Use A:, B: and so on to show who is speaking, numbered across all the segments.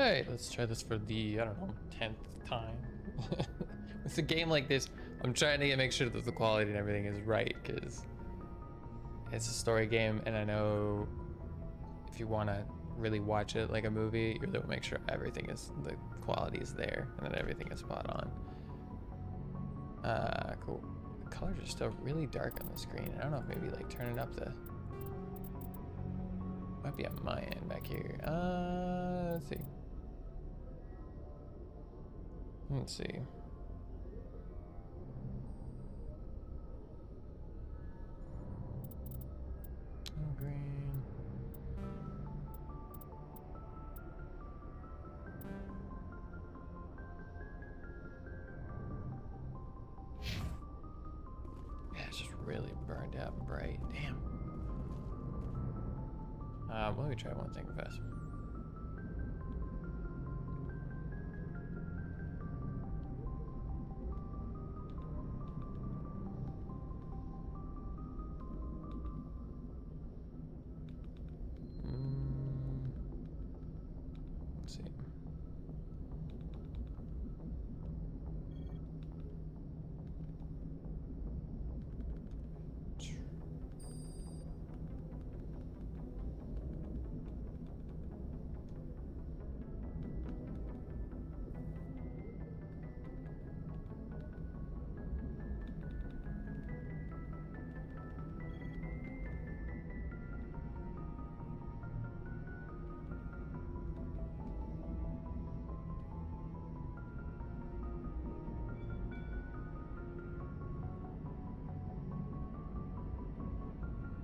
A: Alright, let's try this for the, I don't know, 10th time. It's a game like this, I'm trying to make sure that the quality and everything is right, because it's a story game, and I know if you want to really watch it like a movie, you really want to make sure everything is, the quality is there, and that everything is spot on. Cool. The colors are still really dark on the screen. I don't know if maybe like turning up the... Might be on my end back here. Let's see. Let's see. Oh, green. Yeah, it's just really burned out and bright. Damn. Let me try one thing fast. Let's see.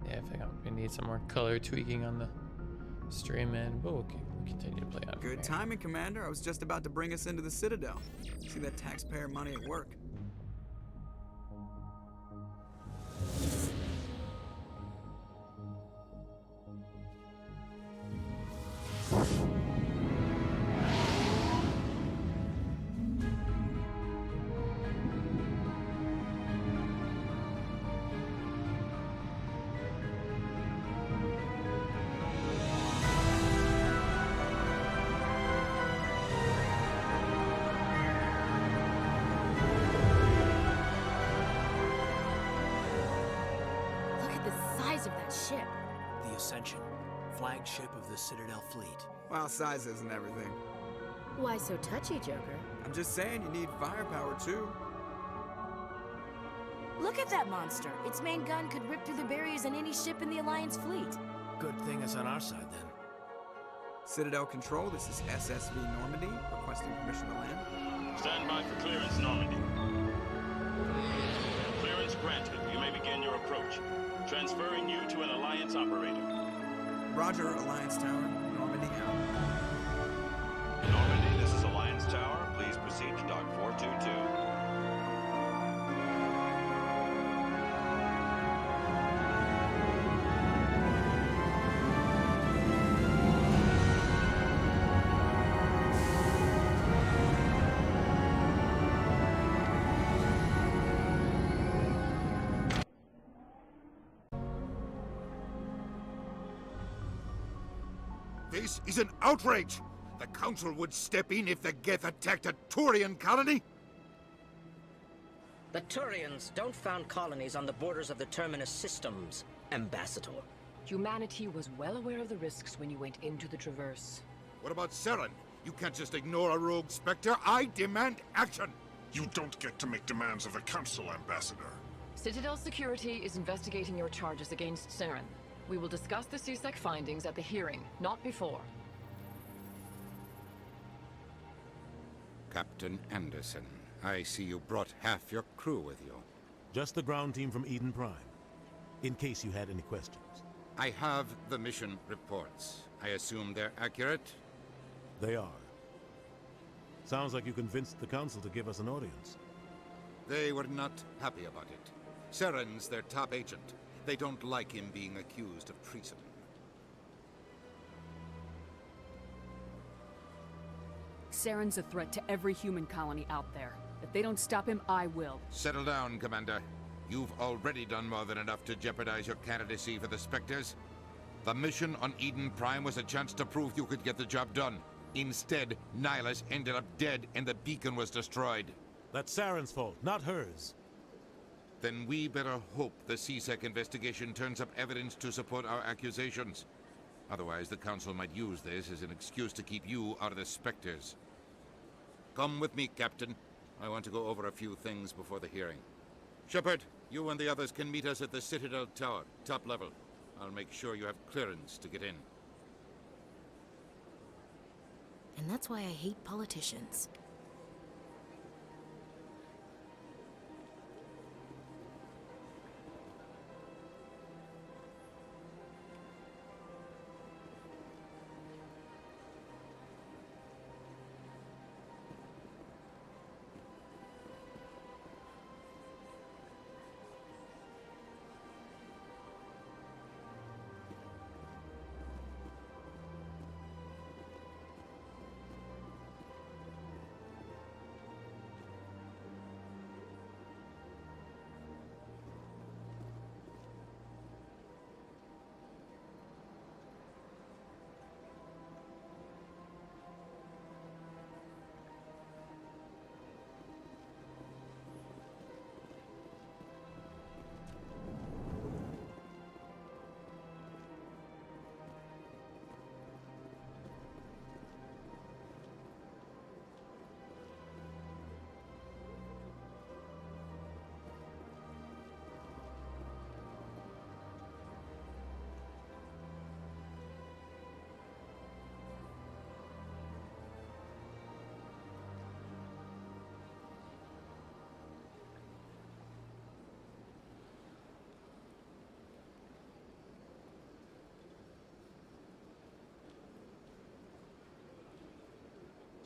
A: Yeah, I think we need some more color tweaking on the stream end, but we'll continue to play on.
B: Good timing, Commander. I was just about to bring us into the Citadel. See that taxpayer money at work.
C: Flagship of the Citadel fleet.
B: Well, size isn't everything.
D: Why so touchy, Joker?
B: I'm just saying you need firepower too.
D: Look at that monster. Its main gun could rip through the barriers in any ship in the Alliance fleet.
C: Good thing it's on our side then.
B: Citadel Control, this is SSV Normandy, requesting permission to land.
E: Stand by for clearance, Normandy. Clearance granted. You may begin your approach. Transferring you to an Alliance operator.
B: Roger, Alliance Tower. Normandy out.
F: Normandy, this is Alliance Tower. Please proceed to Dock 422.
G: This is an outrage! The Council would step in if the Geth attacked a Turian colony?
H: The Turians don't found colonies on the borders of the Terminus systems, Ambassador.
I: Humanity was well aware of the risks when you went into the Traverse.
G: What about Sorin? You can't just ignore a rogue Spectre. I demand action!
J: You don't get to make demands of the Council, Ambassador.
I: Citadel Security is investigating your charges against Sorin. We will discuss the CSEC findings at the hearing, not before.
G: Captain Anderson, I see you brought half your crew with you.
K: Just the ground team from Eden Prime, in case you had any questions.
G: I have the mission reports. I assume they're accurate?
K: They are. Sounds like you convinced the Council to give us an audience.
G: They were not happy about it. Sorin's their top agent. They don't like him being accused of treason.
L: Sorin's a threat to every human colony out there. If they don't stop him, I will.
G: Settle down, Commander. You've already done more than enough to jeopardize your candidacy for the Spectres. The mission on Eden Prime was a chance to prove you could get the job done. Instead, Nihilus ended up dead and the beacon was destroyed.
K: That's Saren's fault, not hers.
G: Then we better hope the CSEC investigation turns up evidence to support our accusations. Otherwise, the Council might use this as an excuse to keep you out of the Spectres. Come with me, Captain. I want to go over a few things before the hearing. Shepard, you and the others can meet us at the Citadel Tower, top level. I'll make sure you have clearance to get in.
D: And that's why I hate politicians.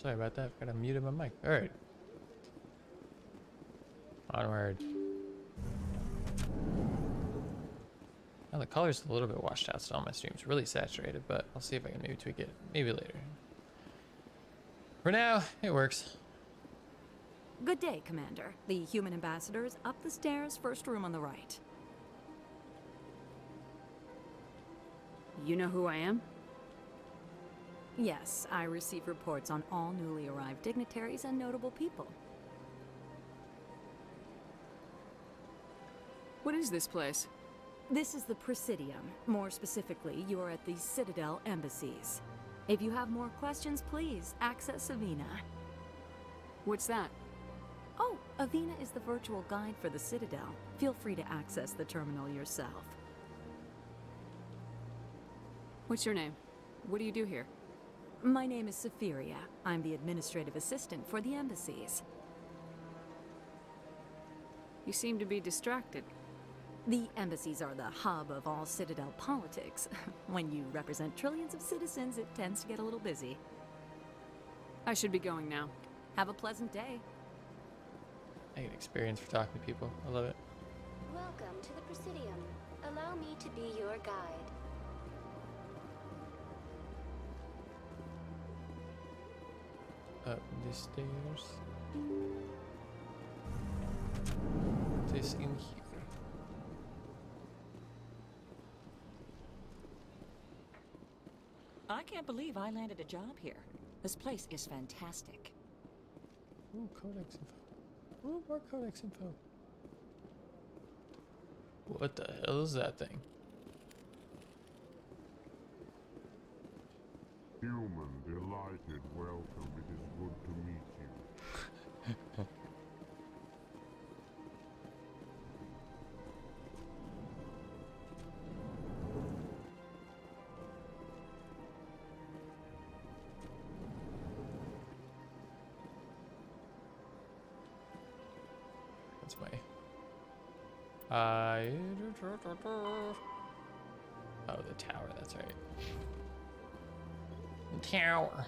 A: Sorry about that. Forgot to mute my mic. All right. Onward. Now the color's a little bit washed out still on my stream. It's really saturated, but I'll see if I can maybe tweak it. Maybe later. For now, it works.
M: Good day, Commander. The human ambassador is up the stairs, first room on the right.
L: You know who I am?
M: Yes, I receive reports on all newly arrived dignitaries and notable people.
L: What is this place?
M: This is the Presidium. More specifically, you are at the Citadel embassies. If you have more questions, please access Avina.
L: What's that?
M: Oh, Avina is the virtual guide for the Citadel. Feel free to access the terminal yourself.
L: What's your name? What do you do here?
M: My name is Safiria. I'm the administrative assistant for the embassies.
L: You seem to be distracted.
M: The embassies are the hub of all Citadel politics. When you represent trillions of citizens, it tends to get a little busy.
L: I should be going now.
M: Have a pleasant day.
A: I get experience for talking to people. I love it.
N: Welcome to the Presidium. Allow me to be your guide.
A: Up the stairs. This in here.
O: I can't believe I landed a job here. This place is fantastic.
A: Ooh, codex info. Ooh, more codex info. What the hell is that thing?
P: Human, delighted, welcome. It is good to meet you.
A: That's my... Oh, the tower, that's right. The tower.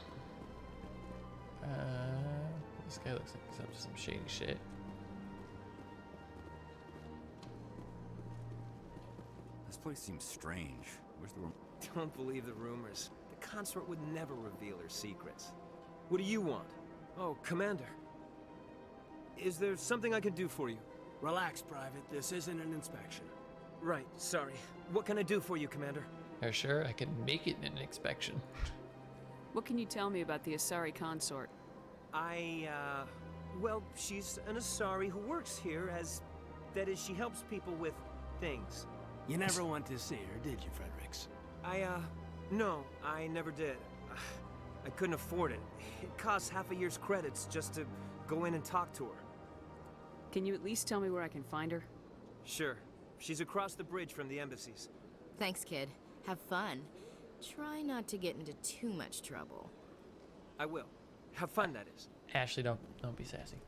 A: This guy looks like he's up to some shady shit.
Q: This place seems strange. Where's the room?
R: Don't believe the rumors. The consort would never reveal her secrets. What do you want? Oh, Commander. Is there something I can do for you?
C: Relax, Private. This isn't an inspection.
R: Right, sorry. What can I do for you, Commander?
A: Are you sure I can make it in an inspection?
L: What can you tell me about the Asari consort?
R: Well, she's an Asari who works here as... That is, she helps people with things.
C: You never went to see her, did you, Fredericks?
R: No, I never did. I couldn't afford it. It costs half a year's credits just to go in and talk to her.
L: Can you at least tell me where I can find her?
R: Sure. She's across the bridge from the embassies.
D: Thanks, kid. Have fun. Try not to get into too much trouble.
R: I will. Have fun, that is.
A: Ashley, don't be sassy.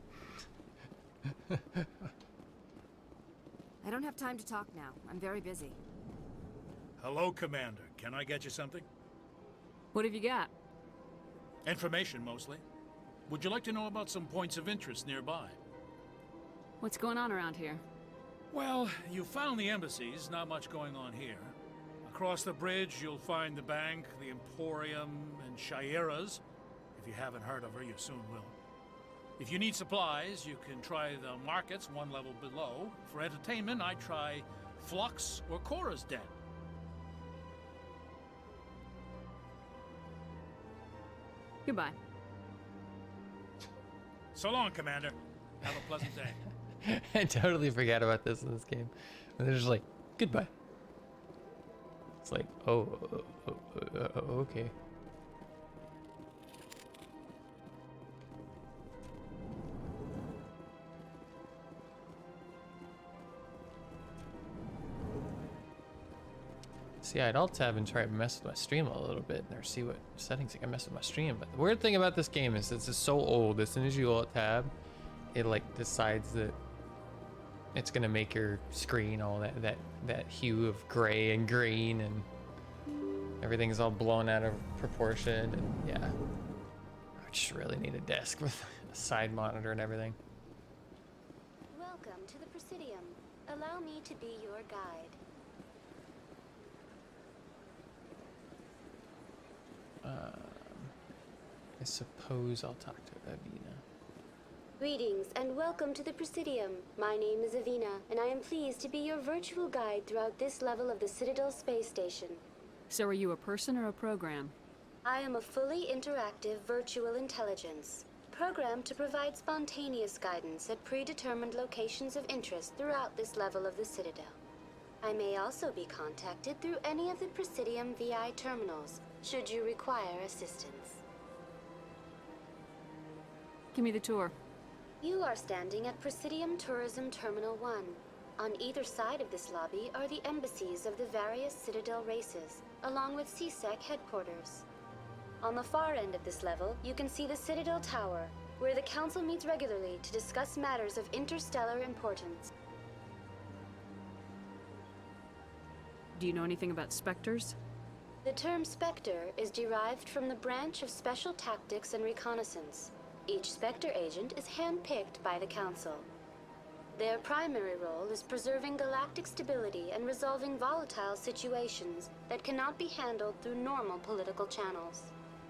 M: I don't have time to talk now. I'm very busy.
S: Hello, Commander. Can I get you something?
L: What have you got?
S: Information, mostly. Would you like to know about some points of interest nearby?
L: What's going on around here?
S: Well, you found the embassies, not much going on here. Across the bridge, you'll find the bank, the Emporium, and Shaira's. If you haven't heard of her, you soon will. If you need supplies, you can try the markets one level below. For entertainment, I try Flux or Cora's Den.
L: Goodbye.
S: So long, Commander. Have a pleasant day.
A: I totally forgot about this in this game. And they're just like, goodbye. It's like, okay. See, I'd alt tab and try to mess with my stream a little bit and see what settings I can mess with my stream. But the weird thing about this game is it's just so old. As soon as you alt tab, it like decides that it's gonna make your screen all that hue of gray and green, and everything's all blown out of proportion. And yeah, I just really need a desk with a side monitor and everything.
N: Welcome to the Presidium. Allow me to be your guide.
A: I suppose I'll talk to Avina.
N: Greetings and welcome to the Presidium. My name is Avina, and I am pleased to be your virtual guide throughout this level of the Citadel space station.
L: So are you a person or a program?
N: I am a fully interactive virtual intelligence, programmed to provide spontaneous guidance at predetermined locations of interest throughout this level of the Citadel. I may also be contacted through any of the Presidium VI terminals, should you require assistance.
L: Give me the tour.
N: You are standing at Presidium Tourism Terminal 1. On either side of this lobby are the embassies of the various Citadel races, along with CSEC headquarters. On the far end of this level, you can see the Citadel Tower, where the Council meets regularly to discuss matters of interstellar importance.
L: Do you know anything about Spectres?
N: The term Spectre is derived from the branch of Special Tactics and Reconnaissance. Each Spectre agent is handpicked by the Council. Their primary role is preserving galactic stability and resolving volatile situations that cannot be handled through normal political channels.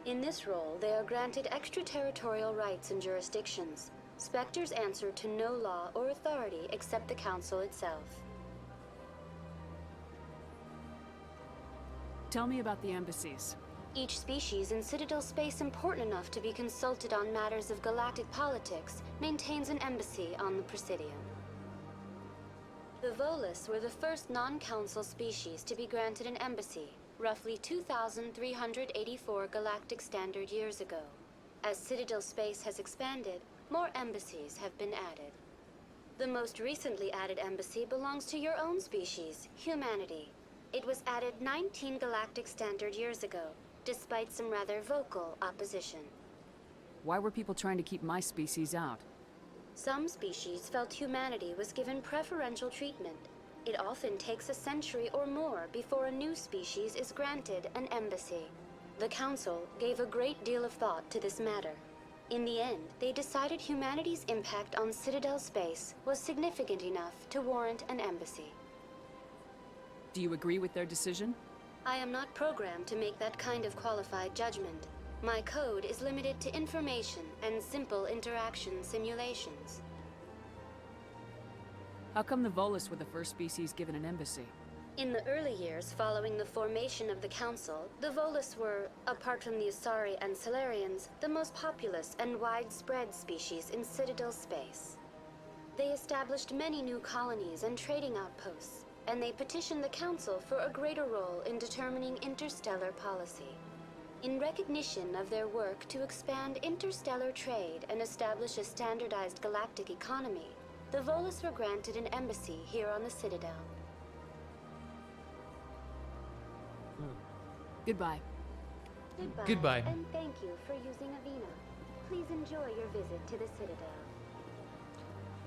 N: In this role, they are granted extraterritorial rights and jurisdictions. Spectres answer to no law or authority except the Council itself.
L: Tell me about the embassies.
N: Each species in Citadel space important enough to be consulted on matters of galactic politics maintains an embassy on the Presidium. The Volus were the first non-council species to be granted an embassy, roughly 2,384 galactic standard years ago. As Citadel space has expanded, more embassies have been added. The most recently added embassy belongs to your own species, humanity. It was added 19 galactic standard years ago, despite some rather vocal opposition.
L: Why were people trying to keep my species out?
N: Some species felt humanity was given preferential treatment. It often takes a century or more before a new species is granted an embassy. The Council gave a great deal of thought to this matter. In the end, they decided humanity's impact on Citadel space was significant enough to warrant an embassy.
L: Do you agree with their decision?
N: I am not programmed to make that kind of qualified judgment. My code is limited to information and simple interaction simulations.
L: How come the Volus were the first species given an embassy?
N: In the early years following the formation of the Council, the Volus were, apart from the Asari and Solarians, the most populous and widespread species in Citadel space. They established many new colonies and trading outposts, and they petitioned the Council for a greater role in determining interstellar policy. In recognition of their work to expand interstellar trade and establish a standardized galactic economy, the Volus were granted an embassy here on the Citadel.
L: Goodbye.
A: Goodbye.
N: And thank you for using Avina. Please enjoy your visit to the Citadel.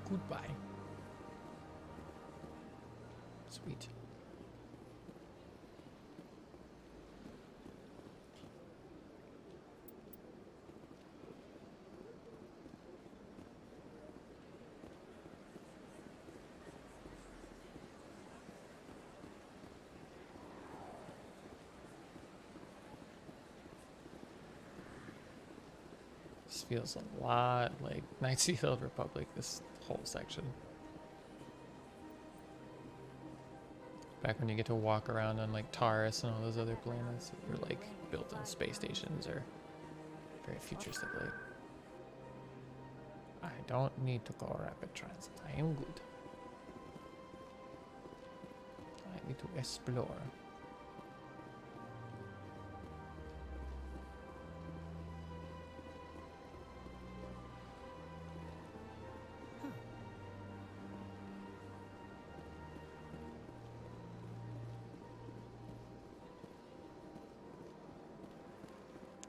A: Goodbye. Sweet. This feels a lot like Knights of the Old Republic, this whole section. Back when you get to walk around on like Taurus and all those other planets that were like built in space stations or very futuristically. I don't need to go rapid transit. I am good. I need to explore.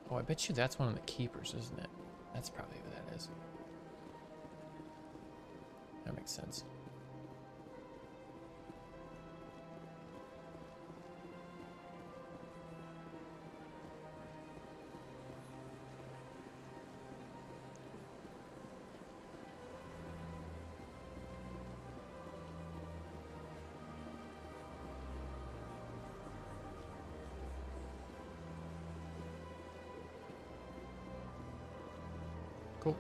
A: Oh, I bet you that's one of the keepers, isn't it? That's probably who that is. That makes sense. Cool.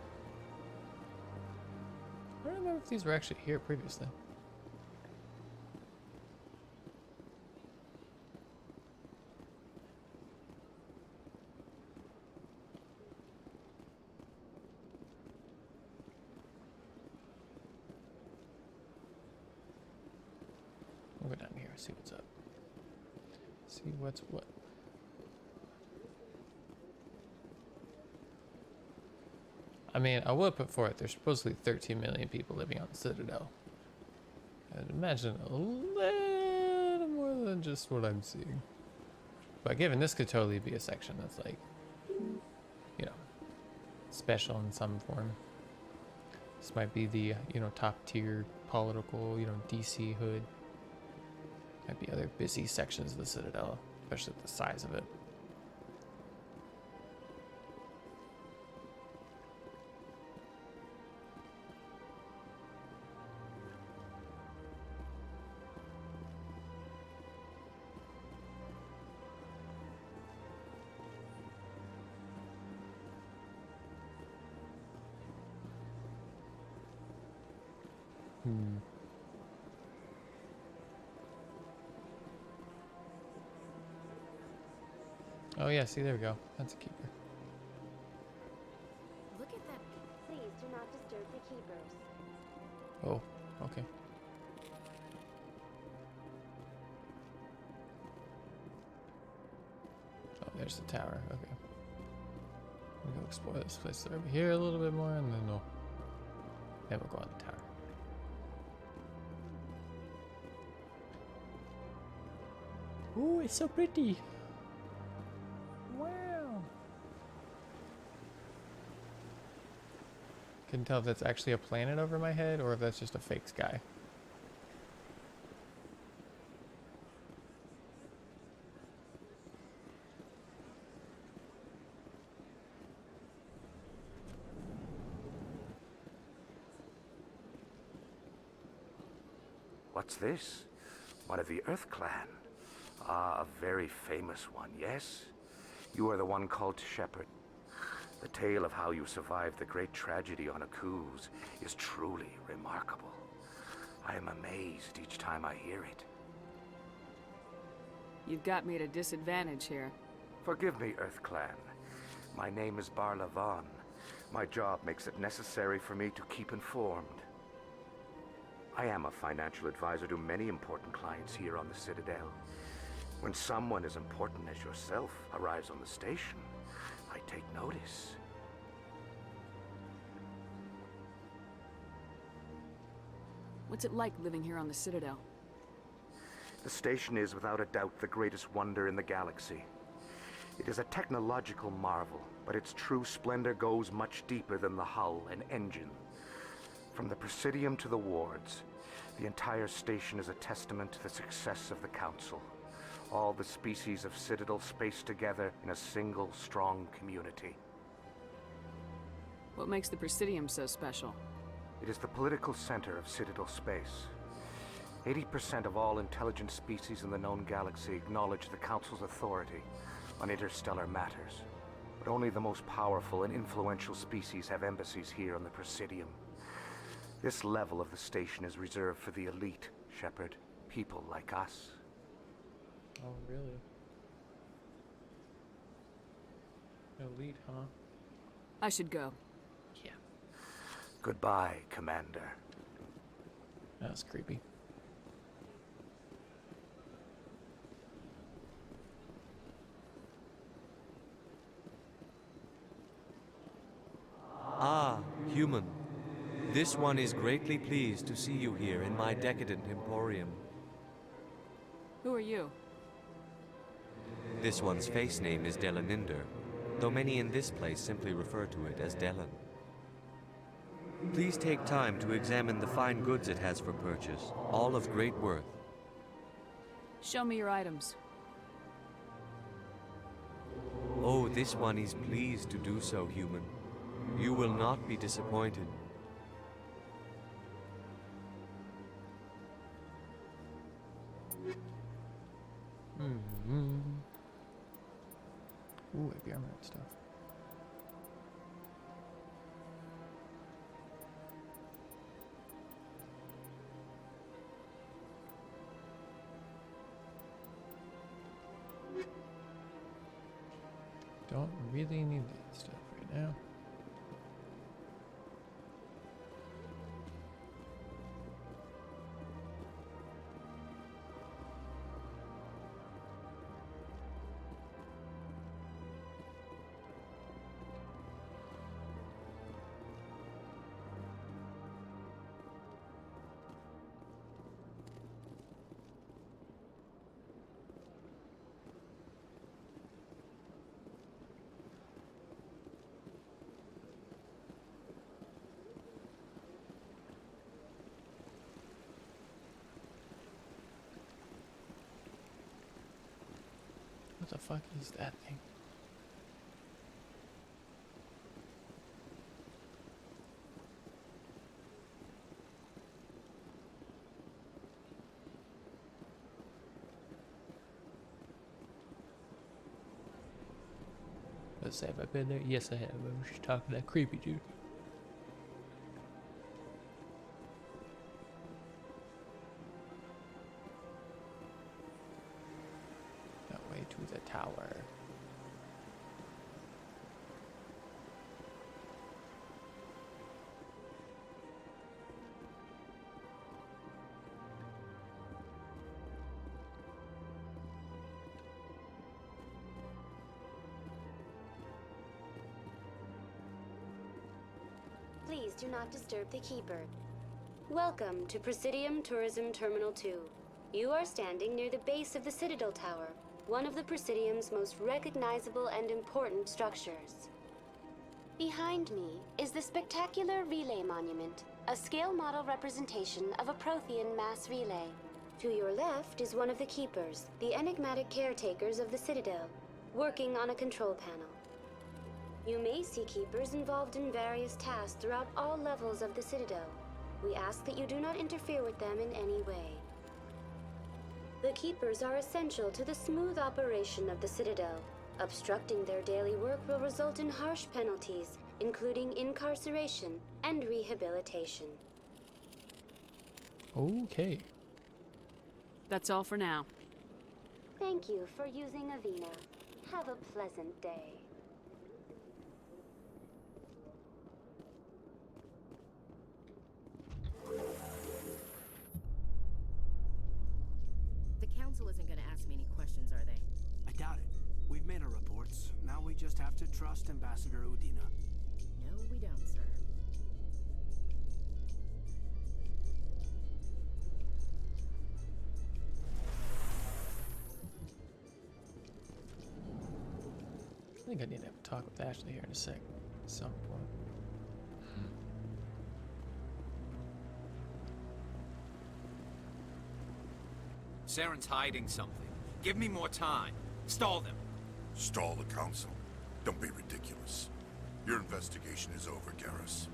A: I don't remember if these were actually here previously. We'll go down here, see what's up. See what's what. I mean, I will put forth there's supposedly 13 million people living on the Citadel. I'd imagine a little more than just what I'm seeing. But given this could totally be a section that's like, you know, special in some form. This might be the, you know, top tier political, you know, DC hood. Might be other busy sections of the Citadel, especially the size of it. Oh yeah, see, there we go. That's a keeper.
N: Look at that. Please do not disturb the keepers.
A: Oh, okay. Oh, there's the tower. Okay. We'll go explore this place over here a little bit more, and then we'll go on the tower. Ooh, it's so pretty. Wow. Couldn't tell if that's actually a planet over my head or if that's just a fake sky.
T: What's this? One of the Earth Clan. Ah, a very famous one, yes? You are the one called Shepherd. The tale of how you survived the great tragedy on Akuz is truly remarkable. I am amazed each time I hear it.
L: You've got me at a disadvantage here.
T: Forgive me, Earth Clan. My name is Barla Vaughn. My job makes it necessary for me to keep informed. I am a financial advisor to many important clients here on the Citadel. When someone as important as yourself arrives on the station, I take notice.
L: What's it like living here on the Citadel?
T: The station is without a doubt the greatest wonder in the galaxy. It is a technological marvel, but its true splendor goes much deeper than the hull and engine. From the Presidium to the wards, the entire station is a testament to the success of the Council. All the species of Citadel spaced together in a single, strong community.
L: What makes the Presidium so special?
T: It is the political center of Citadel space. 80% of all intelligent species in the known galaxy acknowledge the Council's authority on interstellar matters. But only the most powerful and influential species have embassies here on the Presidium. This level of the station is reserved for the elite, Shepard. People like us.
A: Oh, really? Elite, huh?
L: I should go.
A: Yeah.
T: Goodbye, Commander.
A: That was creepy.
U: Ah, human. This one is greatly pleased to see you here in my decadent emporium.
L: Who are you?
U: This one's face name is Delaninder, though many in this place simply refer to it as Delan. Please take time to examine the fine goods it has for purchase, all of great worth.
L: Show me your items.
U: Oh, this one is pleased to do so, human. You will not be disappointed.
A: Ooh, heavy armor and stuff. Don't really need that stuff right now. What the fuck is that thing? Let's say, have I been there? Yes, I have. I was just talking to that creepy dude. That way to the tower.
N: Please do not disturb the Keeper. Welcome to Presidium Tourism Terminal 2. You are standing near the base of the Citadel Tower, one of the Presidium's most recognizable and important structures. Behind me is the spectacular Relay Monument, a scale model representation of a Prothean mass relay. To your left is one of the Keepers, the enigmatic caretakers of the Citadel, working on a control panel. You may see Keepers involved in various tasks throughout all levels of the Citadel. We ask that you do not interfere with them in any way. The Keepers are essential to the smooth operation of the Citadel. Obstructing their daily work will result in harsh penalties, including incarceration and rehabilitation.
A: Okay.
L: That's all for now.
N: Thank you for using Avena. Have a pleasant day.
E: The Council isn't going to ask me any questions, are they?
C: I doubt it. We've made our reports. Now we just have to trust Ambassador Udina.
E: No, we don't, sir.
A: I think I need to have a talk with Ashley here in a sec. At some point.
Q: Sorin's hiding something. Give me more time. Stall them.
J: Stall the Council? Don't be ridiculous. Your investigation is over, Garrus.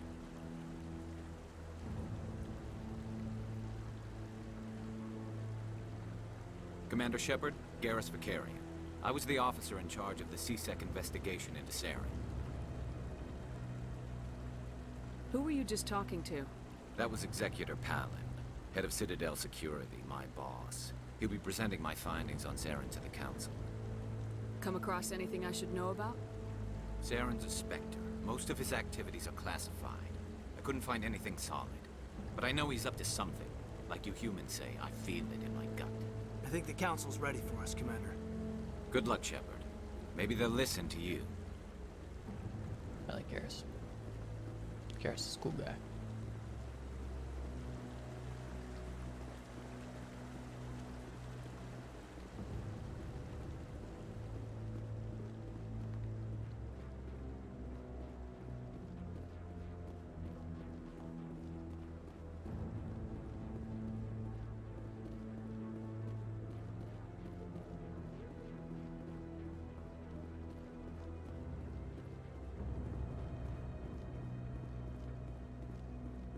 Q: Commander Shepard, Garrus Vicarian. I was the officer in charge of the CSEC investigation into Sorin.
L: Who were you just talking to?
Q: That was Executor Palin, head of Citadel Security, my boss. He'll be presenting my findings on Sorin to the Council.
L: Come across anything I should know about?
Q: Sorin's a Spectre. Most of his activities are classified. I couldn't find anything solid. But I know he's up to something. Like you humans say, I feel it in my gut.
C: I think the Council's ready for us, Commander.
Q: Good luck, Shepard. Maybe they'll listen to you.
A: I like Garrus. Garrus is a cool guy.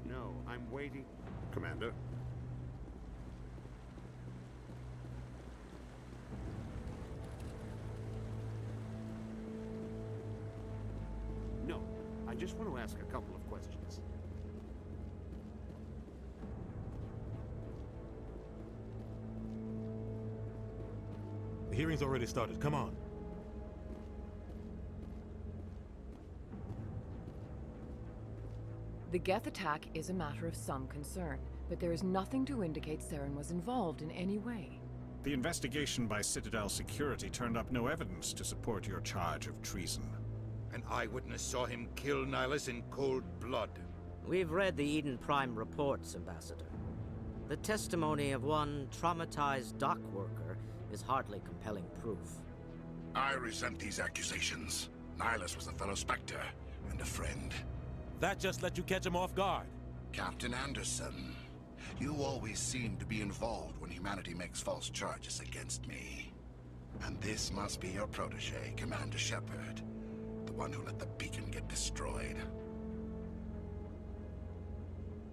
K: No, I'm waiting. Commander? No, I just want to ask a couple of questions. The hearing's already started. Come on.
I: The Geth attack is a matter of some concern, but there is nothing to indicate Sorin was involved in any way.
J: The investigation by Citadel Security turned up no evidence to support your charge of treason.
G: An eyewitness saw him kill Nihilus in cold blood.
H: We've read the Eden Prime reports, Ambassador. The testimony of one traumatized dock worker is hardly compelling proof.
J: I resent these accusations. Nihilus was a fellow Spectre and a friend.
K: That just let you catch him off guard.
J: Captain Anderson, you always seem to be involved when humanity makes false charges against me. And this must be your protege, Commander Shepard. The one who let the beacon get destroyed.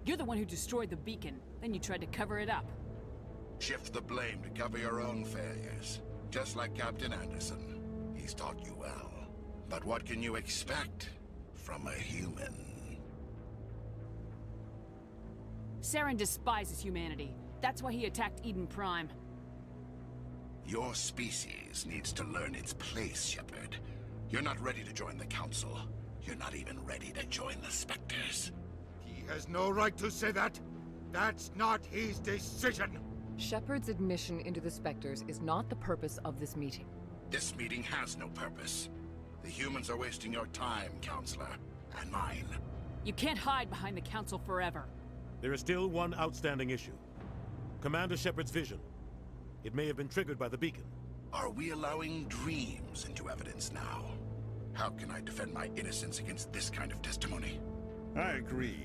L: You're the one who destroyed the beacon. Then you tried to cover it up.
J: Shift the blame to cover your own failures. Just like Captain Anderson. He's taught you well. But what can you expect from a human?
L: Sorin despises humanity. That's why he attacked Eden Prime.
J: Your species needs to learn its place, Shepard. You're not ready to join the Council. You're not even ready to join the Spectres.
G: He has no right to say that. That's not his decision.
I: Shepard's admission into the Spectres is not the purpose of this meeting.
J: This meeting has no purpose. The humans are wasting your time, Counselor, and mine.
L: You can't hide behind the Council forever.
K: There is still one outstanding issue. Commander Shepard's vision. It may have been triggered by the beacon.
J: Are we allowing dreams into evidence now? How can I defend my innocence against this kind of testimony?
V: I agree.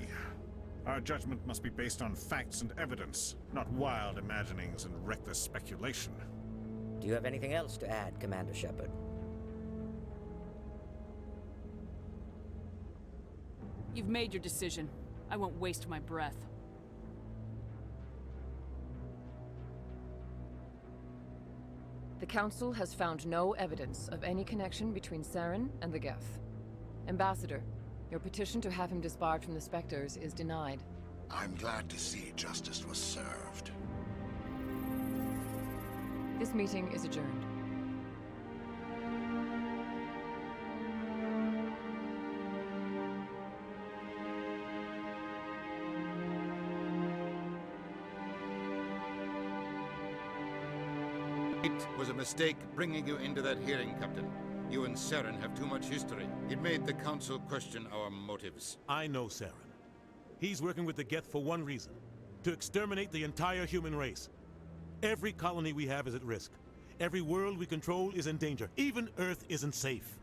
V: Our judgment must be based on facts and evidence, not wild imaginings and reckless speculation.
H: Do you have anything else to add, Commander Shepard?
L: You've made your decision. I won't waste my breath.
I: The Council has found no evidence of any connection between Sorin and the Geth. Ambassador, your petition to have him disbarred from the Spectres is denied.
J: I'm glad to see justice was served.
I: This meeting is adjourned.
G: It was a mistake bringing you into that hearing, Captain. You and Sorin have too much history. It made the Council question our motives.
K: I know Sorin. He's working with the Geth for one reason. To exterminate the entire human race. Every colony we have is at risk. Every world we control is in danger. Even Earth isn't safe.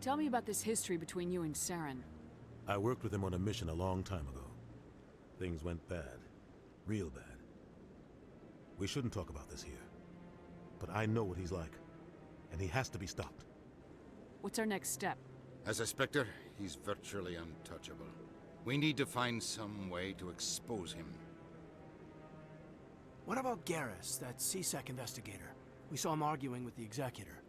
L: Tell me about this history between you and Sorin.
K: I worked with him on a mission a long time ago. Things went bad. Real bad. We shouldn't talk about this here. But I know what he's like. And he has to be stopped.
L: What's our next step?
G: As a Spectre, he's virtually untouchable. We need to find some way to expose him.
C: What about Garrus, that CSEC investigator? We saw him arguing with the Executor.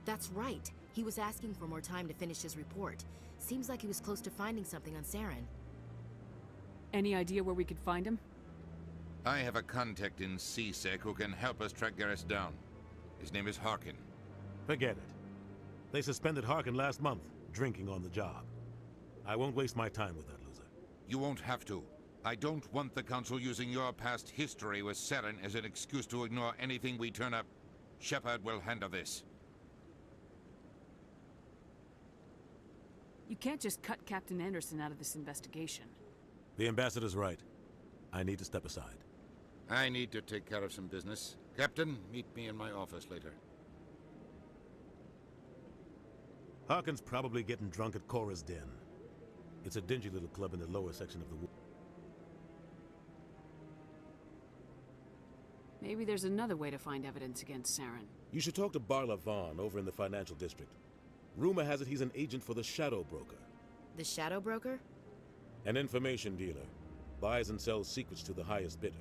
D: That's right. He was asking for more time to finish his report. Seems like he was close to finding something on Sorin.
L: Any idea where we could find him?
G: I have a contact in CSEC who can help us track Garrus down. His name is Harkin.
K: Forget it. They suspended Harkin last month, drinking on the job. I won't waste my time with that loser.
G: You won't have to. I don't want the Council using your past history with Sorin as an excuse to ignore anything we turn up. Shepard will handle this.
L: You can't just cut Captain Anderson out of this investigation.
K: The Ambassador's right. I need to step aside.
G: I need to take care of some business. Captain, meet me in my office later.
K: Harkin's probably getting drunk at Cora's Den. It's a dingy little club in the lower section of the wood.
L: Maybe there's another way to find evidence against Sorin.
K: You should talk to Barla Vaughn over in the financial district. Rumor has it he's an agent for the Shadow Broker.
D: The Shadow Broker?
K: An information dealer. Buys and sells secrets to the highest bidder.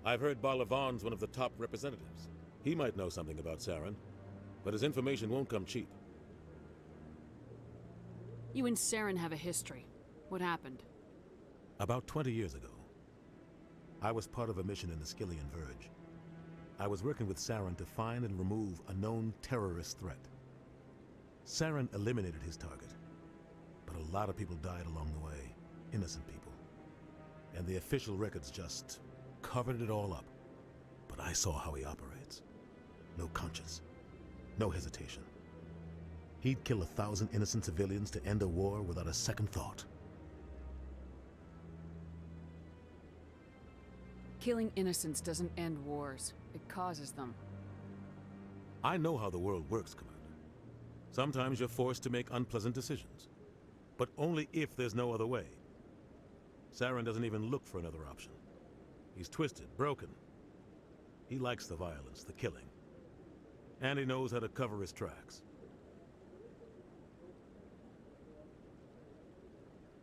K: I've heard Barla Vaughn's one of the top representatives. He might know something about Sorin, but his information won't come cheap.
L: You and Sorin have a history. What happened?
K: About 20 years ago, I was part of a mission in the Skillian Verge. I was working with Sorin to find and remove a known terrorist threat. Sorin eliminated his target, but a lot of people died along the way, innocent people. And the official records just covered it all up. But I saw how he operates. No conscience, no hesitation. He'd kill 1,000 innocent civilians to end a war without a second thought.
L: Killing innocents doesn't end wars. It causes them.
K: I know how the world works, Commander. Sometimes you're forced to make unpleasant decisions. But only if there's no other way. Sorin doesn't even look for another option. He's twisted, broken. He likes the violence, the killing. And he knows how to cover his tracks.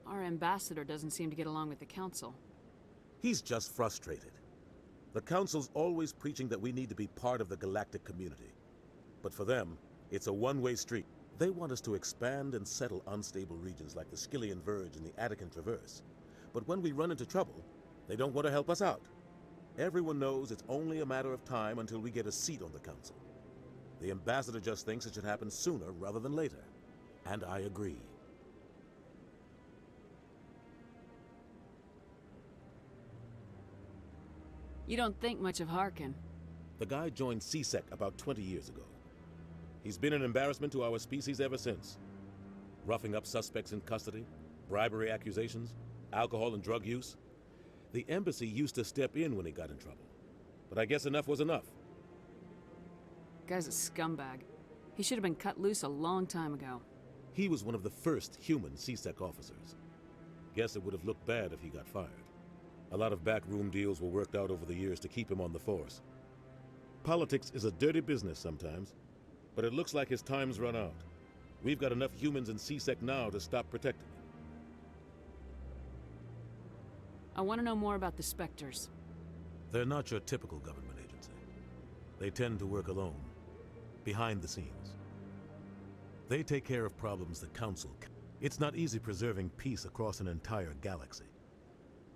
L: Our ambassador doesn't seem to get along with the Council.
K: He's just frustrated. The Council's always preaching that we need to be part of the galactic community. But for them, it's a one-way street. They want us to expand and settle unstable regions like the Skillian Verge and the Attican Traverse. But when we run into trouble, they don't want to help us out. Everyone knows it's only a matter of time until we get a seat on the Council. The ambassador just thinks it should happen sooner rather than later. And I agree.
L: You don't think much of Harkin.
K: The guy joined CSEC about 20 years ago. He's been an embarrassment to our species ever since. Roughing up suspects in custody, bribery accusations, alcohol and drug use. The embassy used to step in when he got in trouble. But I guess enough was enough.
L: Guy's a scumbag. He should have been cut loose a long time ago.
K: He was one of the first human CSEC officers. Guess it would have looked bad if he got fired. A lot of backroom deals were worked out over the years to keep him on the force. Politics is a dirty business sometimes, but it looks like his time's run out. We've got enough humans in CSEC now to stop protecting him.
L: I want to know more about the Spectres.
K: They're not your typical government agency. They tend to work alone, behind the scenes. They take care of problems the Council can. It's not easy preserving peace across an entire galaxy.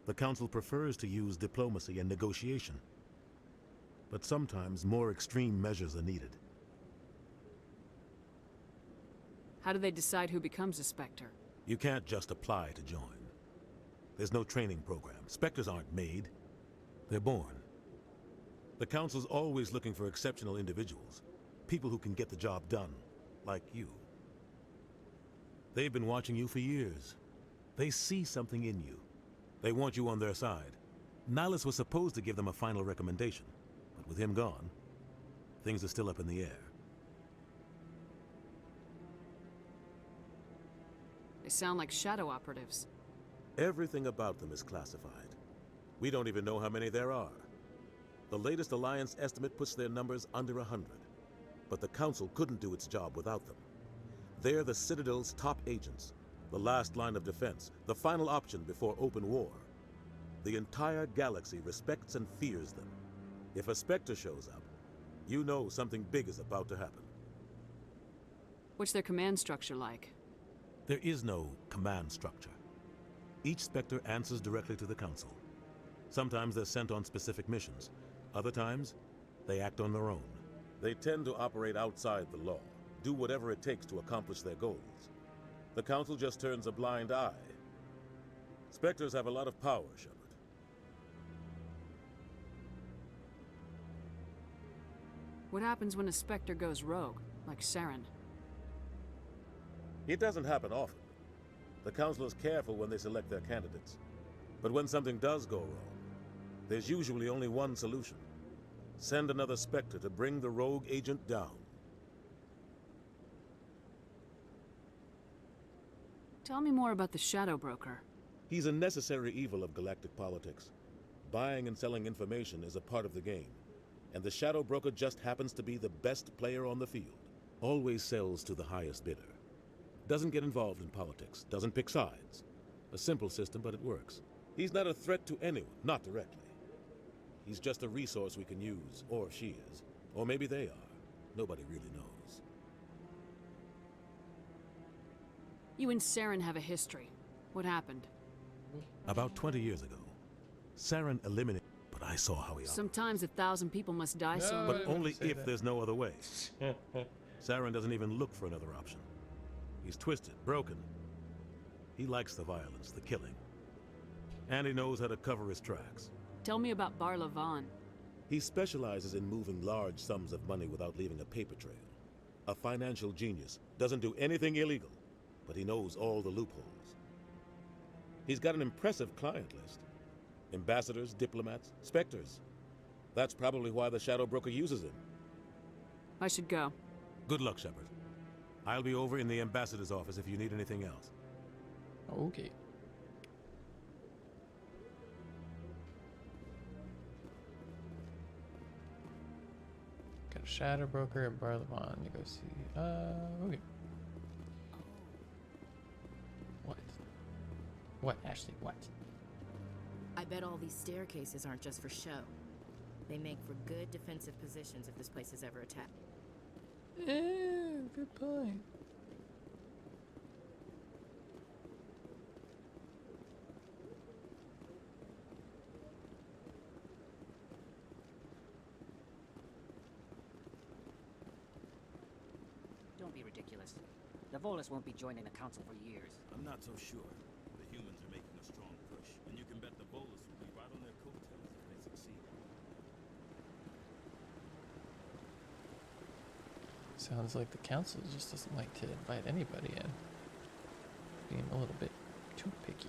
K: The Council prefers to use diplomacy and negotiation. but sometimes more extreme measures are needed.
L: How do they decide who becomes a Spectre?
K: You can't just apply to join. There's no training program. Spectres aren't made. They're born. The Council's always looking for exceptional individuals. People who can get the job done, like you. They've been watching you for years. They see something in you. They want you on their side. Nihilus was supposed to give them a final recommendation, but with him gone, things are still up in the air.
L: They sound like shadow operatives.
K: Everything about them is classified. We don't even know how many there are. The latest Alliance estimate puts their numbers under 100. But the Council couldn't do its job without them. They're the Citadel's top agents, the last line of defense, the final option before open war. The entire galaxy respects and fears them. If a Spectre shows up, you know something big is about to happen.
L: What's their command structure like?
K: There is no command structure. Each Spectre answers directly to the Council. Sometimes they're sent on specific missions. Other times, they act on their own. They tend to operate outside the law, do whatever it takes to accomplish their goals. The Council just turns a blind eye. Spectres have a lot of power, Shepard.
L: What happens when a Spectre goes rogue, like Sorin?
K: It doesn't happen often. The Council is careful when they select their candidates. But when something does go wrong, there's usually only one solution. Send another Spectre to bring the rogue agent down.
L: Tell me more about the Shadow Broker.
K: He's a necessary evil of galactic politics. Buying and selling information is a part of the game. And the Shadow Broker just happens to be the best player on the field. Always sells to the highest bidder. Doesn't get involved in politics. Doesn't pick sides. A simple system, but it works. He's not a threat to anyone, not directly. He's just a resource we can use, or she is. Or maybe they are. Nobody really knows.
L: You and Sorin have a history. What happened?
K: About 20 years ago, Sorin eliminated, but I saw how he operated.
L: Sometimes 1,000 people must die so...
K: But only if there's no other way. Sorin doesn't even look for another option. He's twisted, broken. He likes the violence, the killing. And he knows how to cover his tracks.
L: Tell me about Barla Vaughn.
K: He specializes in moving large sums of money without leaving a paper trail. A financial genius, doesn't do anything illegal, but he knows all the loopholes. He's got an impressive client list. Ambassadors, diplomats, Spectres. That's probably why the Shadow Broker uses him.
L: I should go.
K: Good luck, Shepard. I'll be over in the ambassador's office if you need anything else.
A: Okay. Got a Shadow Broker and Barlavon to go see. Okay. What? What, Ashley? What?
D: I bet all these staircases aren't just for show. They make for good defensive positions if this place is ever attacked.
A: Good point.
B: Don't be ridiculous. The Volus won't be joining the Council for years.
F: I'm not so sure. The humans are making a strong push, and you can bet the Volus will be right on their coattails if they succeed.
A: Sounds like the council just doesn't like to invite anybody in. Being a little bit too picky.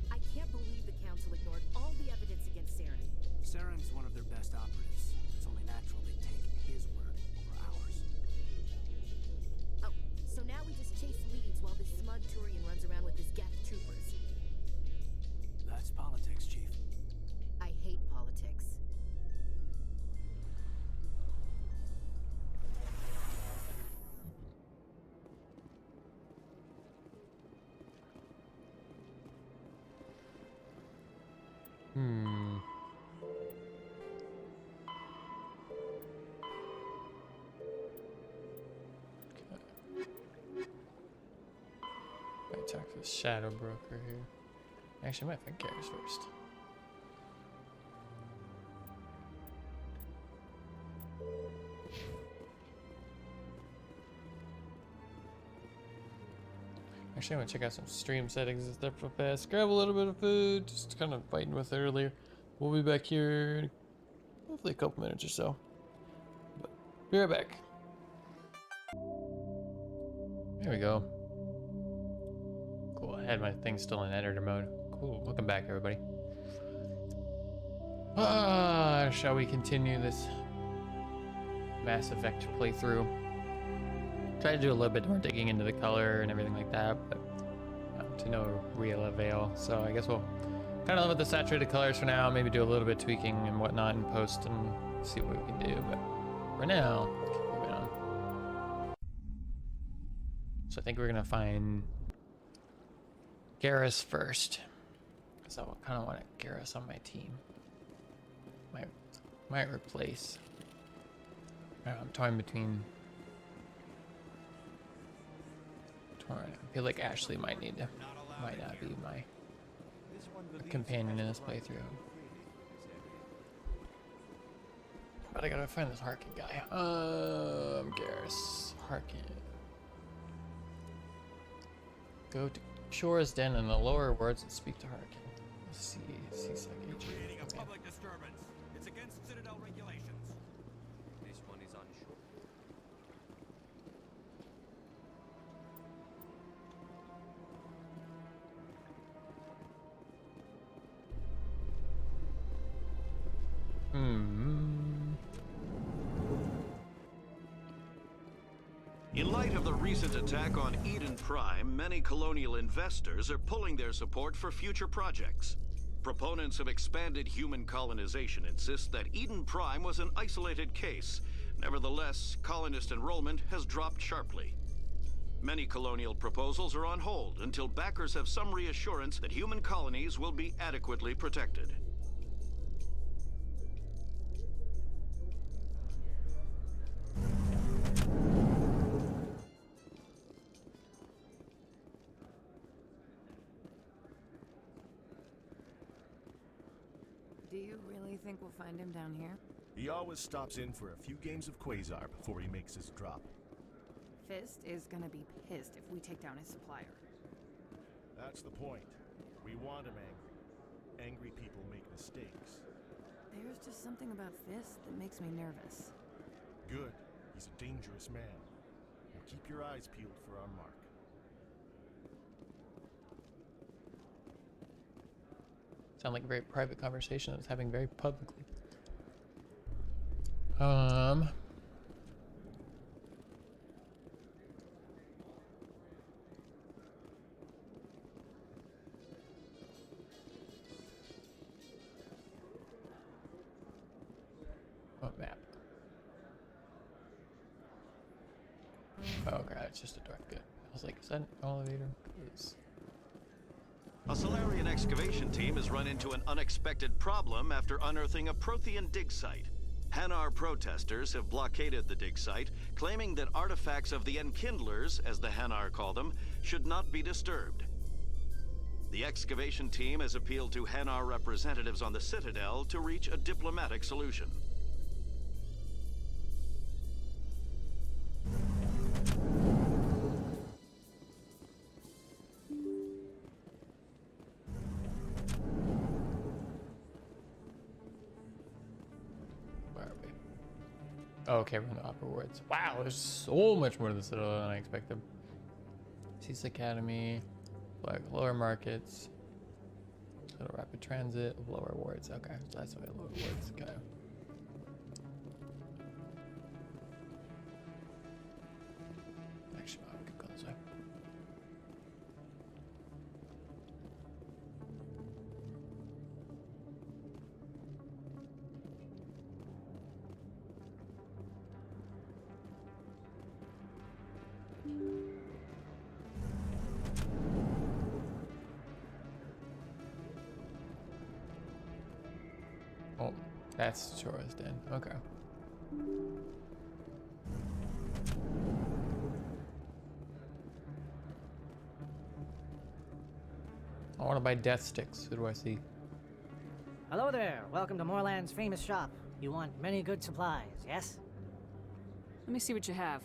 D: I can't believe the council ignored all the evidence against Sorin.
C: Sorin's one of their best operatives. It's only natural they take his word over ours.
D: Oh, so now we just
A: for the Shadow Broker here. Actually, I might find Garrus first. Actually, I'm gonna check out some stream settings and stuff real fast. Grab a little bit of food, just kind of fighting with it earlier. We'll be back here in hopefully a couple minutes or so. But be right back. There we go. Cool, I had my thing still in editor mode. Cool, welcome back everybody. Shall we continue this Mass Effect playthrough? Try to do a little bit more digging into the color and everything like that, but to no real avail. So I guess we'll kind of live with the saturated colors for now, maybe do a little bit of tweaking and whatnot in post and see what we can do, but for now, keep moving on. So I think we're gonna find Garrus first, because I kind of want Garrus on my team. Might replace. I don't know, I'm torn between. I feel like Ashley might not be my companion in this playthrough. But I gotta find this Harkin guy. Garrus Harkin. Go to Shore's Den in the lower wards and speak to Harkin. See agent.
F: Creating a public disturbance. It's against Citadel regulations.
U: This one is unsure.
O: In light of the recent attack on Eden Prime, many colonial investors are pulling their support for future projects. Proponents of expanded human colonization insist that Eden Prime was an isolated case. Nevertheless, colonist enrollment has dropped sharply. Many colonial proposals are on hold until backers have some reassurance that human colonies will be adequately protected.
D: Do you really think we'll find him down here?
P: He always stops in for a few games of Quasar before he makes his drop.
D: Fist is gonna be pissed if we take down his supplier.
P: That's the point. We want him angry. Angry people make mistakes.
D: There's just something about Fist that makes me nervous.
P: Good. He's a dangerous man. Now keep your eyes peeled for our mark.
A: Sound like a very private conversation I was having very publicly. What map? Oh god, it's just a door. Good. I was like, is that an elevator? Please.
O: A Solarian excavation team has run into an unexpected problem after unearthing a Prothean dig site. Hanar protesters have blockaded the dig site, claiming that artifacts of the Enkindlers, as the Hanar call them, should not be disturbed. The excavation team has appealed to Hanar representatives on the Citadel to reach a diplomatic solution.
A: Oh, okay, we're in the upper wards. Wow, there's so much more to the Citadel than I expected. Cease Academy, like lower markets, little rapid transit, lower wards. Okay, so that's why lower wards. Okay. Actually, I could go this way. Oh, that's Chora's Den. Okay. want to buy death sticks. Who do I see?
M: Hello there. Welcome to Moorland's famous shop. You want many good supplies, yes?
L: Let me see what you have.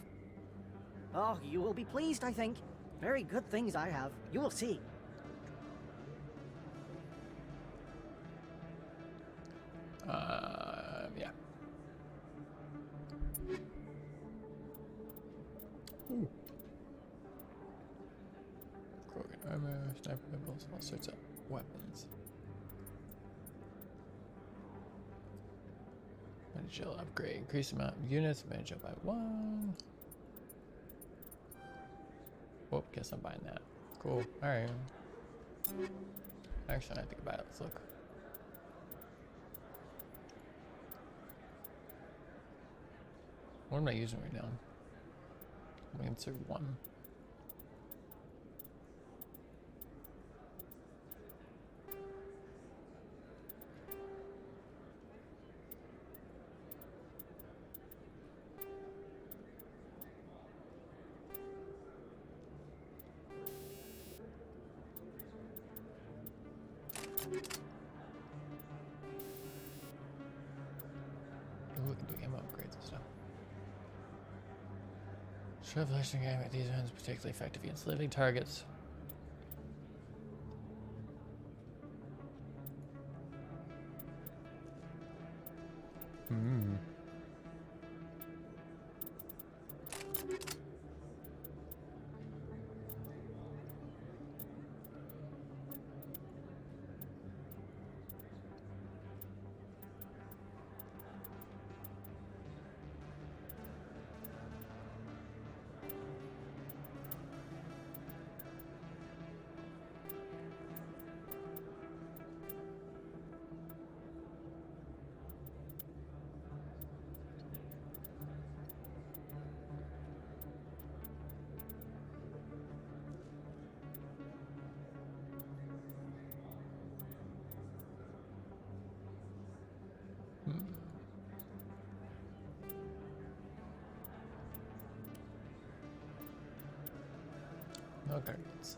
M: Oh, you will be pleased, I think. Very good things I have. You will see.
A: Yeah. Ooh. Krogan armor, sniper rifles, all sorts of weapons. Managerial upgrade, increase the amount of units, manage up by 1. Whoop, guess I'm buying that. Cool, alright. Actually, I think about it, let's look. What am I using right now? I'm going to insert 1. Oh, we can do ammo upgrades and stuff. Shove flashing ammo at these ones particularly effective against living targets. Hmm. No targets.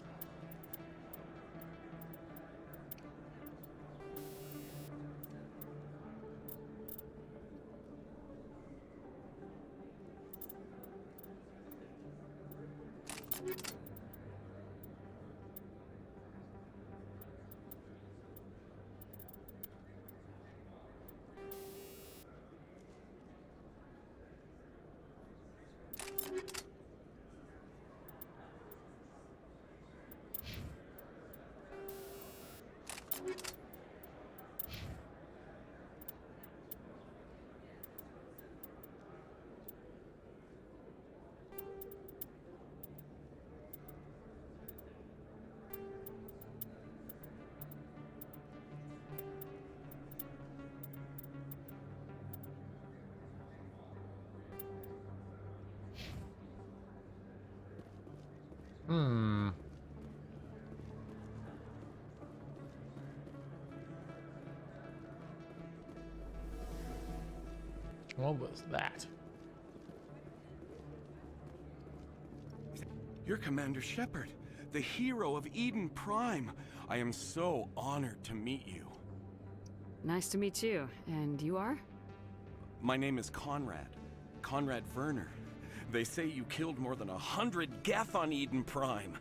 A: Hmm. What was that?
R: You're Commander Shepard, the hero of Eden Prime. I am so honored to meet you.
L: Nice to meet you. And you are?
R: My name is Conrad. Conrad Werner. They say you killed more than 100 Geth on Eden Prime.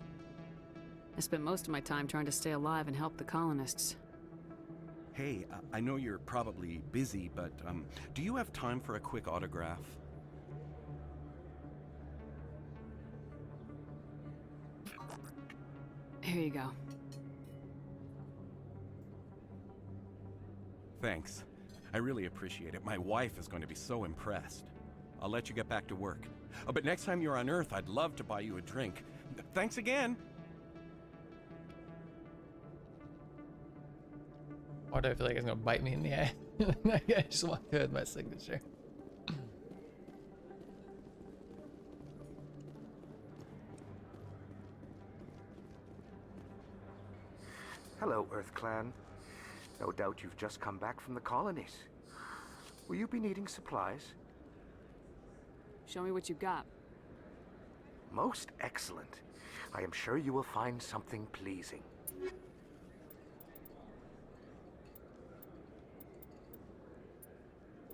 L: I spent most of my time trying to stay alive and help the colonists.
R: Hey, I know you're probably busy, but do you have time for a quick autograph?
L: Here you go.
R: Thanks. I really appreciate it. My wife is going to be so impressed. I'll let you get back to work. But next time you're on Earth, I'd love to buy you a drink. Thanks again!
A: Why do I feel like it's gonna bite me in the eye? I just walked through with my signature.
T: Hello, Earth Clan. No doubt you've just come back from the colonies. Will you be needing supplies?
L: Show me what you got.
T: Most excellent. I am sure you will find something pleasing.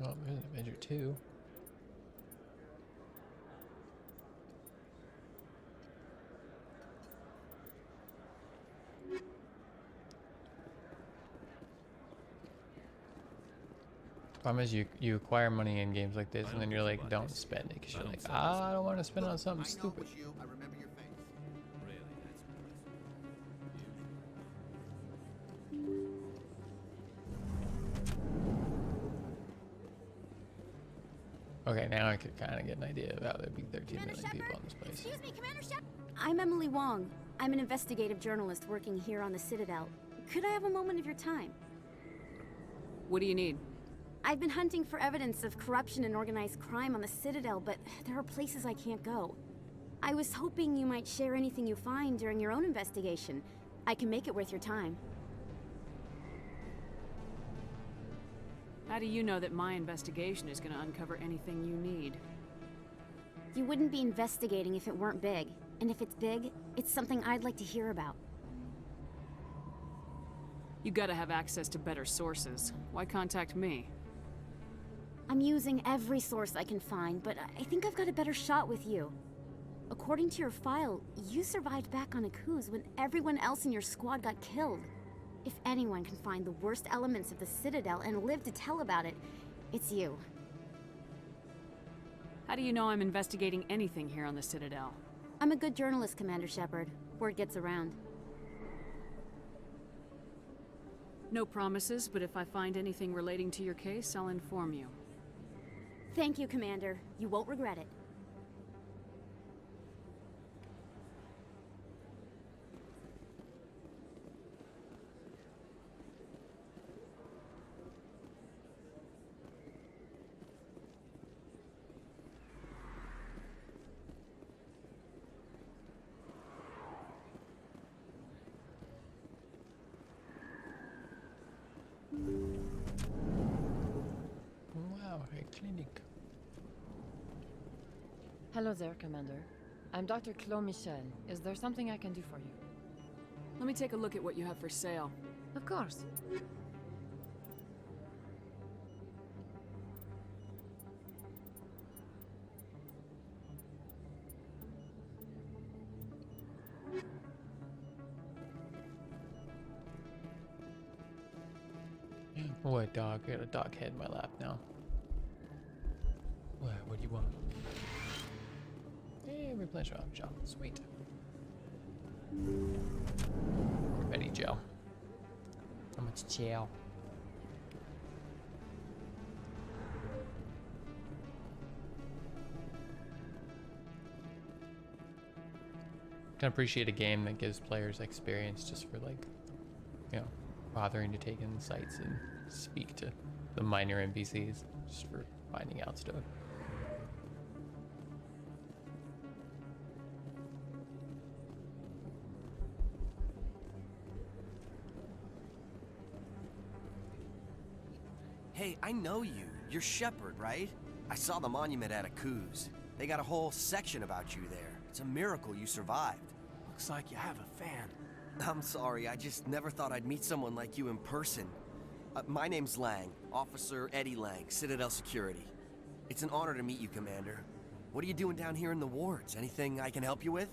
A: Oh, there's an Avenger 2. Problem is, you acquire money in games like this, and then you're like, don't spend it, because you're like, I don't want to spend on something stupid.
T: I remember your face.
F: Really, that's
A: Okay, now I could kind of get an idea of how there'd be 13 million people in this place.
N: Excuse me, Commander Shepard. I'm Emily Wong. I'm an investigative journalist working here on the Citadel. Could I have a moment of your time?
L: What do you need?
N: I've been hunting for evidence of corruption and organized crime on the Citadel, but there are places I can't go. I was hoping you might share anything you find during your own investigation. I can make it worth your time.
L: How do you know that my investigation is going to uncover anything you need?
N: You wouldn't be investigating if it weren't big. And if it's big, it's something I'd like to hear about.
L: You gotta have access to better sources. Why contact me?
N: I'm using every source I can find, but I think I've got a better shot with you. According to your file, you survived back on Akuz when everyone else in your squad got killed. If anyone can find the worst elements of the Citadel and live to tell about it, it's you.
L: How do you know I'm investigating anything here on the Citadel?
N: I'm a good journalist, Commander Shepard. Word gets around.
L: No promises, but if I find anything relating to your case, I'll inform you.
N: Thank you, Commander. You won't regret it.
A: Wow, a clinic.
I: Hello there, Commander. I'm Dr. Claude Michel. Is there something I can do for you?
L: Let me take a look at what you have for sale.
I: Of course.
A: What dog? I got a dog head in my lap now. What do you want? Hey, replenish shop. Sweet. Ready, Joe. How much Joe? Can appreciate a game that gives players experience just for, like, you know, bothering to take in sights and speak to the minor NPCs just for finding out stuff.
S: Hey, I know you. You're Shepard, right? I saw the monument at Akuz. They got a whole section about you there. It's a miracle you survived.
C: Looks like you have a fan.
S: I'm sorry, I just never thought I'd meet someone like you in person. My name's Lang, Officer Eddie Lang, Citadel Security. It's an honor to meet you, Commander. What are you doing down here in the wards? Anything I can help you with?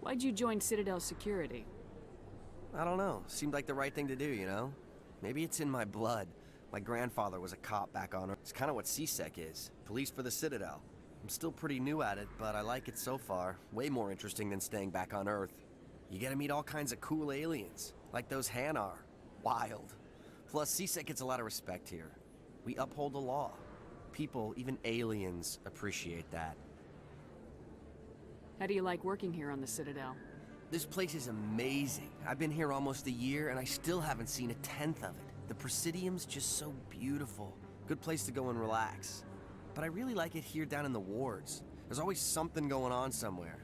L: Why'd you join Citadel Security?
S: I don't know. Seemed like the right thing to do, you know? Maybe it's in my blood. My grandfather was a cop back on Earth. It's kind of what CSEC is. Police for the Citadel. I'm still pretty new at it, but I like it so far. Way more interesting than staying back on Earth. You get to meet all kinds of cool aliens, like those Hanar. Wild. Plus, CSEC gets a lot of respect here. We uphold the law. People, even aliens, appreciate that.
L: How do you like working here on the Citadel?
S: This place is amazing. I've been here almost a year, and I still haven't seen a tenth of it. The Presidium's just so beautiful. Good place to go and relax. But I really like it here down in the wards. There's always something going on somewhere.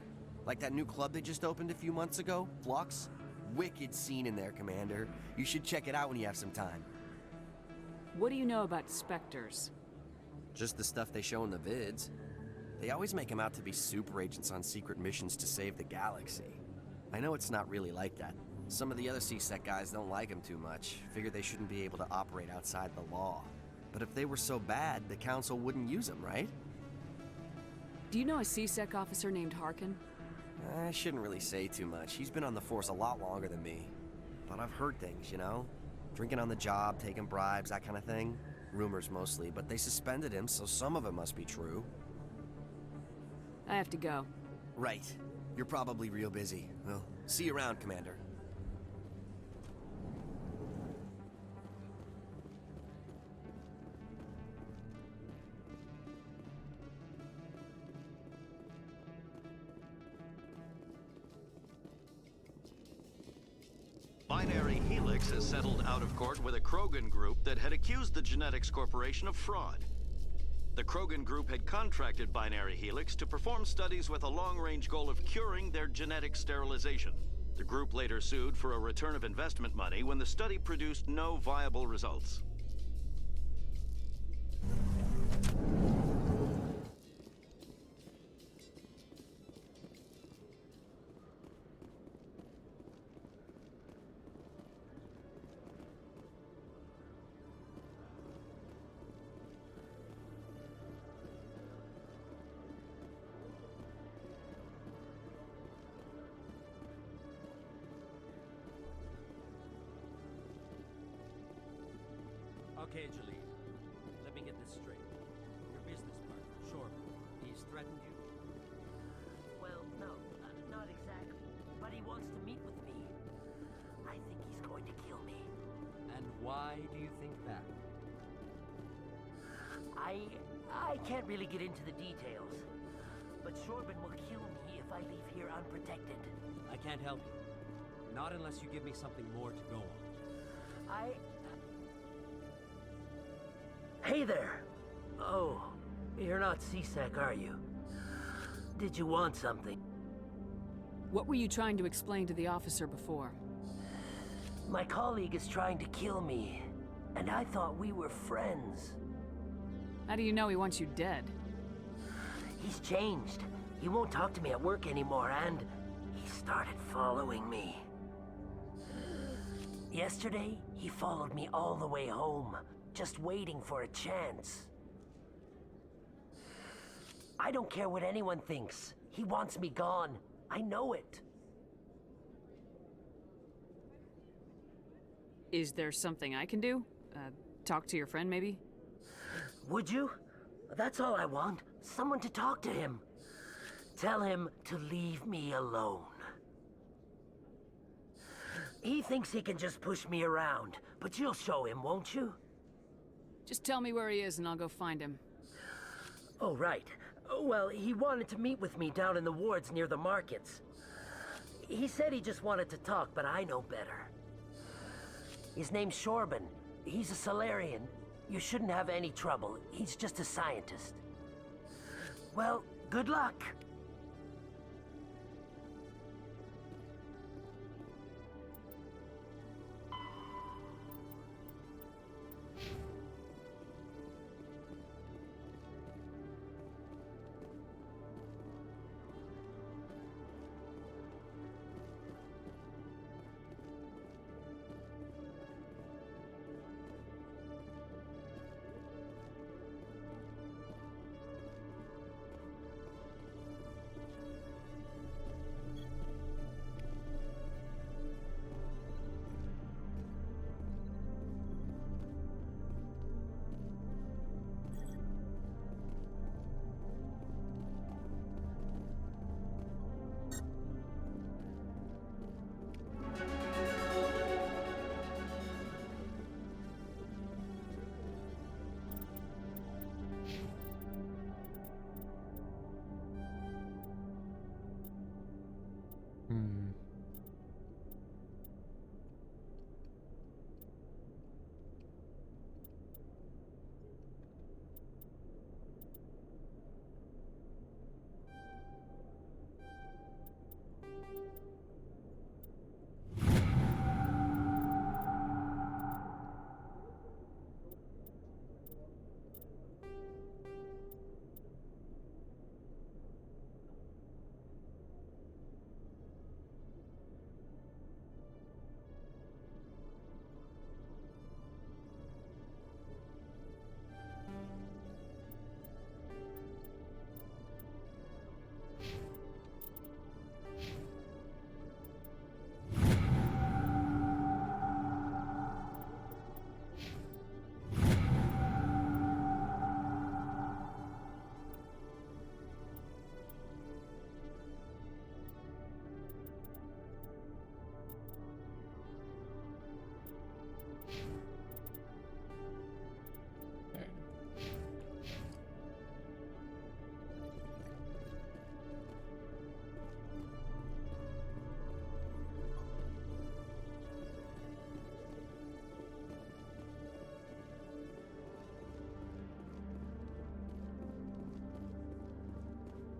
S: Like that new club they just opened a few months ago, Flux. Wicked scene in there, Commander. You should check it out when you have some time.
L: What do you know about Spectres?
S: Just the stuff they show in the vids. They always make them out to be super agents on secret missions to save the galaxy. I know it's not really like that. Some of the other CSEC guys don't like them too much. Figure they shouldn't be able to operate outside the law. But if they were so bad, the Council wouldn't use them, right?
L: Do you know a CSEC officer named Harkin?
S: I shouldn't really say too much. He's been on the force a lot longer than me. But I've heard things, you know? Drinking on the job, taking bribes, that kind of thing. Rumors mostly, but they suspended him, so some of it must be true.
L: I have to go.
S: Right. You're probably real busy. Well, see you around, Commander.
O: Binary Helix has settled out of court with a Krogan group that had accused the Genetics Corporation of fraud. The Krogan group had contracted Binary Helix to perform studies with a long-range goal of curing their genetic sterilization. The group later sued for a return of investment money when the study produced no viable results.
E: Okay, Jaleel. Let me get this straight. Your business partner, Sorin, he's threatened you?
Q: Well, no, not exactly. But he wants to meet with me. I think he's going to kill me.
E: And why do you think that?
Q: I can't really get into the details. But Sorin will kill me if I leave here unprotected.
E: I can't help you. Not unless you give me something more to go on.
Q: Hey there! Oh, you're not CSEC, are you? Did you want something?
L: What were you trying to explain to the officer before?
Q: My colleague is trying to kill me, and I thought we were friends.
L: How do you know he wants you dead?
Q: He's changed. He won't talk to me at work anymore, and he started following me. Yesterday, he followed me all the way home, just waiting for a chance. I don't care what anyone thinks. He wants me gone. I know it.
L: Is there something I can do? Talk to your friend, maybe?
Q: Would you? That's all I want. Someone to talk to him. Tell him to leave me alone. He thinks he can just push me around, but you'll show him, won't you?
L: Just tell me where he is and I'll go find him.
Q: Oh, right. Well, he wanted to meet with me down in the wards near the markets. He said he just wanted to talk, but I know better. His name's Sorin. He's a Solarian. You shouldn't have any trouble. He's just a scientist. Well, good luck.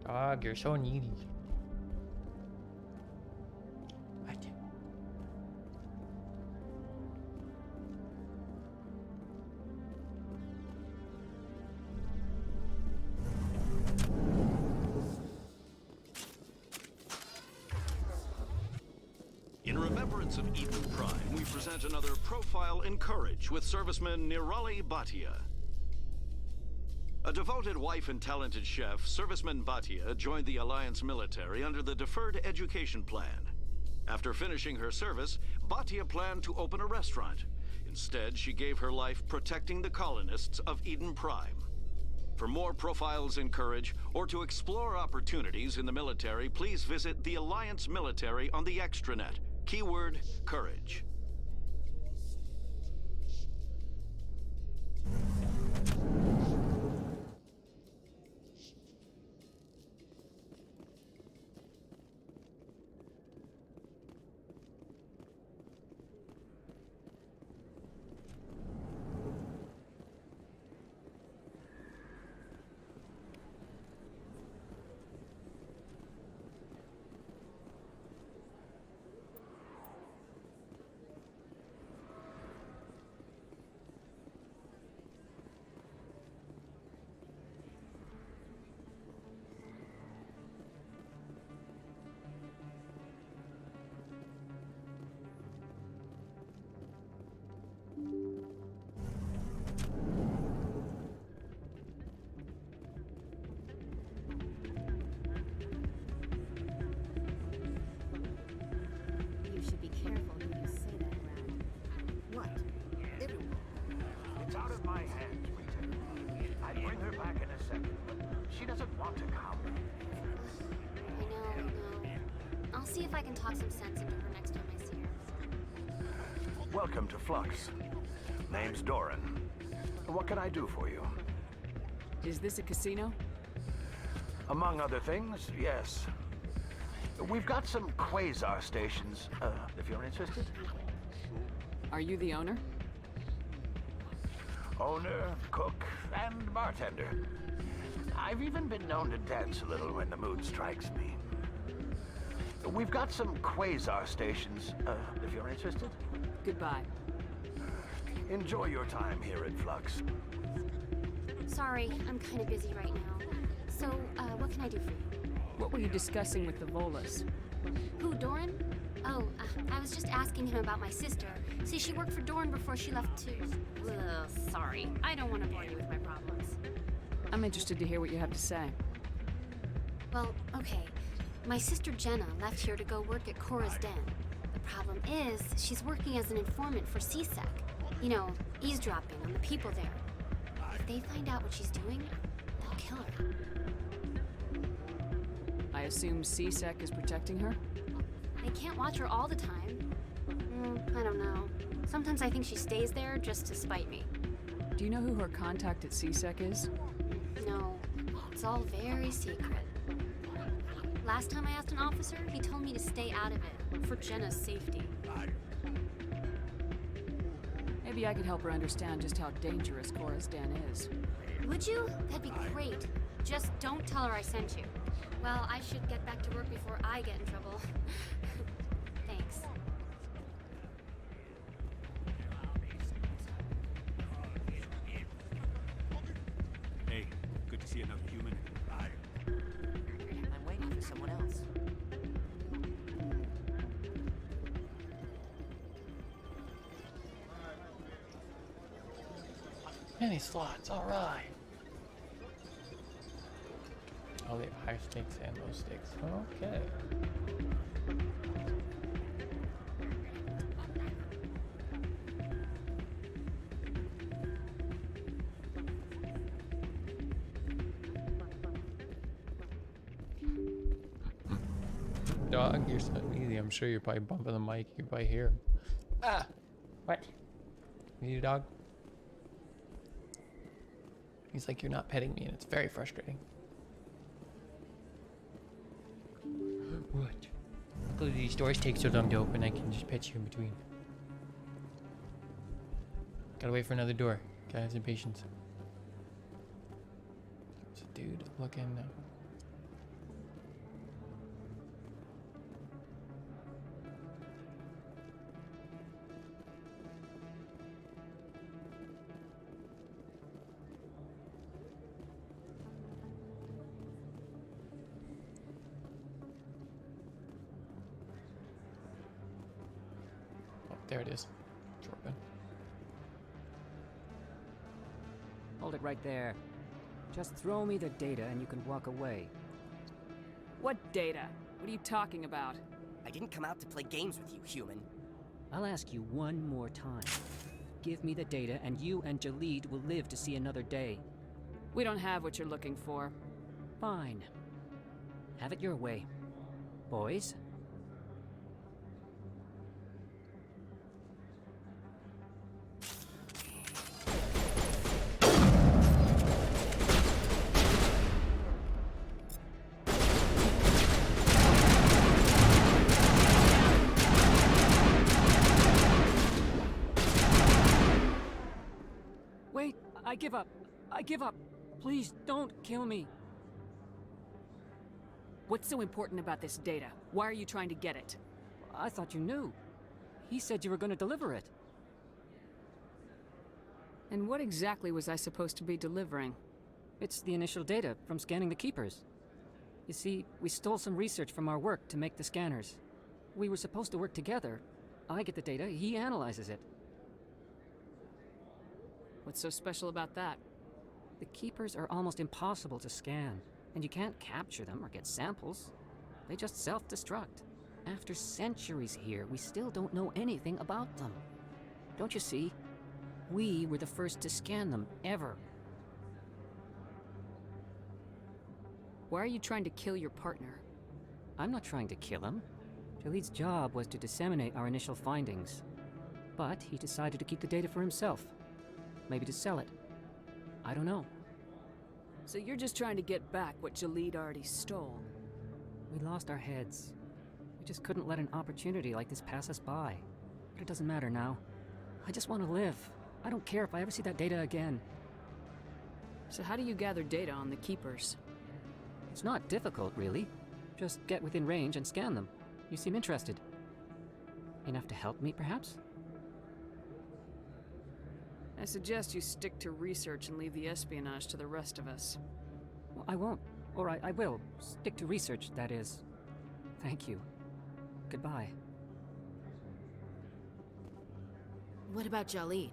A: Dog, you're so needy. What?
O: In remembrance of Eden Prime, we present another profile in courage with serviceman Nirali Bhatia. A devoted wife and talented chef, Serviceman Bhatia joined the Alliance military under the Deferred Education Plan. After finishing her service, Bhatia planned to open a restaurant. Instead, she gave her life protecting the colonists of Eden Prime. For more profiles in courage, or to explore opportunities in the military, please visit the Alliance military on the extranet. Keyword, courage.
N: You should be careful who you say that around. What? Everyone.
T: It's out of my hands, Rita. I'd bring her back in a second, but she doesn't want to come.
N: I know. I'll see if I can talk some sense into her next time I see her.
T: Welcome to Flux. Name's Doran. What can I do for you?
L: Is this a casino?
T: Among other things, yes. We've got some quasar stations, if you're interested.
L: Are you the owner?
T: Owner, cook, and bartender. I've even been known to dance a little when the mood strikes me. We've got some quasar stations, if you're interested.
L: Goodbye.
T: Enjoy your time here at Flux.
N: Sorry, I'm kind of busy right now. So, what can I do for you?
L: What were you discussing with the Volas?
N: Who, Doran? Oh, I was just asking him about my sister. See, she worked for Doran before she left too. Ugh, sorry. I don't want to bore you with my problems.
L: I'm interested to hear what you have to say.
N: Well, okay. My sister Jenna left here to go work at Cora's Den. The problem is, she's working as an informant for CSEC. You know, eavesdropping on the people there. If they find out what she's doing, they'll kill her.
L: I assume CSEC is protecting her?
N: They can't watch her all the time. I don't know. Sometimes I think she stays there just to spite me.
L: Do you know who her contact at CSEC is?
N: No, it's all very secret. Last time I asked an officer, he told me to stay out of it, for Jenna's safety.
L: Maybe I could help her understand just how dangerous Cora's Den is.
N: Would you? That'd be great. Just don't tell her I sent you. Well, I should get back to work before I get in trouble. Thanks.
E: Hey, good to see another human.
B: I'm waiting for someone else.
A: Many slots, alright. Oh, they have high stakes and low stakes. Okay. Dog, you're so easy. I'm sure you're probably bumping the mic. You probably hear him. Ah! What? You need a dog? He's like, you're not petting me, and it's very frustrating. What? Luckily, these doors take so long to open, I can just pet you in between. Gotta wait for another door. Gotta have some patience. It's a dude looking. There it is. Jordan.
B: Hold it right there. Just throw me the data and you can walk away.
L: What data? What are you talking about?
Q: I didn't come out to play games with you, human.
B: I'll ask you one more time. Give me the data and you and Jalid will live to see another day.
L: We don't have what you're looking for.
B: Fine. Have it your way. Boys? Wait, I give up. I give up. Please don't kill me.
L: What's so important about this data? Why are you trying to get it?
B: I thought you knew. He said you were going to deliver it.
L: And what exactly was I supposed to be delivering?
B: It's the initial data from scanning the Keepers. You see, we stole some research from our work to make the scanners. We were supposed to work together. I get the data, he analyzes it.
L: What's so special about that?
B: The Keepers are almost impossible to scan, and you can't capture them or get samples. They just self-destruct. After centuries here, we still don't know anything about them. Don't you see? We were the first to scan them, ever.
L: Why are you trying to kill your partner?
B: I'm not trying to kill him. Jalid's job was to disseminate our initial findings. But he decided to keep the data for himself. Maybe to sell it. I don't know.
L: So you're just trying to get back what Jalid already stole?
B: We lost our heads. We just couldn't let an opportunity like this pass us by. But it doesn't matter now. I just want to live. I don't care if I ever see that data again.
L: So how do you gather data on the Keepers?
B: It's not difficult, really. Just get within range and scan them. You seem interested. Enough to help me, perhaps?
L: I suggest you stick to research and leave the espionage to the rest of us.
B: Well, I won't. Or I will. Stick to research, that is. Thank you. Goodbye.
D: What about Jalid?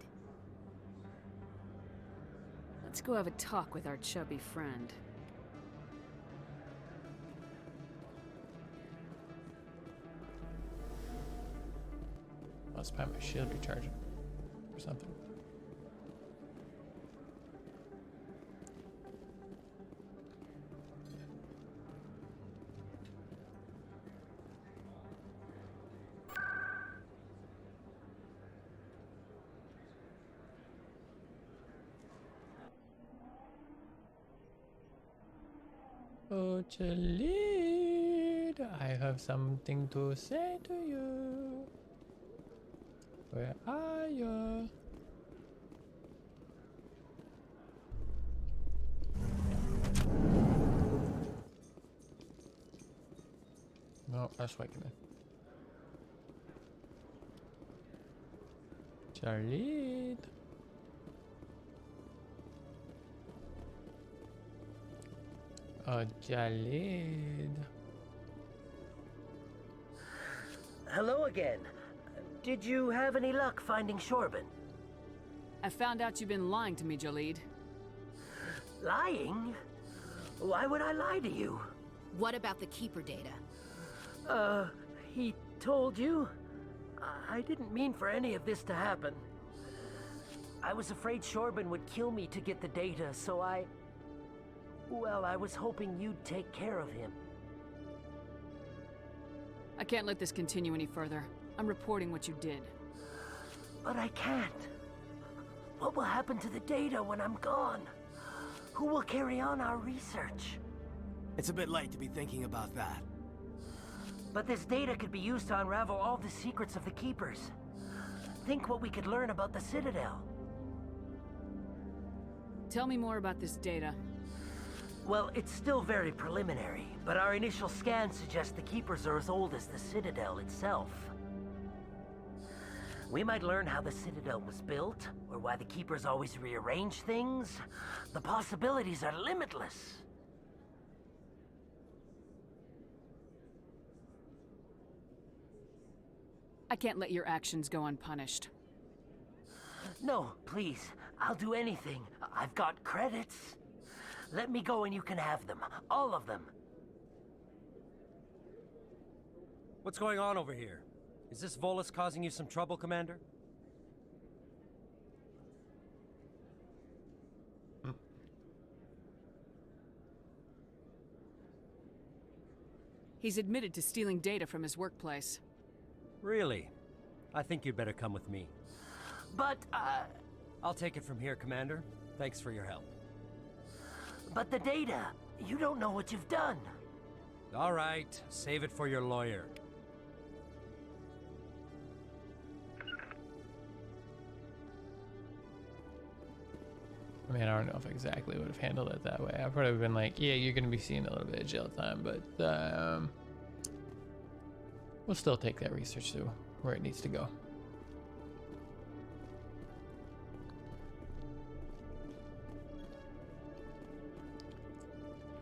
L: Let's go have a talk with our chubby friend.
A: Must have my shield recharging or something. Oh, Jalid, I have something to say to you. Where are you? No, that's waking me. Jalid. Oh, Jalid.
Q: Hello again. Did you have any luck finding Shorban?
L: I found out you've been lying to me, Jalid.
Q: Lying? Why would I lie to you?
D: What about the Keeper data?
Q: He told you? I didn't mean for any of this to happen. I was afraid Shorban would kill me to get the data, so well, I was hoping you'd take care of him.
L: I can't let this continue any further. I'm reporting what you did.
Q: But I can't. What will happen to the data when I'm gone? Who will carry on our research?
C: It's a bit late to be thinking about that.
Q: But this data could be used to unravel all the secrets of the Keepers. Think what we could learn about the Citadel.
L: Tell me more about this data.
Q: Well, it's still very preliminary, but our initial scans suggest the Keepers are as old as the Citadel itself. We might learn how the Citadel was built, or why the Keepers always rearrange things. The possibilities are limitless.
L: I can't let your actions go unpunished.
Q: No, please. I'll do anything. I've got credits. Let me go and you can have them. All of them.
E: What's going on over here? Is this Volus causing you some trouble, Commander?
L: He's admitted to stealing data from his workplace.
E: Really? I think you'd better come with me.
Q: But,
E: I'll take it from here, Commander. Thanks for your help.
Q: But the data, you don't know what you've done.
E: All right, save it for your lawyer.
A: I mean, I don't know if I exactly would have handled it that way. I probably would have been like, yeah, you're going to be seeing a little bit of jail time, but we'll still take that research to where it needs to go.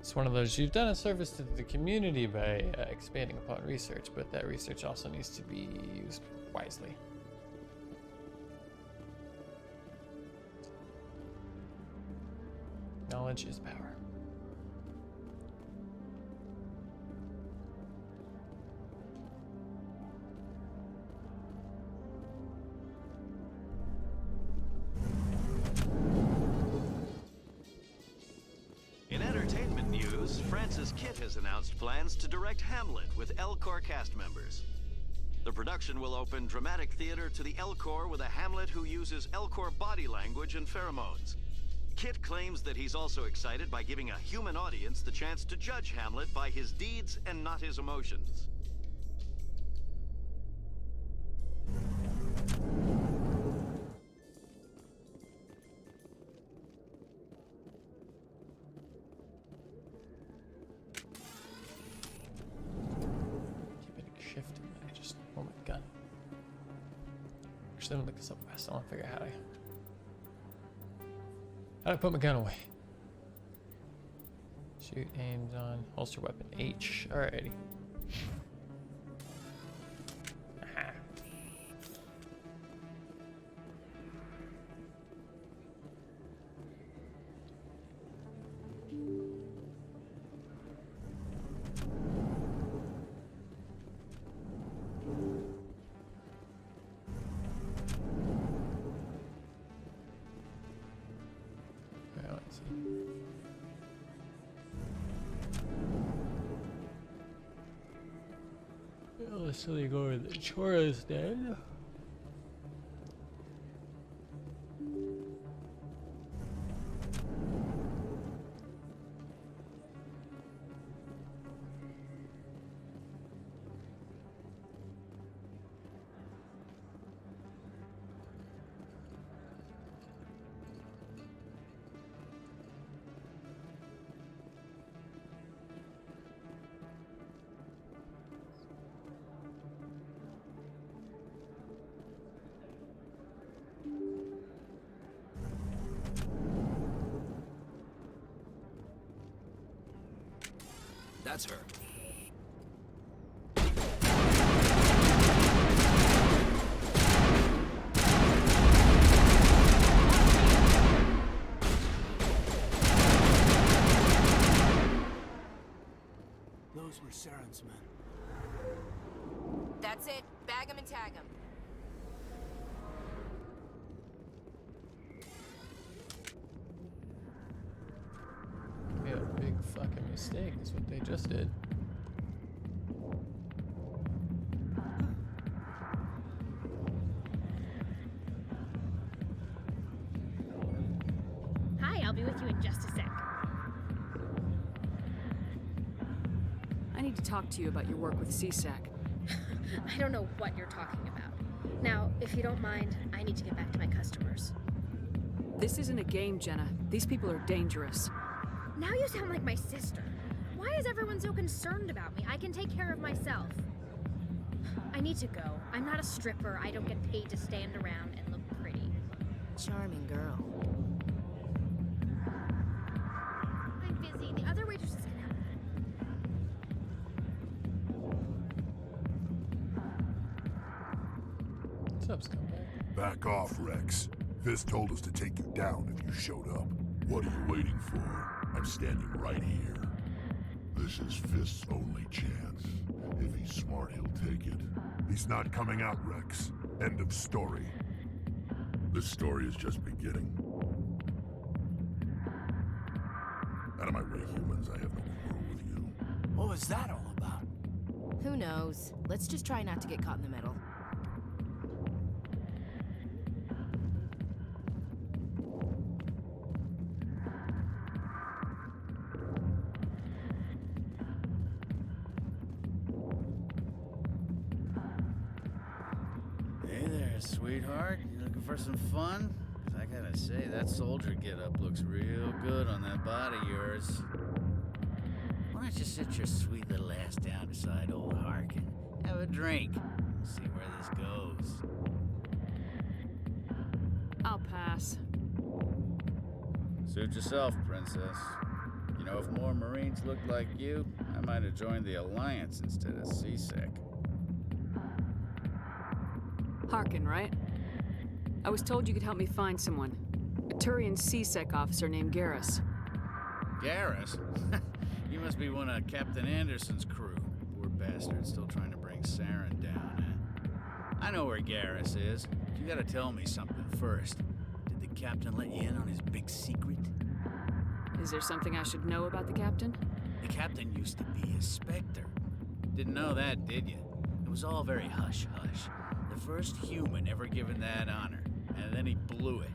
A: It's one of those, you've done a service to the community by expanding upon research, but that research also needs to be used wisely. Knowledge is power.
O: In entertainment news, Francis Kitt has announced plans to direct Hamlet with Elcor cast members. The production will open dramatic theater to the Elcor with a Hamlet who uses Elcor body language and pheromones. Kitt claims that he's also excited by giving a human audience the chance to judge Hamlet by his deeds and not his emotions.
A: Keep hitting shift and I just hold my gun. Actually, I'm gonna look this up fast. I want to figure out how to put my gun away. Shoot, aims on, holster weapon H. Alrighty. Aha. Let's see. Well, let's really go over the chores then.
H: That's her.
C: Those were Sorin's men.
D: That's it. Bag him and tag him.
A: Made a big fucking mistake is what they just did.
V: Hi, I'll be with you in just a sec.
L: I need to talk to you about your work with CSEC.
V: I don't know what you're talking about. Now, if you don't mind, I need to get back to my customers.
L: This isn't a game, Jenna. These people are dangerous.
V: Now you sound like my sister. Why is everyone so concerned about me? I can take care of myself. I need to go. I'm not a stripper. I don't get paid to stand around and look pretty.
D: Charming girl.
V: I'm busy. The other waitresses can help.
A: What's up, scumbag?
G: Back off, Rex. Fist told us to take you down if you showed up. What are you waiting for? I'm standing right here. This is Fist's only chance. If he's smart, he'll take it. He's not coming out, Rex. End of story. This story is just beginning. Out of my way, humans. I have no quarrel with you.
C: What was that all about?
D: Who knows? Let's just try not to get caught in the middle.
J: Hey there, sweetheart. You looking for some fun? 'Cause I gotta say, that soldier getup looks real good on that body of yours. Why don't you sit your sweet little ass down beside old Harkin? Have a drink. We'll see where this goes.
L: I'll pass.
J: Suit yourself, princess. You know, if more Marines looked like you, I might have joined the Alliance instead of CSEC.
L: Harkin, right? I was told you could help me find someone. A Turian CSEC officer named Garrus.
J: Garrus? You must be one of Captain Anderson's crew. Poor bastard, still trying to bring Sorin down, eh? I know where Garrus is. But you gotta tell me something first. Did the captain let you in on his big secret?
L: Is there something I should know about the captain?
J: The captain used to be a Spectre. Didn't know that, did you? It was all very hush-hush. The first human ever given that honor, and then he blew it.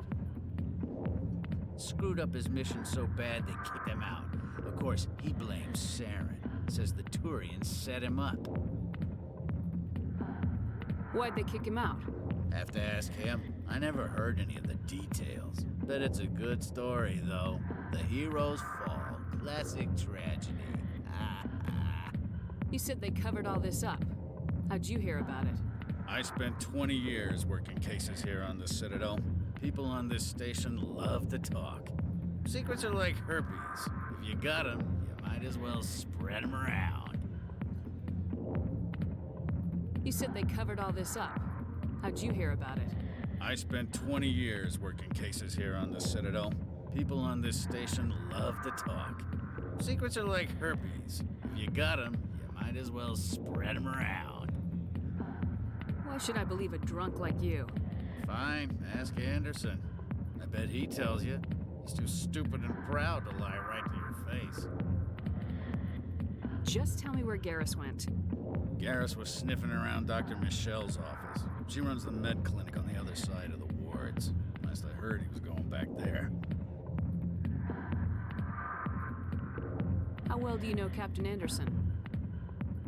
J: Screwed up his mission so bad they kicked him out. Of course, he blames Sorin. Says the Turians set him up.
L: Why'd they kick him out?
J: Have to ask him. I never heard any of the details. Bet it's a good story, though. The heroes fall. Classic tragedy.
L: You said they covered all this up. How'd you hear about it?
J: I spent 20 years working cases here on the Citadel. People on this station love to talk. Secrets are like herpes. If you got them, you might as well spread them around.
L: You said they covered all this up. How'd you hear about it?
J: I spent 20 years working cases here on the Citadel. People on this station love to talk. Secrets are like herpes. If you got them, you might as well spread them around.
L: Why should I believe a drunk like you?
J: Fine, ask Anderson. I bet he tells you. He's too stupid and proud to lie right to your face.
L: Just tell me where Garrus went.
J: Garrus was sniffing around Dr. Michelle's office. She runs the med clinic on the other side of the wards. Last I heard, he was going back there.
L: How well do you know Captain Anderson?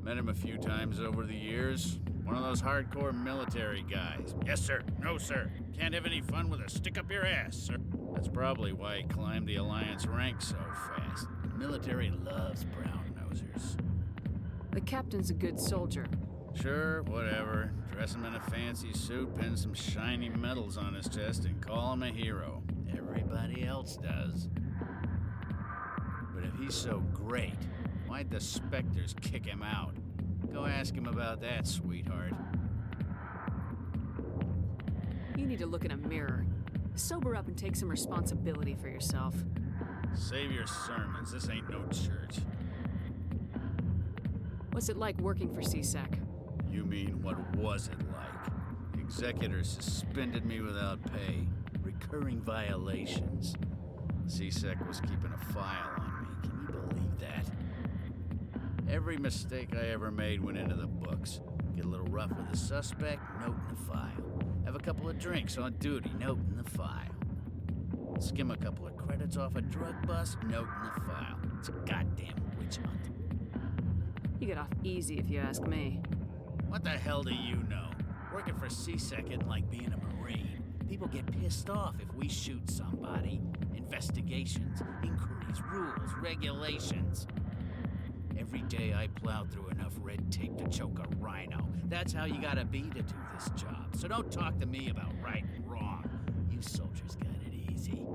J: Met him a few times over the years. One of those hardcore military guys. Yes, sir. No, sir. Can't have any fun with a stick up your ass, sir. That's probably why he climbed the Alliance ranks so fast. The military loves brown nosers.
L: The captain's a good soldier.
J: Sure, whatever. Dress him in a fancy suit, pin some shiny medals on his chest, and call him a hero. Everybody else does. But if he's so great, why'd the Spectres kick him out? Go ask him about that, sweetheart.
L: You need to look in a mirror. Sober up and take some responsibility for yourself.
J: Save your sermons. This ain't no church.
L: What's it like working for CSEC?
J: You mean, what was it like? The executor suspended me without pay. Recurring violations. CSEC was keeping a file on me. Can you believe that? Every mistake I ever made went into the books. Get a little rough with a suspect, note in the file. Have a couple of drinks on duty, note in the file. Skim a couple of credits off a drug bust, note in the file. It's a goddamn witch hunt.
L: You get off easy if you ask me.
J: What the hell do you know? Working for CSEC isn't like being a Marine. People get pissed off if we shoot somebody. Investigations, inquiries, rules, regulations. Every day I plow through enough red tape to choke a rhino. That's how you gotta be to do this job. So don't talk to me about right and wrong. You soldiers got it easy.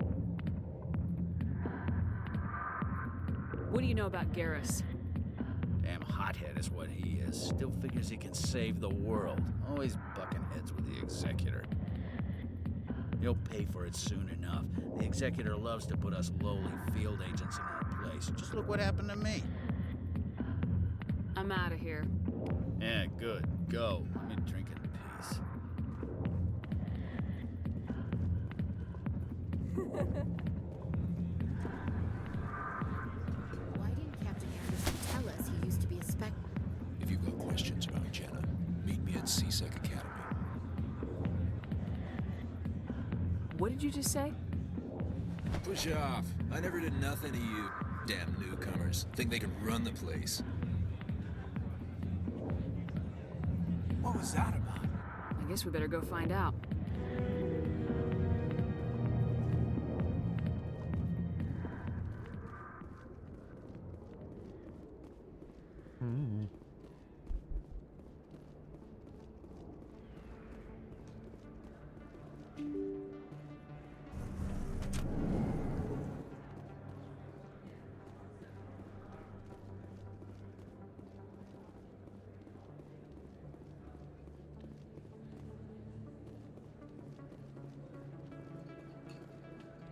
L: What do you know about Garrus?
J: Damn hothead is what he is. Still figures he can save the world. Always bucking heads with the Executor. He'll pay for it soon enough. The Executor loves to put us lowly field agents in our place. Just look what happened to me.
L: I'm out of here.
J: Yeah, good. Go. Let me drink in peace.
D: Why didn't Captain Anderson tell us he used to be a spec?
H: If you've got questions about Jenna, meet me at CSEC Academy.
L: What did you just say?
H: Push off. I never did nothing to you. Damn newcomers. Think they can run the place.
C: What was that about?
L: I guess we better go find out.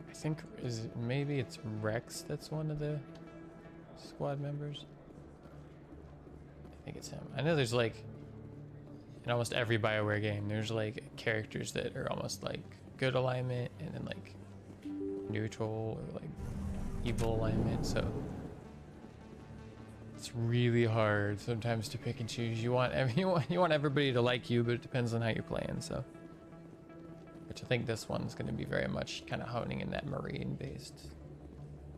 A: I think maybe it's Rex that's one of the squad members. I think it's him. I know there's like in almost every BioWare game there's like characters that are almost like good alignment and then like neutral or like evil alignment, so it's really hard sometimes to pick and choose. You want everybody to like you, but it depends on how you're playing, so. Which I think this one's going to be very much kind of honing in that marine-based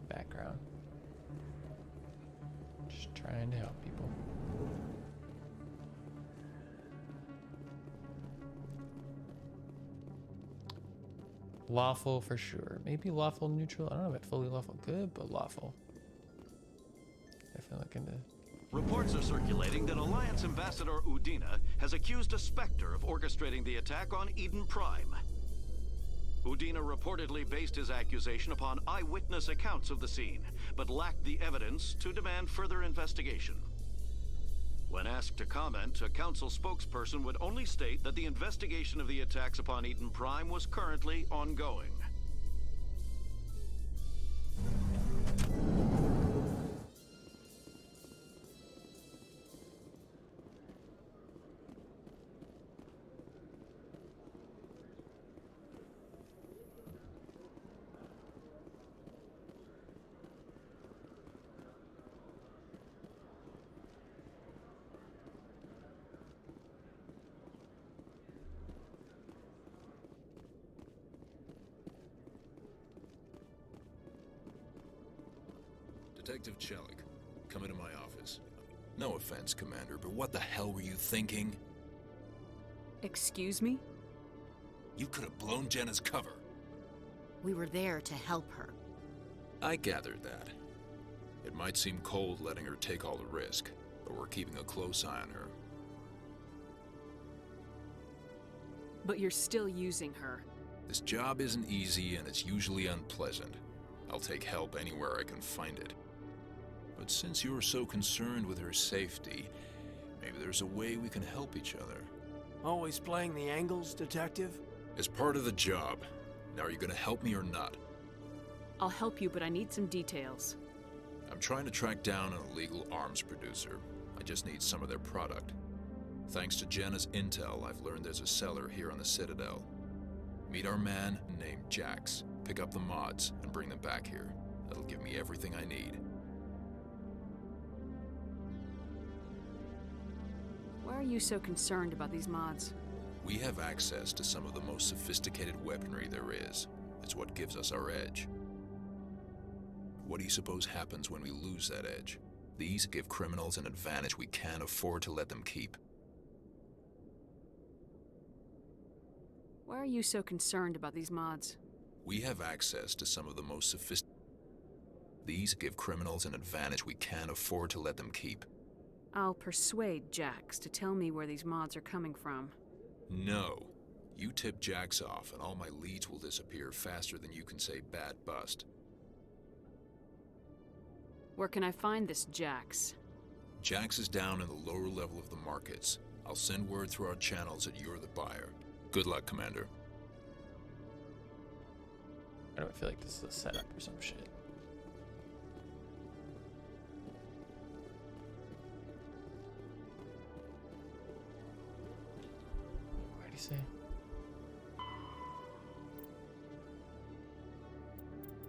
A: background. Just trying to help people. Lawful for sure. Maybe lawful neutral. I don't know about fully lawful good, but lawful. Definitely looking to...
O: Reports are circulating that Alliance Ambassador Udina has accused a Spectre of orchestrating the attack on Eden Prime. Udina reportedly based his accusation upon eyewitness accounts of the scene, but lacked the evidence to demand further investigation. When asked to comment, a council spokesperson would only state that the investigation of the attacks upon Eden Prime was currently ongoing.
H: Detective Chelik, come into my office. No offense, Commander, but what the hell were you thinking?
L: Excuse me?
H: You could have blown Jenna's cover.
D: We were there to help her.
H: I gathered that. It might seem cold letting her take all the risk, but we're keeping a close eye on her.
L: But you're still using her.
H: This job isn't easy and it's usually unpleasant. I'll take help anywhere I can find it. But since you're so concerned with her safety, maybe there's a way we can help each other.
C: Always playing the angles, Detective?
H: As part of the job. Now, are you gonna help me or not?
L: I'll help you, but I need some details.
H: I'm trying to track down an illegal arms producer. I just need some of their product. Thanks to Jenna's intel, I've learned there's a seller here on the Citadel. Meet our man named Jax. Pick up the mods and bring them back here. That'll give me everything I need.
L: Why are you so concerned about these mods?
H: We have access to some of the most sophisticated weaponry there is. It's what gives us our edge. What do you suppose happens when we lose that edge? These give criminals an advantage we can't afford to let them keep.
L: Why are you so concerned about these mods?
H: We have access to some of the most sophisticated... These give criminals an advantage we can't afford to let them keep.
L: I'll persuade Jax to tell me where these mods are coming from.
H: No. You tip Jax off and all my leads will disappear faster than you can say bad bust.
L: Where can I find this Jax?
H: Jax is down in the lower level of the markets. I'll send word through our channels that you're the buyer. Good luck, Commander.
A: I don't feel like this is a setup or some shit. What did he say?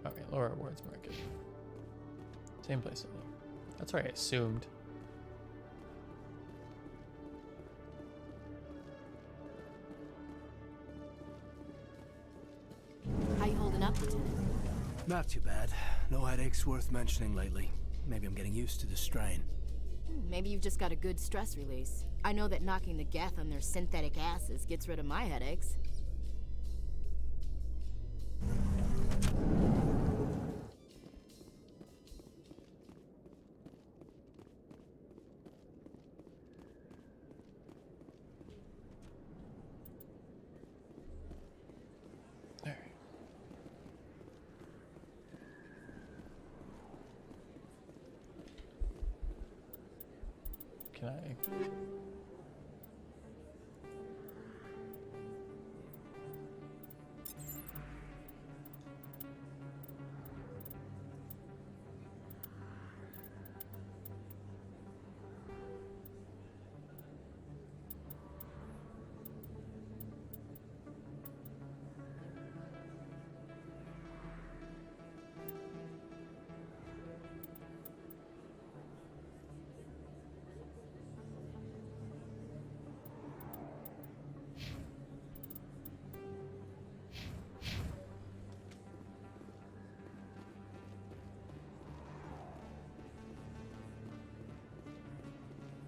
A: Okay, lower rewards market. Same place, I think. That's what I assumed.
D: How you holding up, Lieutenant?
C: Not too bad. No headaches worth mentioning lately. Maybe I'm getting used to the strain.
D: Maybe you've just got a good stress release. I know that knocking the Geth on their synthetic asses gets rid of my headaches.
A: Can I?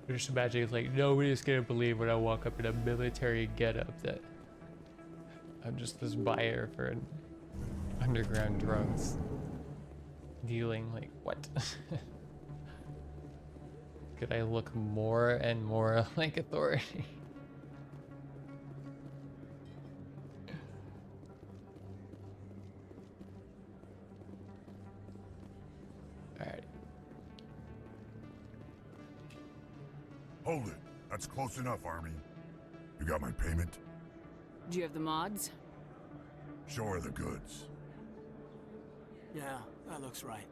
A: Just imagine it's like nobody's gonna believe when I walk up in a military getup that I'm just this buyer for an underground drugs dealing. Like what? Could I look more and more like authority? Alright.
G: Hold it. That's close enough, Army. You got my payment?
L: Do you have the mods?
G: Show her the goods.
C: Yeah, that looks right.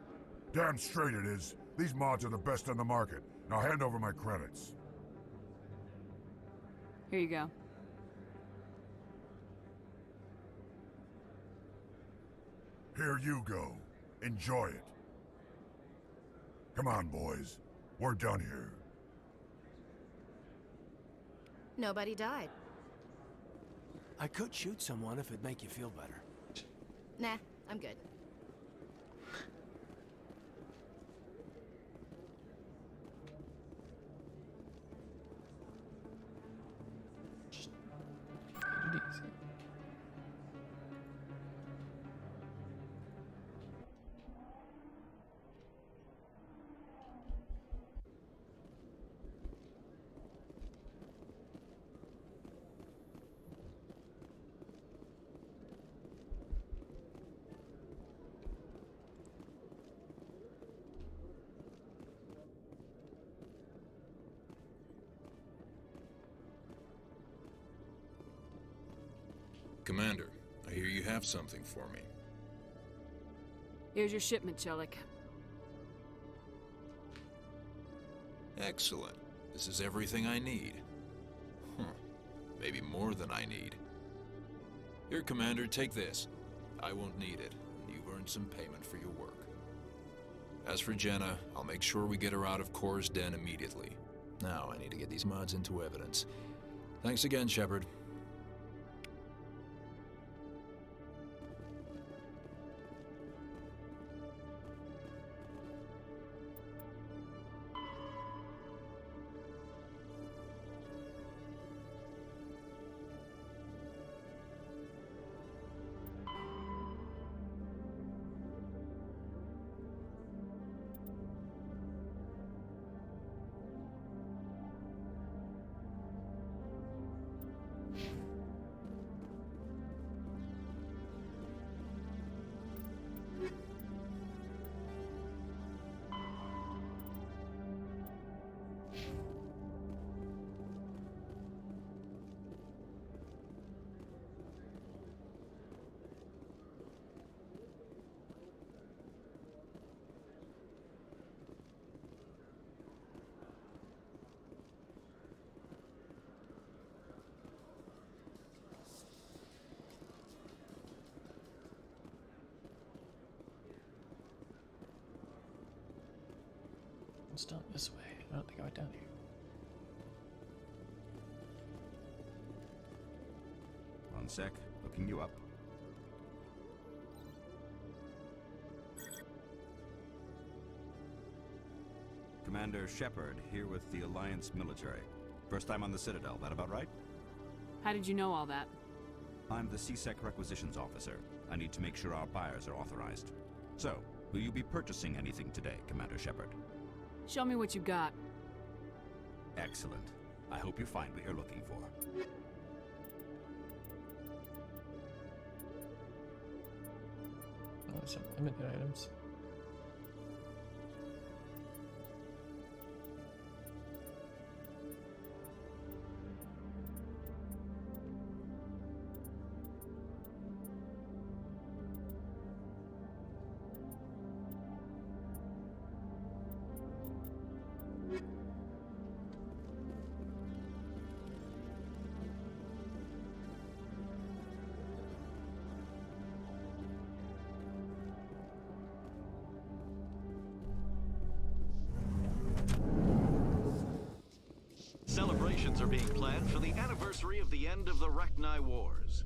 G: Damn straight it is. These mods are the best on the market. Now hand over my credits.
L: Here you go.
G: Here you go. Enjoy it. Come on, boys. We're done here.
D: Nobody died.
C: I could shoot someone if it'd make you feel better.
D: Nah, I'm good.
H: Commander, I hear you have something for me.
L: Here's your shipment, Chelik.
H: Excellent. This is everything I need. Maybe more than I need. Here, Commander, take this. I won't need it, and you've earned some payment for your work. As for Jenna, I'll make sure we get her out of Kor's den immediately. Now, I need to get these mods into evidence. Thanks again, Shepard.
A: It's down this way. I don't think I went down here.
K: One sec, looking you up. Commander Shepard, here with the Alliance military. First time on the Citadel, that about right?
L: How did you know all that?
K: I'm the CSEC requisitions officer. I need to make sure our buyers are authorized. So, will you be purchasing anything today, Commander Shepard?
L: Show me what you got.
K: Excellent. I hope you find what you're looking for.
A: Oh, some limited items.
O: Celebrations are being planned for the anniversary of the end of the Rachni Wars.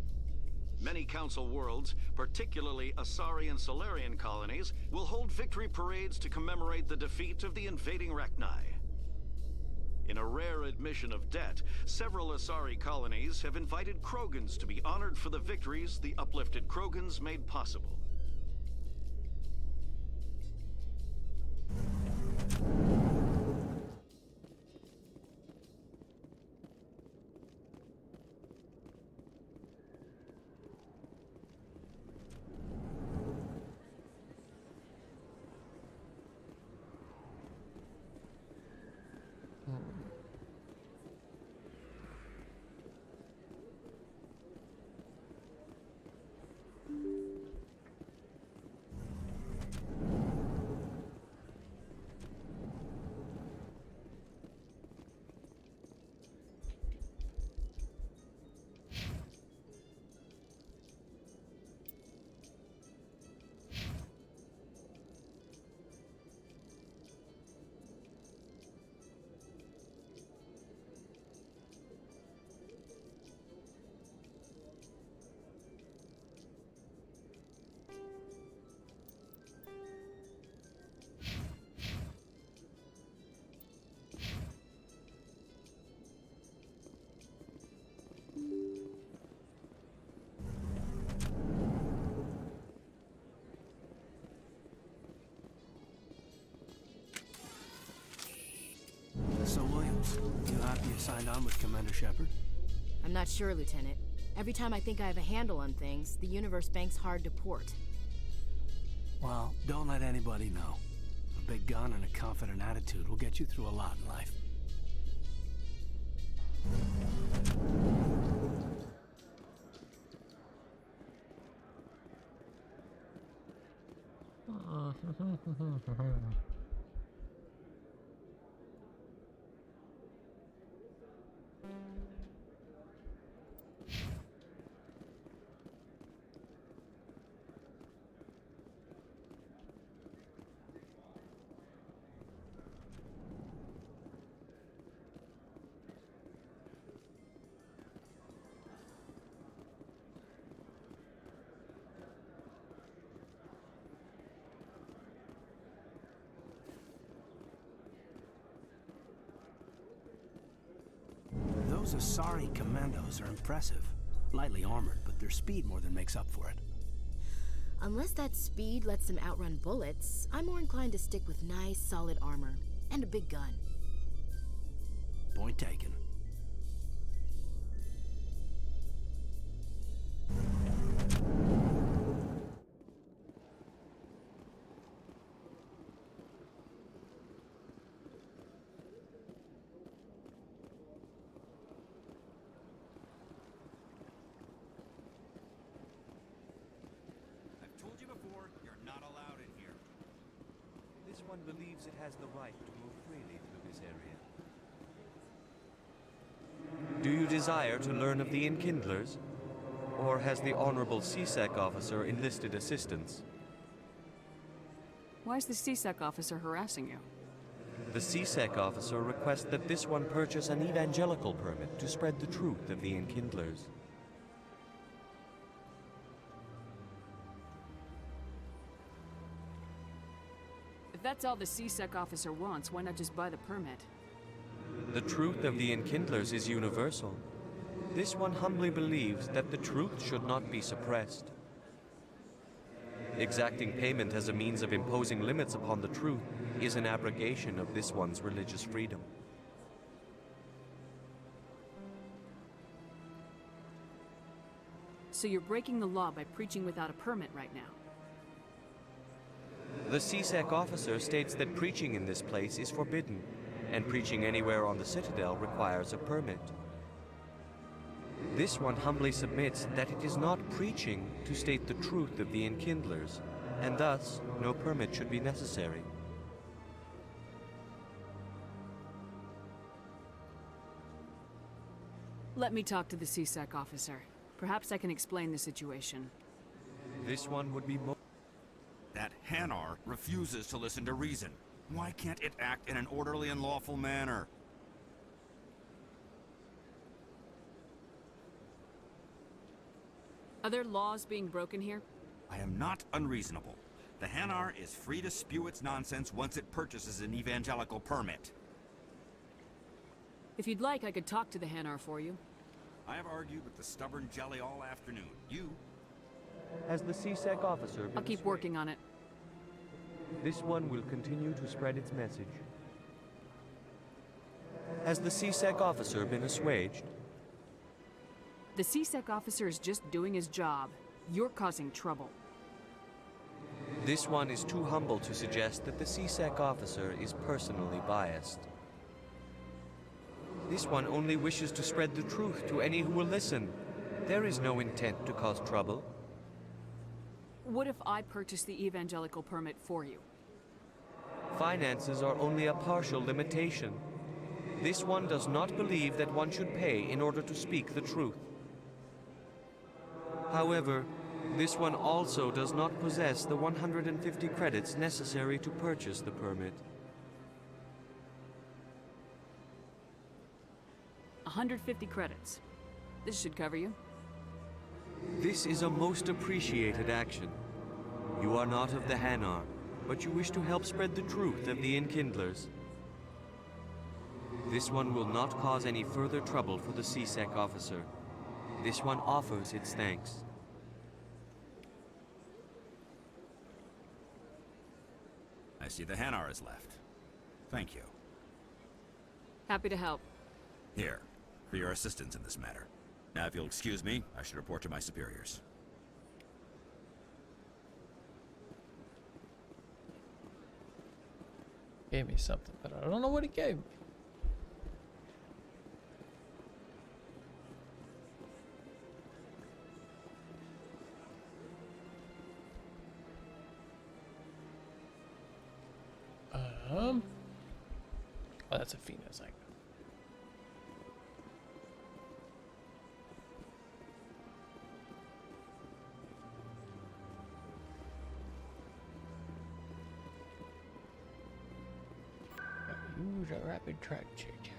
O: Many Council worlds, particularly Asari and Solarian colonies, will hold victory parades to commemorate the defeat of the invading Rachni. In a rare admission of debt, several Asari colonies have invited Krogans to be honored for the victories the uplifted Krogans made possible.
C: So, Williams, you happy you signed on with Commander Shepard?
D: I'm not sure, Lieutenant. Every time I think I have a handle on things, the universe bank's hard to port.
C: Well, don't let anybody know. A big gun and a confident attitude will get you through a lot in life. Those Asari commandos are impressive. Lightly armored, but their speed more than makes up for it.
D: Unless that speed lets them outrun bullets, I'm more inclined to stick with nice, solid armor and a big gun.
C: Point taken.
U: One believes it has the right to move freely through this area. Do you desire to learn of the Enkindlers? Or has the Honorable CSEC officer enlisted assistance?
L: Why is the CSEC officer harassing you?
U: The CSEC officer requests that this one purchase an evangelical permit to spread the truth of the Enkindlers.
L: If that's all the CSEC officer wants, why not just buy the permit?
U: The truth of the Enkindlers is universal. This one humbly believes that the truth should not be suppressed. Exacting payment as a means of imposing limits upon the truth is an abrogation of this one's religious freedom.
L: So you're breaking the law by preaching without a permit right now?
U: The CSEC officer states that preaching in this place is forbidden, and preaching anywhere on the Citadel requires a permit. This one humbly submits that it is not preaching to state the truth of the Enkindlers, and thus no permit should be necessary.
L: Let me talk to the CSEC officer. Perhaps I can explain the situation.
U: This one would be
K: That Hanar refuses to listen to reason. Why can't it act in an orderly and lawful manner?
L: Are there laws being broken here?
K: I am not unreasonable. The Hanar is free to spew its nonsense once it purchases an evangelical permit.
L: If you'd like, I could talk to the Hanar for you.
K: I have argued with the stubborn jelly all afternoon. You...
U: Has the CSEC officer been
L: I'll keep working on it.
U: This one will continue to spread its message. Has the CSEC officer been assuaged?
L: The CSEC officer is just doing his job. You're causing trouble.
U: This one is too humble to suggest that the CSEC officer is personally biased. This one only wishes to spread the truth to any who will listen. There is no intent to cause trouble.
L: What if I purchase the evangelical permit for you?
U: Finances are only a partial limitation. This one does not believe that one should pay in order to speak the truth. However, this one also does not possess the 150 credits necessary to purchase the permit.
L: 150 credits. This should cover you.
U: This is a most appreciated action. You are not of the Hanar, but you wish to help spread the truth of the Enkindlers. This one will not cause any further trouble for the CSEC officer. This one offers its thanks.
K: I see the Hanar is left. Thank you.
L: Happy to help.
K: Here, for your assistance in this matter. Now, if you'll excuse me, I should report to my superiors.
A: Gave me something, but I don't know what he gave me. Oh, that's a Phoenix, I use a rapid track change.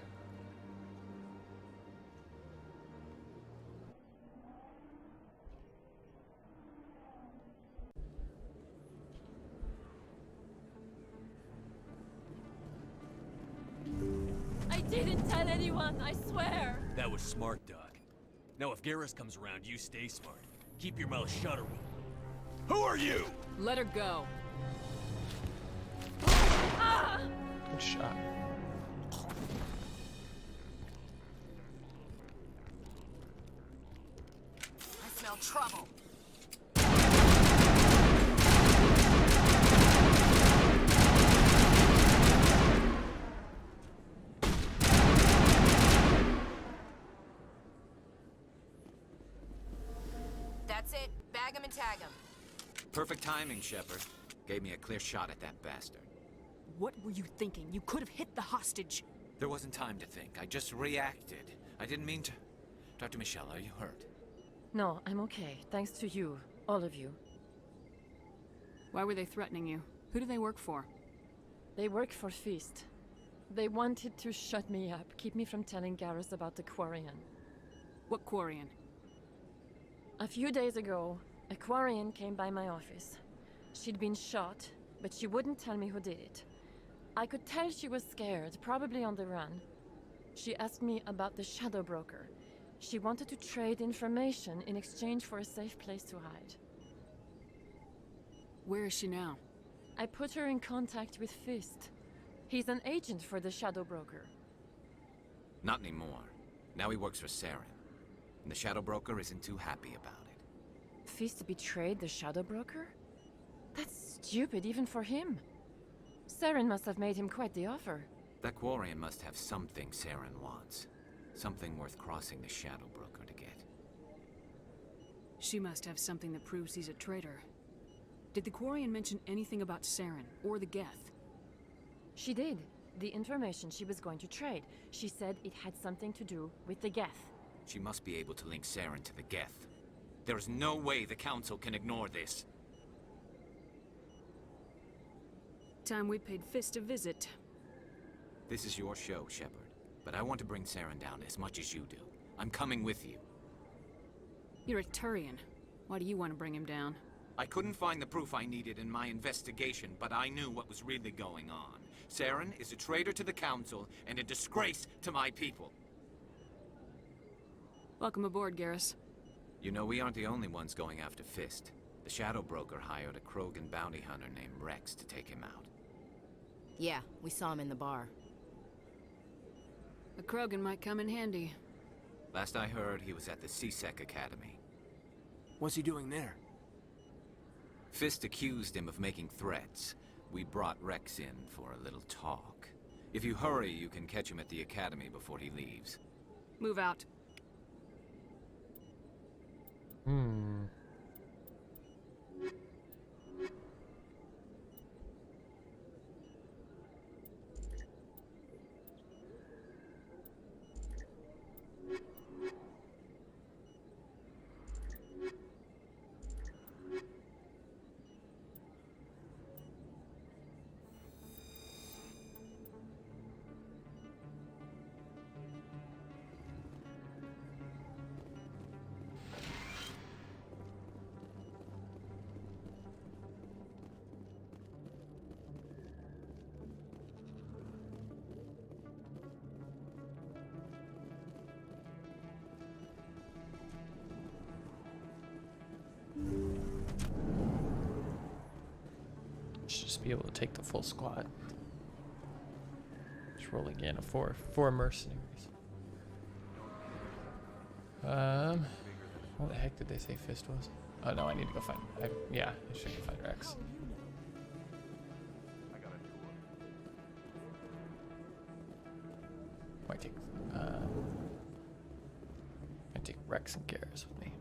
M: I didn't tell anyone, I swear.
P: That was smart, Doc. Now if Garrus comes around, you stay smart. Keep your mouth shut or we'll... Who are you?
L: Let her go.
M: Ah!
A: Good shot.
M: I smell trouble.
D: That's it. Bag him and tag him.
W: Perfect timing, Shepard. Gave me a clear shot at that bastard.
L: What were you thinking? You could have hit the hostage.
W: There wasn't time to think. I just reacted. I didn't mean to... Dr. Michelle, are you hurt?
I: No, I'm okay. Thanks to you. All of you.
L: Why were they threatening you? Who do they work for?
I: They work for Feast. They wanted to shut me up, keep me from telling Garrus about the Quarian.
L: What Quarian?
I: A few days ago, a Quarian came by my office. She'd been shot, but she wouldn't tell me who did it. I could tell she was scared, probably on the run. She asked me about the Shadow Broker. She wanted to trade information in exchange for a safe place to hide.
L: Where is she now?
I: I put her in contact with Fist. He's an agent for the Shadow Broker.
W: Not anymore. Now he works for Sorin. And the Shadow Broker isn't too happy about it.
I: Fist betrayed the Shadow Broker? That's stupid even for him. Sorin must have made him quite the offer.
W: That Quarian must have something Sorin wants. Something worth crossing the Shadow Broker to get.
L: She must have something that proves he's a traitor. Did the Quarian mention anything about Sorin or the Geth?
I: She did. The information she was going to trade. She said it had something to do with the Geth.
W: She must be able to link Sorin to the Geth. There's no way the Council can ignore this.
L: Time we paid Fist a visit.
W: This is your show, Shepard. But I want to bring Sorin down as much as you do. I'm coming with you.
L: You're a Turian. Why do you want to bring him down?
W: I couldn't find the proof I needed in my investigation, but I knew what was really going on. Sorin is a traitor to the Council and a disgrace to my people.
L: Welcome aboard, Garrus.
W: You know, we aren't the only ones going after Fist. The Shadow Broker hired a Krogan bounty hunter named Rex to take him out.
D: Yeah, we saw him in the bar.
L: A Krogan might come in handy.
W: Last I heard, he was at the CSEC Academy.
C: What's he doing there?
W: Fist accused him of making threats. We brought Rex in for a little talk. If you hurry, you can catch him at the Academy before he leaves.
L: Move out.
A: Should just be able to take the full squad. Just roll again of four mercenaries. What the heck did they say Fist was? Oh no, I need to go find. Yeah, I should go find Rex. Might take. I take Rex and Garrus with me.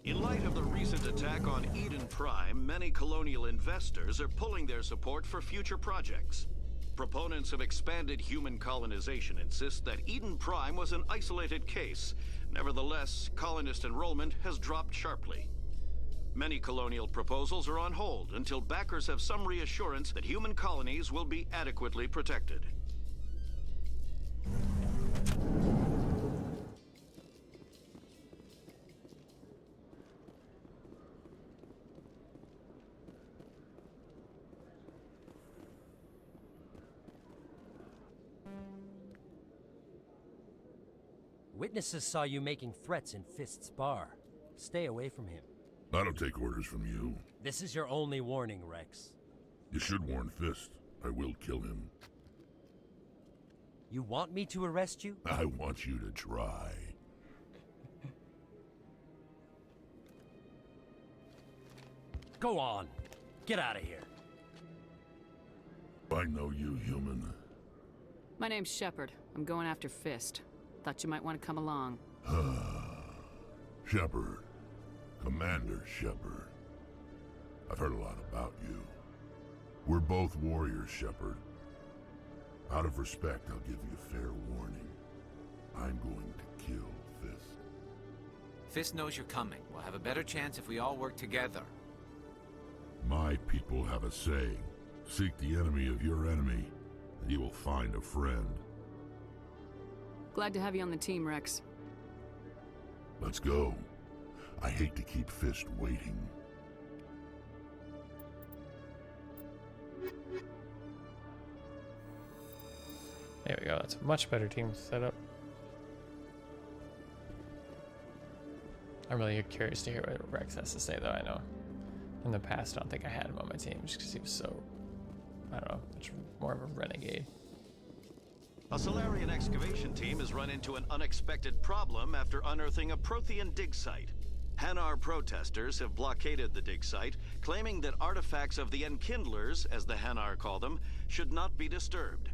O: In light of the recent attack on Eden Prime, many colonial investors are pulling their support for future projects. Proponents of expanded human colonization insist that Eden Prime was an isolated case. Nevertheless, colonist enrollment has dropped sharply. Many colonial proposals are on hold until backers have some reassurance that human colonies will be adequately protected.
E: Witnesses saw you making threats in Fist's bar. Stay away from him.
G: I don't take orders from you.
E: This is your only warning, Rex.
G: You should warn Fist. I will kill him.
E: You want me to arrest you?
G: I want you to try.
E: Go on. Get out of here.
G: I know you, human.
L: My name's Shepard. I'm going after Fist. Thought you might want to come along.
G: Shepard. Commander Shepard. I've heard a lot about you. We're both warriors, Shepard. Out of respect, I'll give you fair warning. I'm going to kill Fist.
W: Fist knows you're coming. We'll have a better chance if we all work together.
G: My people have a saying. Seek the enemy of your enemy, and you will find a friend.
L: Glad to have you on the team, Rex.
G: Let's go. I hate to keep Fist waiting.
A: There we go. That's a much better team setup. I'm really curious to hear what Rex has to say, though. I know in the past I don't think I had him on my team just because he was so, I don't know, much more of a renegade.
O: A Solarian excavation team has run into an unexpected problem after unearthing a Prothean dig site. Hanar protesters have blockaded the dig site, claiming that artifacts of the Enkindlers, as the Hanar call them, should not be disturbed.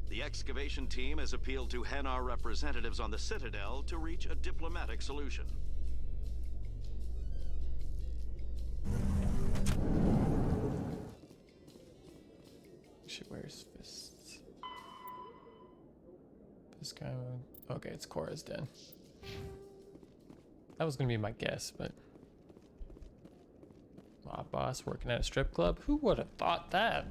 O: The excavation team has appealed to Hanar representatives on the Citadel to reach a diplomatic solution.
A: Shit, where's Fists? This guy. Okay, it's Cora's den. That was gonna be my guess, but mob boss working at a strip club. Who would have thought that?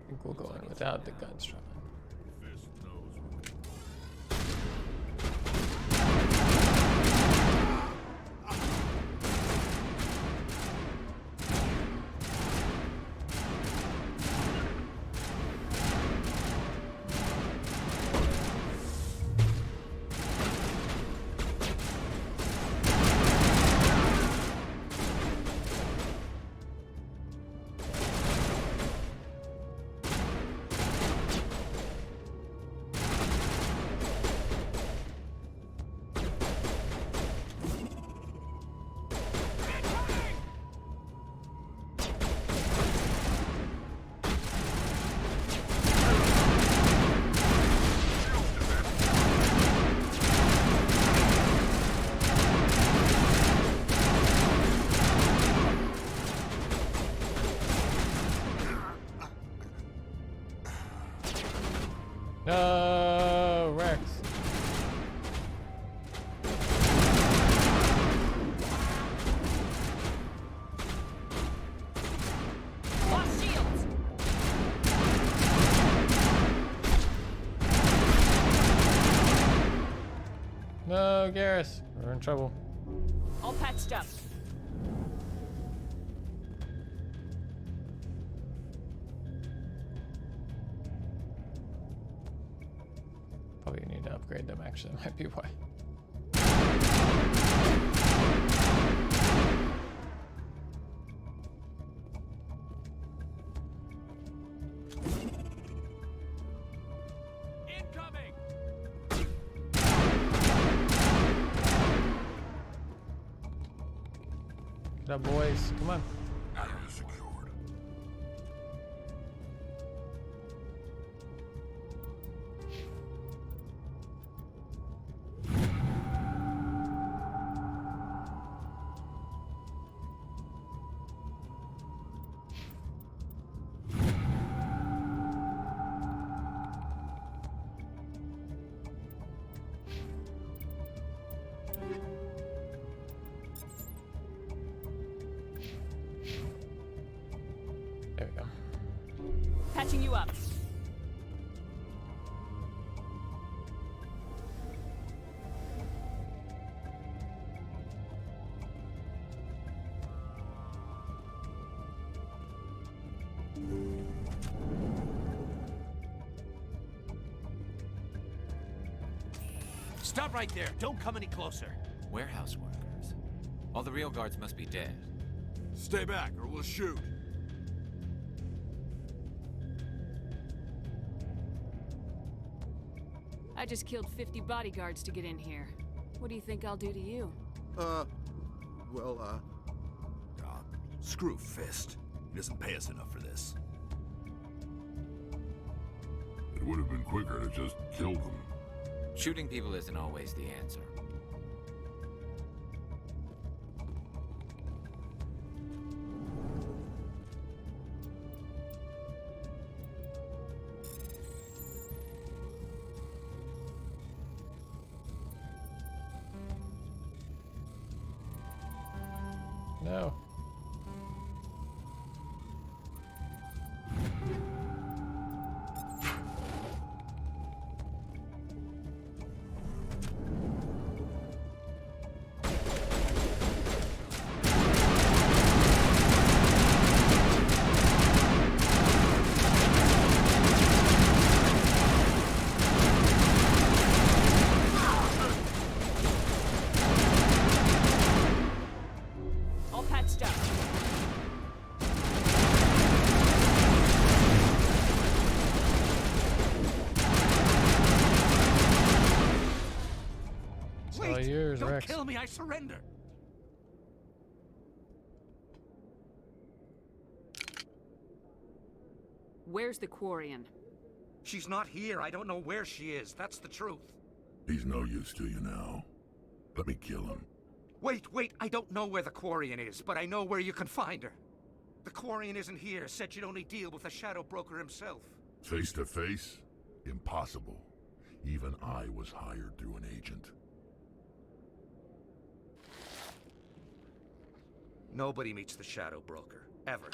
A: I think we'll go in without the guns from it. No, Rex.
M: Lost shields.
A: No, Garrus. We're in trouble.
M: All patched up.
A: Probably need to upgrade them, actually. That might be why.
P: Incoming!
A: Get up, boys. Come on.
G: Area secured.
C: Stop right there. Don't come any closer.
W: Warehouse workers. All the real guards must be dead.
K: Stay back, or we'll shoot.
L: I just killed 50 bodyguards to get in here. What do you think I'll do to you?
K: Screw Fist. He doesn't pay us enough for this.
G: It would have been quicker to just kill them.
W: Shooting people isn't always the answer.
A: No.
L: All patched up.
A: It's all yours,
C: Don't
A: Rex.
C: kill me, I surrender.
L: Where's the Quarian?
T: She's not here. I don't know where she is. That's the truth.
G: He's no use to you now. Let me kill him.
T: Wait. I don't know where the Quarian is, but I know where you can find her. The Quarian isn't here. Said she'd only deal with the Shadow Broker himself.
G: Face to face? Impossible. Even I was hired through an agent.
T: Nobody meets the Shadow Broker, ever.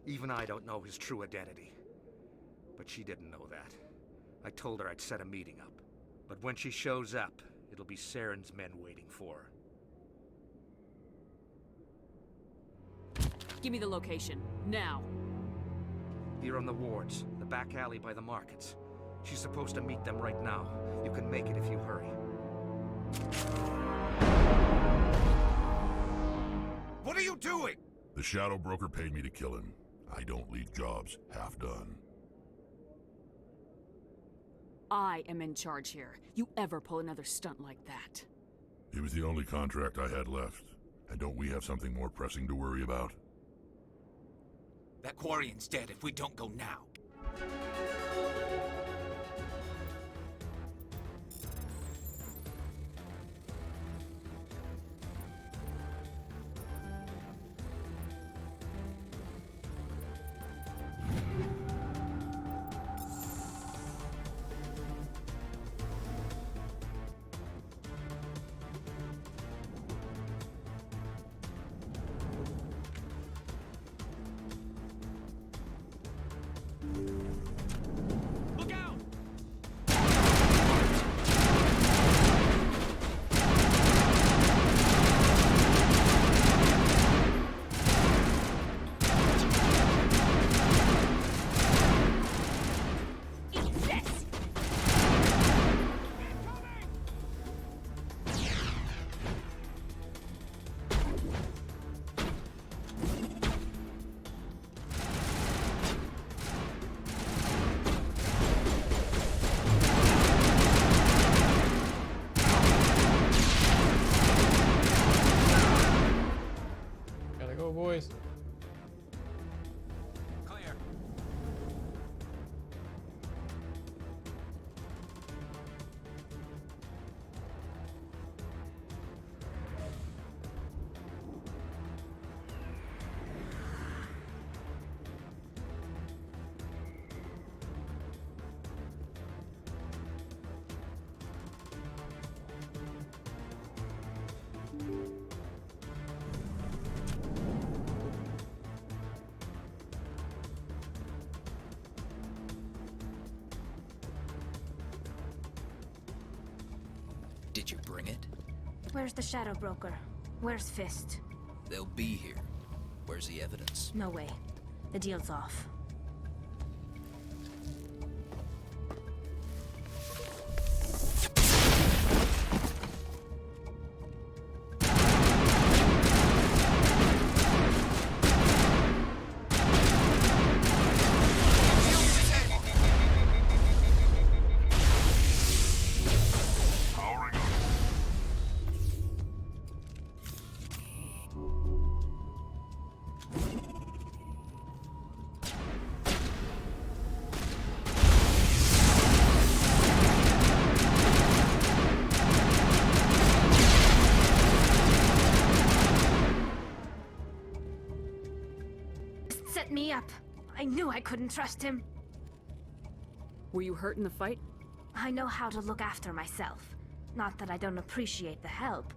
T: Even I don't know his true identity. But she didn't know that. I told her I'd set a meeting up. But when she shows up, it'll be Sorin's men waiting for her.
L: Give me the location, now.
T: Here on the wards, the back alley by the markets. She's supposed to meet them right now. You can make it if you hurry. What are you doing?
G: The Shadow Broker paid me to kill him. I don't leave jobs half done.
L: I am in charge here. You ever pull another stunt like that?
G: It was the only contract I had left. And don't we have something more pressing to worry about?
W: That Quarian's dead if we don't go now.
C: Look out!
A: Gotta go, boys.
W: Clear. Did you bring it?
V: Where's the Shadow Broker? Where's Fist?
W: They'll be here. Where's the evidence?
V: No way. The deal's off. Yep. I knew I couldn't trust him.
L: Were you hurt in the fight?
V: I know how to look after myself. Not that I don't appreciate the help.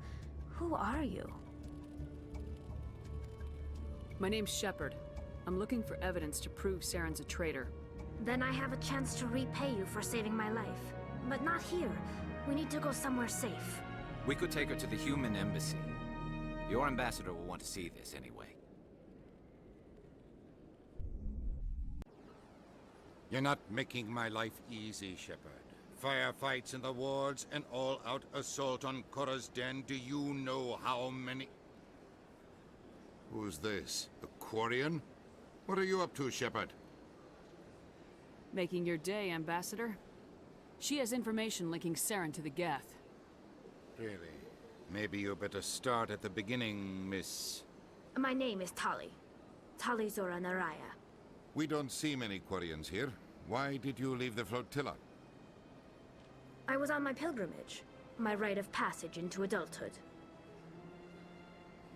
V: Who are you?
L: My name's Shepard. I'm looking for evidence to prove Sorin's a traitor.
V: Then I have a chance to repay you for saving my life. But not here. We need to go somewhere safe.
W: We could take her to the human embassy. Your ambassador will want to see this anyway.
F: You're not making my life easy, Shepard. Firefights in the wards, an all-out assault on Korra's den. Do you know how many...
G: Who's this? The Quarian? What are you up to, Shepard?
L: Making your day, Ambassador. She has information linking Sorin to the Geth.
F: Really? Maybe you better start at the beginning, Miss...
V: My name is Tali. Tali Zora Naraya.
G: We don't see many Quarians here. Why did you leave the flotilla?
V: I was on my pilgrimage. My rite of passage into adulthood.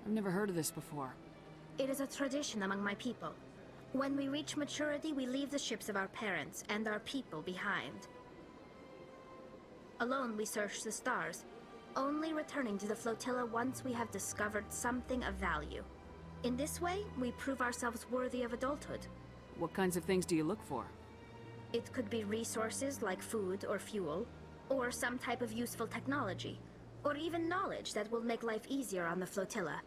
L: I've never heard of this before.
V: It is a tradition among my people. When we reach maturity, we leave the ships of our parents and our people behind. Alone, we search the stars, only returning to the flotilla once we have discovered something of value. In this way, we prove ourselves worthy of adulthood.
L: What kinds of things do you look for?
V: It could be resources like food or fuel, or some type of useful technology, or even knowledge that will make life easier on the flotilla.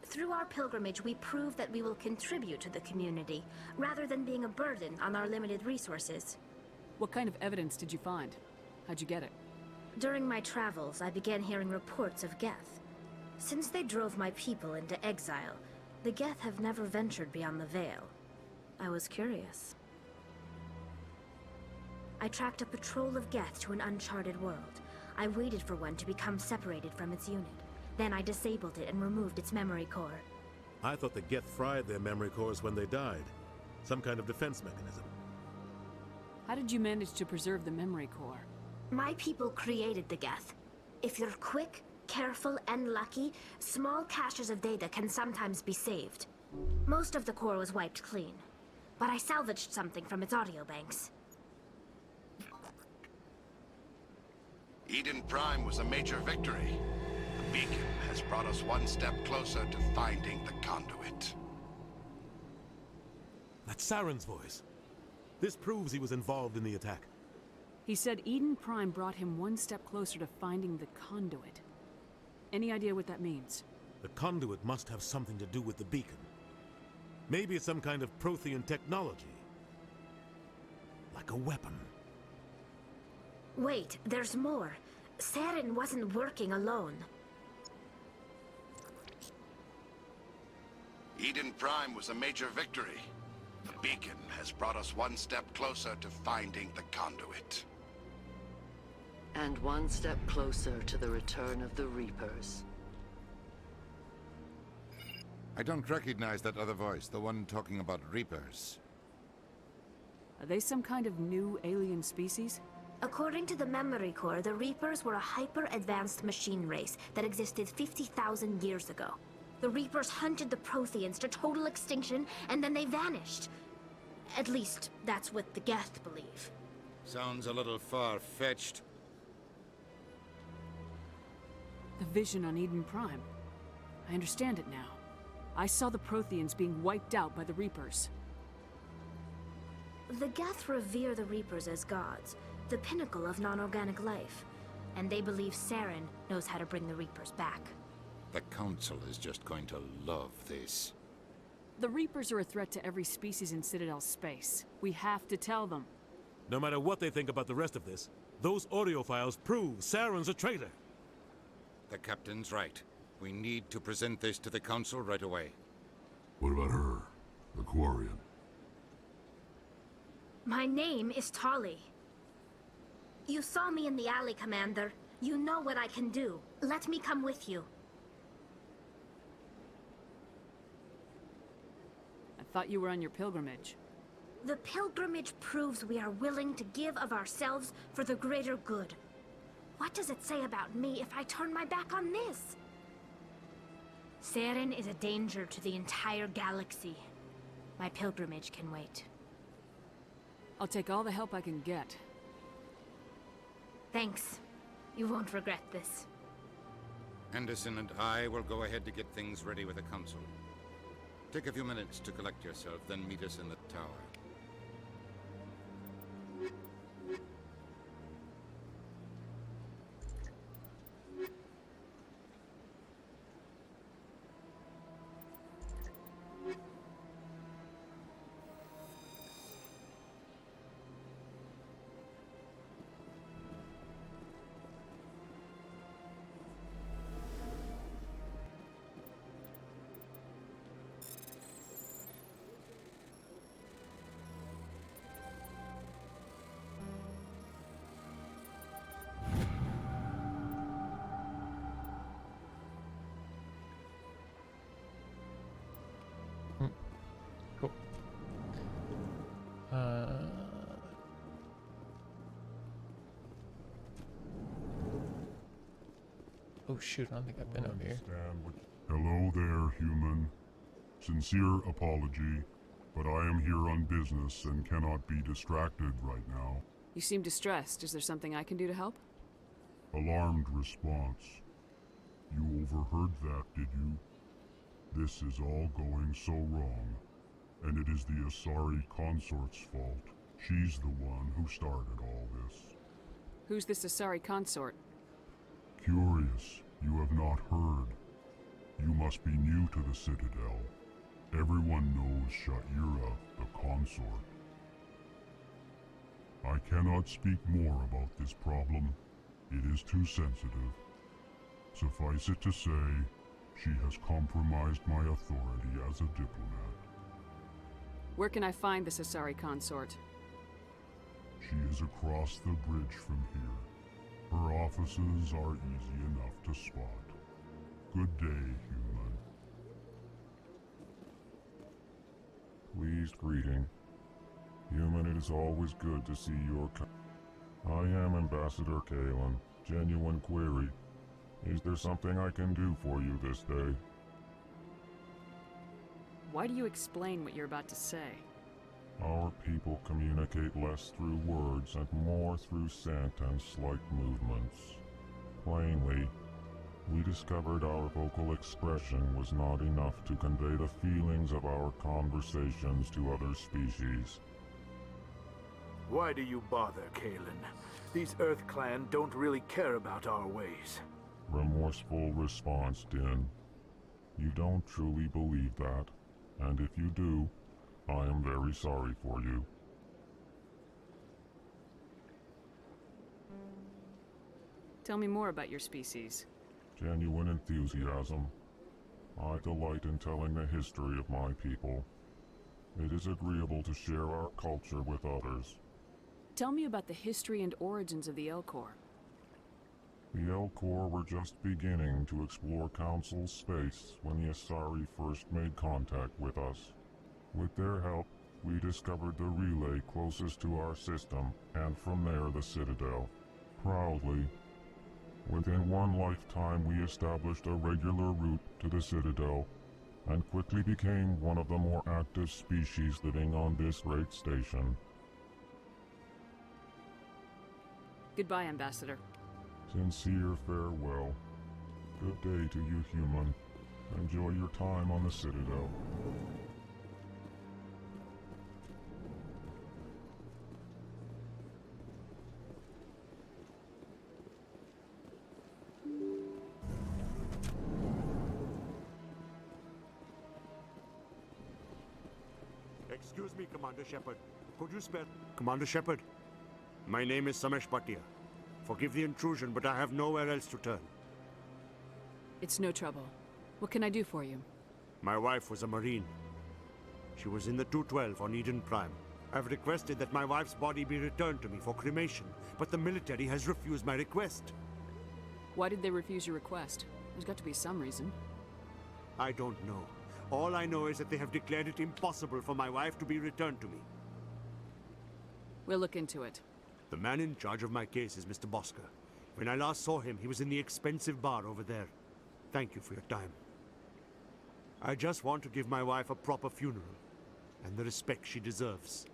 V: Through our pilgrimage, we prove that we will contribute to the community, rather than being a burden on our limited resources.
L: What kind of evidence did you find? How'd you get it?
V: During my travels, I began hearing reports of Geth. Since they drove my people into exile, the Geth have never ventured beyond the Veil. I was curious. I tracked a patrol of Geth to an uncharted world. I waited for one to become separated from its unit. Then I disabled it and removed its memory core.
R: I thought the Geth fried their memory cores when they died. Some kind of defense mechanism.
L: How did you manage to preserve the memory core?
V: My people created the Geth. If you're quick, careful, and lucky, small caches of data can sometimes be saved. Most of the core was wiped clean, but I salvaged something from its audio banks.
S: Eden Prime was a major victory. The beacon has brought us one step closer to finding the conduit.
R: That's Sorin's voice. This proves he was involved in the attack.
L: He said Eden Prime brought him one step closer to finding the conduit. Any idea what that means?
R: The conduit must have something to do with the beacon. Maybe it's some kind of Prothean technology. Like a weapon.
V: Wait, there's more. Sorin wasn't working alone.
S: Eden Prime was a major victory. The beacon has brought us one step closer to finding the conduit.
X: And one step closer to the return of the Reapers.
G: I don't recognize that other voice, the one talking about Reapers.
L: Are they some kind of new alien species?
V: According to the memory core, the Reapers were a hyper-advanced machine race that existed 50,000 years ago. The Reapers hunted the Protheans to total extinction, and then they vanished. At least, that's what the Geth believe.
F: Sounds a little far-fetched.
L: The vision on Eden Prime. I understand it now. I saw the Protheans being wiped out by the Reapers.
V: The Geth revere the Reapers as gods, the pinnacle of non-organic life. And they believe Sorin knows how to bring the Reapers back.
F: The Council is just going to love this.
L: The Reapers are a threat to every species in Citadel space. We have to tell them.
R: No matter what they think about the rest of this, those audio files prove Sorin's a traitor.
F: The Captain's right. We need to present this to the Council right away.
G: What about her? The Quarian?
V: My name is Tali. You saw me in the alley, Commander. You know what I can do. Let me come with you.
L: I thought you were on your pilgrimage.
V: The pilgrimage proves we are willing to give of ourselves for the greater good. What does it say about me if I turn my back on this? Sorin is a danger to the entire galaxy. My pilgrimage can wait.
L: I'll take all the help I can get.
V: Thanks. You won't regret this.
F: Henderson and I will go ahead to get things ready with the council. Take a few minutes to collect yourself, then meet us in the tower.
A: Cool. Oh shoot, I don't think I've been up here.
G: Hello there, human. Sincere apology, but I am here on business and cannot be distracted right now.
L: You seem distressed. Is there something I can do to help?
G: Alarmed response. You overheard that, did you? This is all going so wrong, and it is the Asari consort's fault. She's the one who started all this.
L: Who's this Asari consort?
G: Curious, you have not heard. You must be new to the Citadel. Everyone knows Sha'ira, the consort. I cannot speak more about this problem. It is too sensitive. Suffice it to say, she has compromised my authority as a diplomat.
L: Where can I find this Asari consort?
G: She is across the bridge from here. Her offices are easy enough to spot. Good day, human.
B: Pleased greeting. Human, it is always good to see your I am Ambassador Kalen. Genuine query. Is there something I can do for you this day?
L: Why do you explain what you're about to say?
B: Our people communicate less through words and more through scent and slight movements. Plainly, we discovered our vocal expression was not enough to convey the feelings of our conversations to other species.
J: Why do you bother, Kalen? These Earth Clan don't really care about our ways.
B: Remorseful response, Din. You don't truly believe that, and if you do, I am very sorry for you.
L: Tell me more about your species.
B: Genuine enthusiasm. I delight in telling the history of my people. It is agreeable to share our culture with others.
L: Tell me about the history and origins of the Elcor.
B: The Elcor were just beginning to explore Council space when the Asari first made contact with us. With their help, we discovered the relay closest to our system, and from there the Citadel. Proudly, within one lifetime we established a regular route to the Citadel, and quickly became one of the more active species living on this great station.
L: Goodbye, Ambassador.
B: Sincere farewell. Good day to you, human. Enjoy your time on the Citadel.
R: Excuse me, Commander Shepard. Could you spare... Commander Shepard, my name is Samesh Bhatia. Forgive the intrusion, but I have nowhere else to turn.
L: It's no trouble. What can I do for you?
R: My wife was a Marine. She was in the 212 on Eden Prime. I've requested that my wife's body be returned to me for cremation, but the military has refused my request.
L: Why did they refuse your request? There's got to be some reason.
R: I don't know. All I know is that they have declared it impossible for my wife to be returned to me.
L: We'll look into it.
R: The man in charge of my case is Mr. Bosker. When I last saw him, he was in the expensive bar over there. Thank you for your time. I just want to give my wife a proper funeral. and the respect she deserves.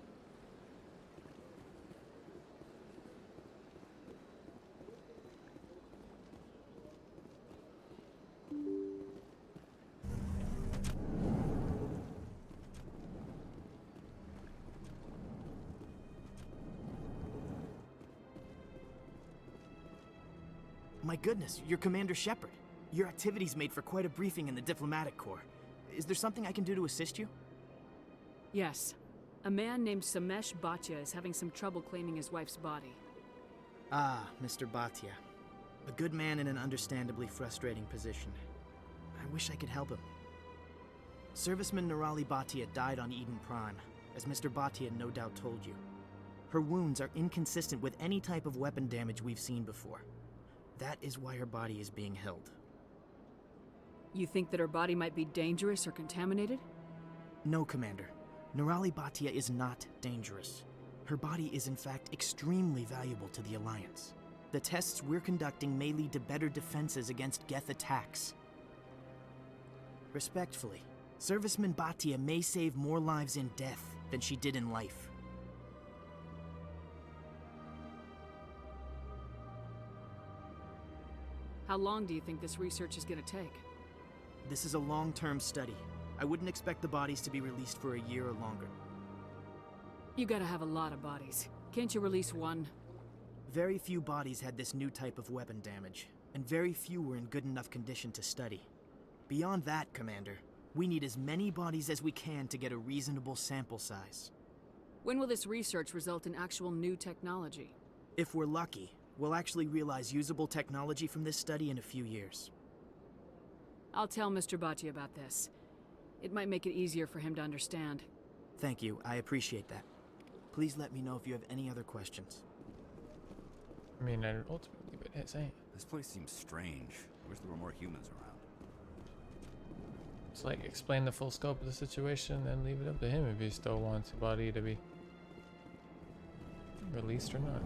H: My goodness, you're Commander Shepard. Your activities made for quite a briefing in the diplomatic corps. Is there something I can do to assist you?
L: Yes. A man named Samesh Bhatia is having some trouble claiming his wife's body.
H: Ah, Mr. Bhatia. A good man in an understandably frustrating position. I wish I could help him. Serviceman Nirali Bhatia died on Eden Prime, as Mr. Bhatia no doubt told you. Her wounds are inconsistent with any type of weapon damage we've seen before. That is why her body is being held.
L: You think that her body might be dangerous or contaminated?
H: No, Commander. Nirali Bhatia is not dangerous. Her body is in fact extremely valuable to the Alliance. The tests we're conducting may lead to better defenses against Geth attacks. Respectfully, Serviceman Bhatia may save more lives in death than she did in life.
L: How long do you think this research is going to take?
H: This is a long-term study. I wouldn't expect the bodies to be released for a year or longer.
L: You gotta have a lot of bodies. Can't you release one?
H: Very few bodies had this new type of weapon damage, and very few were in good enough condition to study. Beyond that, Commander, we need as many bodies as we can to get a reasonable sample size.
L: When will this research result in actual new technology?
H: If we're lucky, we'll actually realize usable technology from this study in a few years.
L: I'll tell Mr. Bhatia about this. It might make it easier for him to understand.
H: Thank you, I appreciate that. Please let me know if you have any other questions.
A: I mean, I'd ultimately would hit say.
K: This place seems strange. I wish there were more humans around.
A: It's like explain the full scope of the situation and leave it up to him if he still wants the body to be released or not.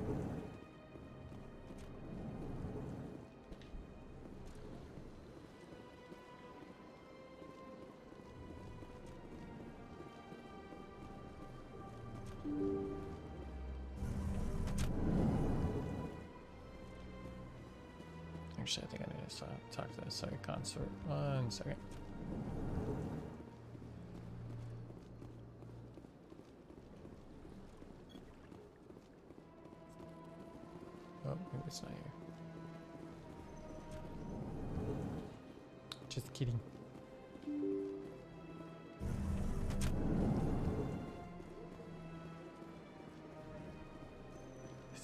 A: Actually, I think I need to talk to the Sorin consort. 1 second. Oh, maybe it's not here. Just kidding.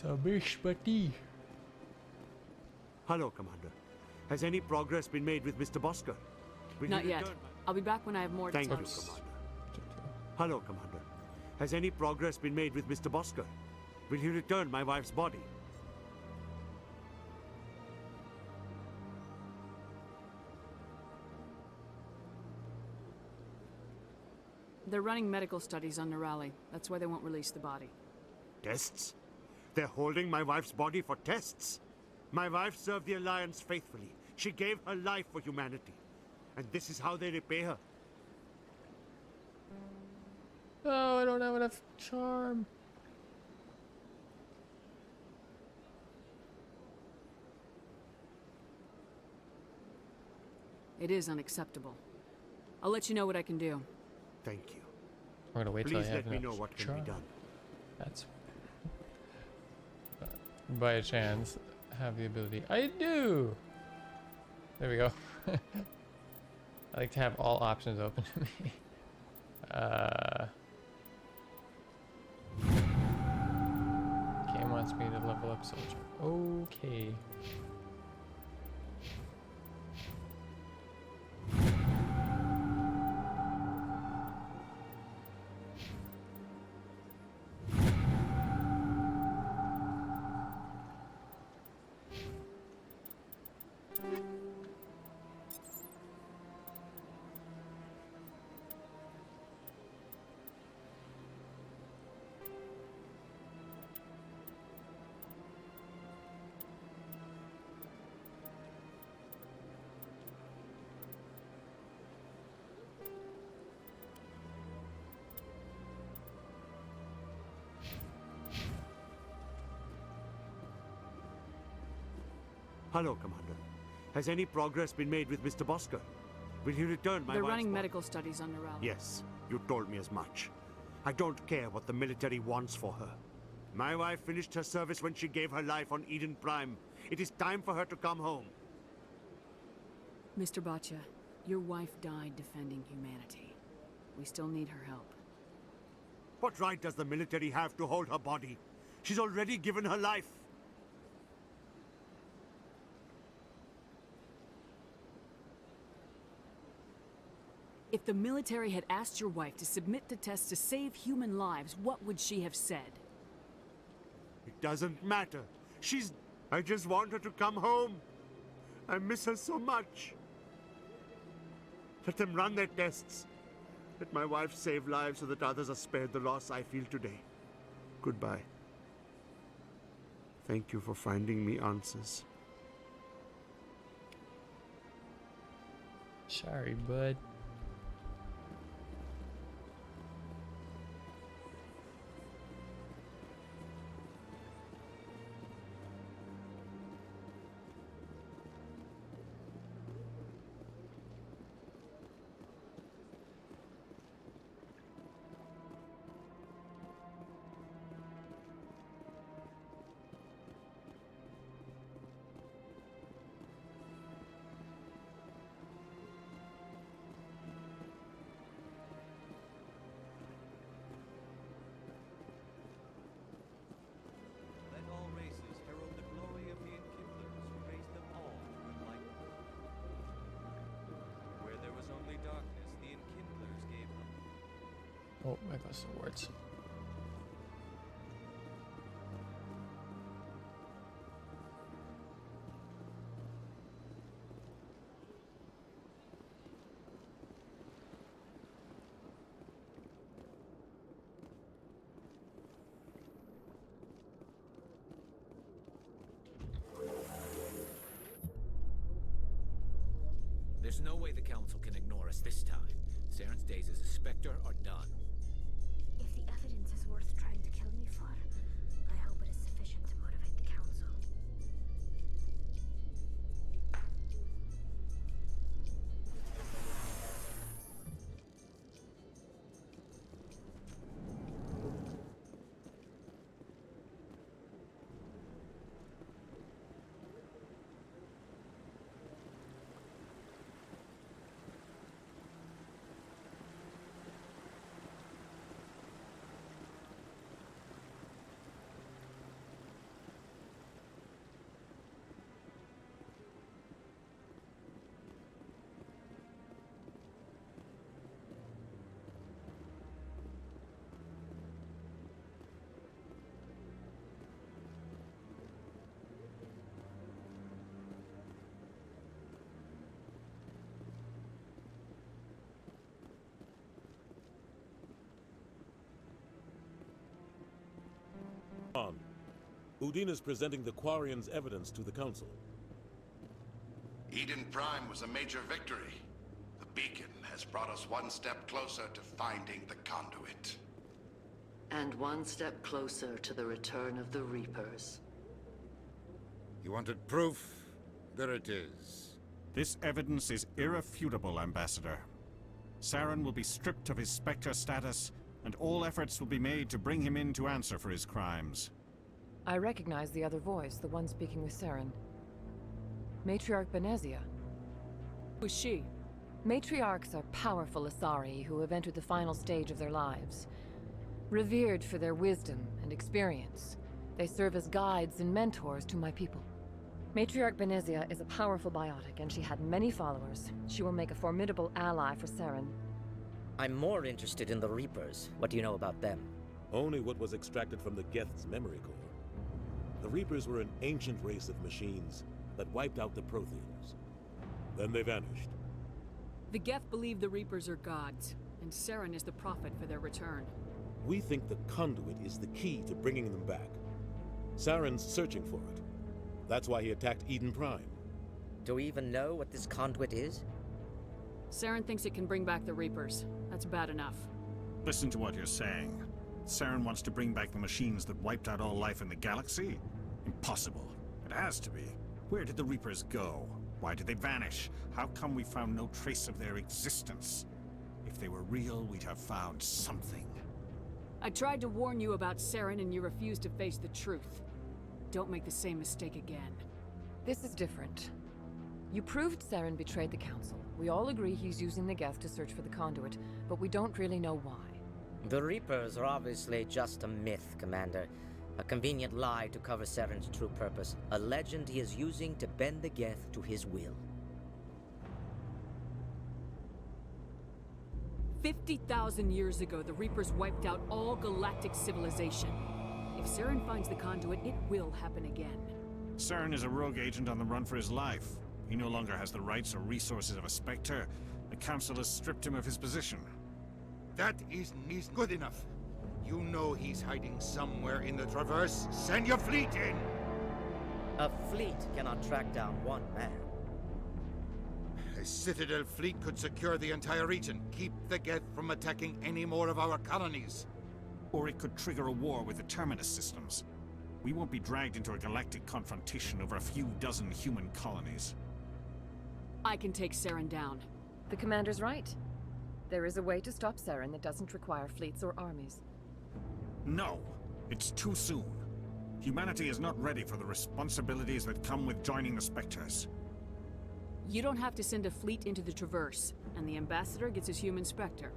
A: Sabish Pati.
R: Hello, Commander. Has any progress been made with Mr. Bosker?
L: Not yet. I'll be back when I have more to
R: Thank
L: tell
R: you, Commander. Hello, Commander. Has any progress been made with Mr. Bosker? Will he return my wife's body?
L: They're running medical studies on Nirali. That's why they won't release the body.
R: Tests? They're holding my wife's body for tests? My wife served the Alliance faithfully. She gave her life for humanity. And this is how they repay her.
A: Oh, I don't have enough charm.
L: It is unacceptable. I'll let you know what I can do.
R: Thank you.
A: I'm gonna wait till I
R: Please
A: have
R: let me
A: enough
R: know what can
A: charm.
R: be done.
A: That's by a chance have the ability. I do. There we go. I like to have all options open to me. Game wants me to level up soldier. Okay.
R: Hello, Commander. Has any progress been made with Mr. Bosker? Will he return my
L: They're
R: wife's
L: running
R: body?
L: medical studies on Nirali.
R: Yes, you told me as much. I don't care what the military wants for her. My wife finished her service when she gave her life on Eden Prime. It is time for her to come home.
L: Mr. Bhatia, your wife died defending humanity. We still need her help.
R: What right does the military have to hold her body? She's already given her life.
L: If the military had asked your wife to submit to tests to save human lives, what would she have said?
R: It doesn't matter. I just want her to come home. I miss her so much. Let them run their tests. Let my wife save lives so that others are spared the loss I feel today. Goodbye. Thank you for finding me answers.
A: Sorry, bud.
E: Let all races herald the glory of the Enkindlers who raised them all to enlightenment. Where there was only darkness, the Enkindlers gave them.
A: Oh, I got some words.
I: There's no way the Council can ignore us this time. Saren's days as a Spectre are done.
V: If the evidence is worth trying to kill me for, I hope it is sufficient to motivate the Council.
N: Udine is presenting the Quarians' evidence to the Council.
S: Eden Prime was a major victory. The beacon has brought us one step closer to finding the conduit.
X: And one step closer to the return of the Reapers.
F: You wanted proof? There it is.
Q: This evidence is irrefutable, Ambassador. Sorin will be stripped of his Spectre status, and all efforts will be made to bring him in to answer for his crimes.
U: I recognize the other voice, the one speaking with Sorin. Matriarch Benezia.
L: Who's she?
U: Matriarchs are powerful Asari who have entered the final stage of their lives. Revered for their wisdom and experience, they serve as guides and mentors to my people. Matriarch Benezia is a powerful biotic, and she had many followers. She will make a formidable ally for Sorin.
Y: I'm more interested in the Reapers. What do you know about them?
N: Only what was extracted from the Geth's memory core. The Reapers were an ancient race of machines that wiped out the Protheans. Then they vanished.
L: The Geth believe the Reapers are gods, and Sorin is the prophet for their return.
N: We think the conduit is the key to bringing them back. Saren's searching for it. That's why he attacked Eden Prime.
Y: Do we even know what this conduit is?
L: Sorin thinks it can bring back the Reapers. That's bad enough.
Q: Listen to what you're saying. Sorin wants to bring back the machines that wiped out all life in the galaxy? Impossible. It has to be. Where did the Reapers go? Why did they vanish? How come we found no trace of their existence? If they were real, we'd have found something.
L: I tried to warn you about Sorin and you refused to face the truth. Don't make the same mistake again.
U: This is different. You proved Sorin betrayed the Council. We all agree he's using the Geth to search for the conduit, but we don't really know why.
Y: The Reapers are obviously just a myth, Commander. A convenient lie to cover Sorin's true purpose. A legend he is using to bend the Geth to his will.
L: 50,000 years ago, the Reapers wiped out all galactic civilization. If Sorin finds the conduit, it will happen again.
Q: Sorin is a rogue agent on the run for his life. He no longer has the rights or resources of a Spectre. The Council has stripped him of his position.
F: That isn't good enough. You know he's hiding somewhere in the Traverse. Send your fleet in!
Y: A fleet cannot track down one man.
F: A Citadel fleet could secure the entire region, keep the Geth from attacking any more of our colonies.
Q: Or it could trigger a war with the Terminus systems. We won't be dragged into a galactic confrontation over a few dozen human colonies.
L: I can take Sorin down.
U: The Commander's right. There is a way to stop Sorin that doesn't require fleets or armies.
Q: No! It's too soon. Humanity is not ready for the responsibilities that come with joining the Spectres.
L: You don't have to send a fleet into the Traverse, and the Ambassador gets his human Spectre.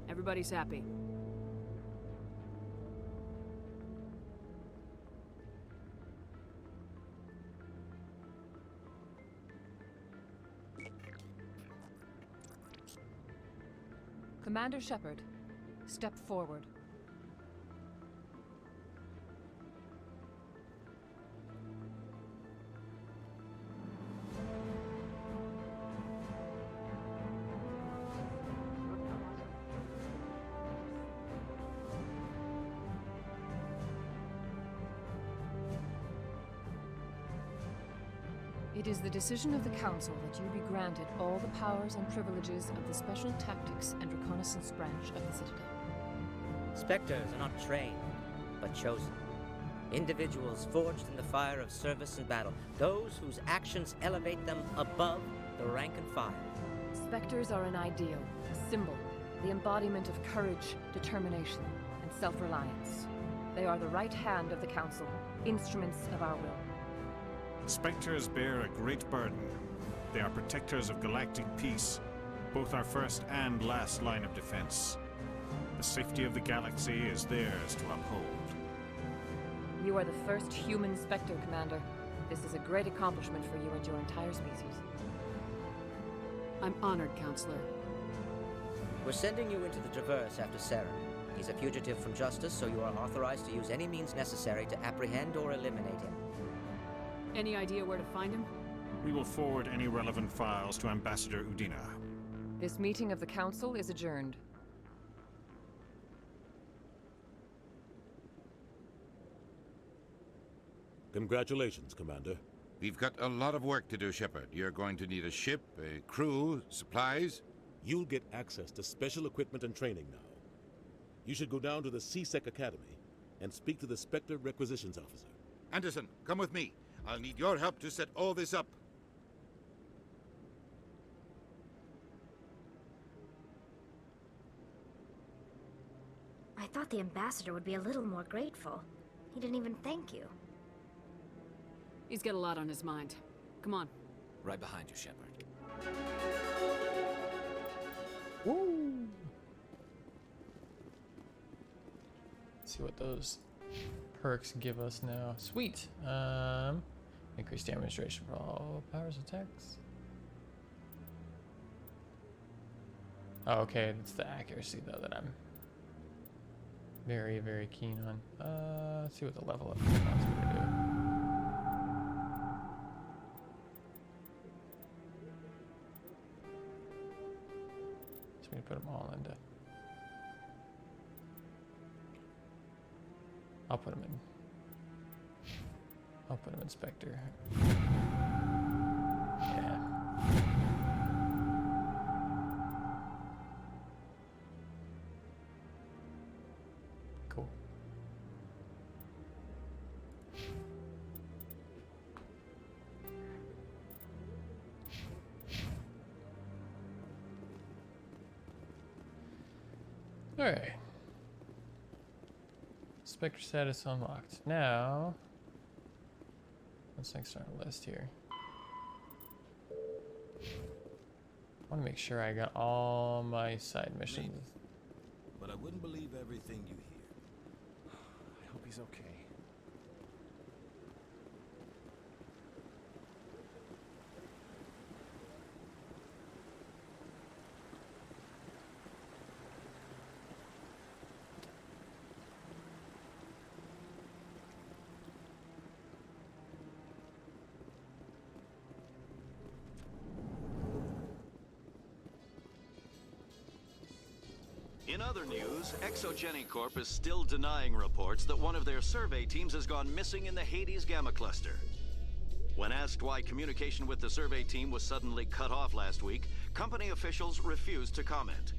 L: Everybody's happy.
U: Commander Shepard, step forward. It is the decision of the Council that you be granted all the powers and privileges of the Special Tactics and Reconnaissance branch of the Citadel.
Y: Spectres are not trained, but chosen. Individuals forged in the fire of service and battle. Those whose actions elevate them above the rank and file.
U: Spectres are an ideal, a symbol, the embodiment of courage, determination, and self-reliance. They are the right hand of the Council, instruments of our will.
Q: Spectres bear a great burden. They are protectors of galactic peace, both our first and last line of defense. The safety of the galaxy is theirs to uphold.
U: You are the first human Spectre, Commander. This is a great accomplishment for you and your entire species.
L: I'm honored, Counselor.
Y: We're sending you into the Traverse after Sorin. He's a fugitive from justice, so you are authorized to use any means necessary to apprehend or eliminate him.
L: Any idea where to find him?
Q: We will forward any relevant files to Ambassador Udina.
U: This meeting of the Council is adjourned.
N: Congratulations, Commander.
F: We've got a lot of work to do, Shepard. You're going to need a ship, a crew, supplies.
N: You'll get access to special equipment and training now. You should go down to the C-Sec Academy and speak to the Spectre Requisitions Officer.
F: Anderson, come with me. I'll need your help to set all this up.
V: I thought the Ambassador would be a little more grateful. He didn't even thank you.
L: He's got a lot on his mind. Come on.
W: Right behind you, Shepard.
A: Woo! Let's see what those perks give us now. Sweet. Increased damage duration for all powers attacks. Oh, okay, it's the accuracy though that I'm very, very keen on. Let's see what the level up is going to do. So we put them all into. I'll put them in. I'll put him in Spectre. Yeah. Cool. Alright. Spectre status unlocked. Now, what's next on our list here? I want to make sure I got all my side missions.
D: Maybe. But I wouldn't believe everything you hear.
M: I hope he's okay.
O: In other news, Exogeny Corp is still denying reports that one of their survey teams has gone missing in the Hades Gamma Cluster. When asked why communication with the survey team was suddenly cut off last week, company officials refused to comment.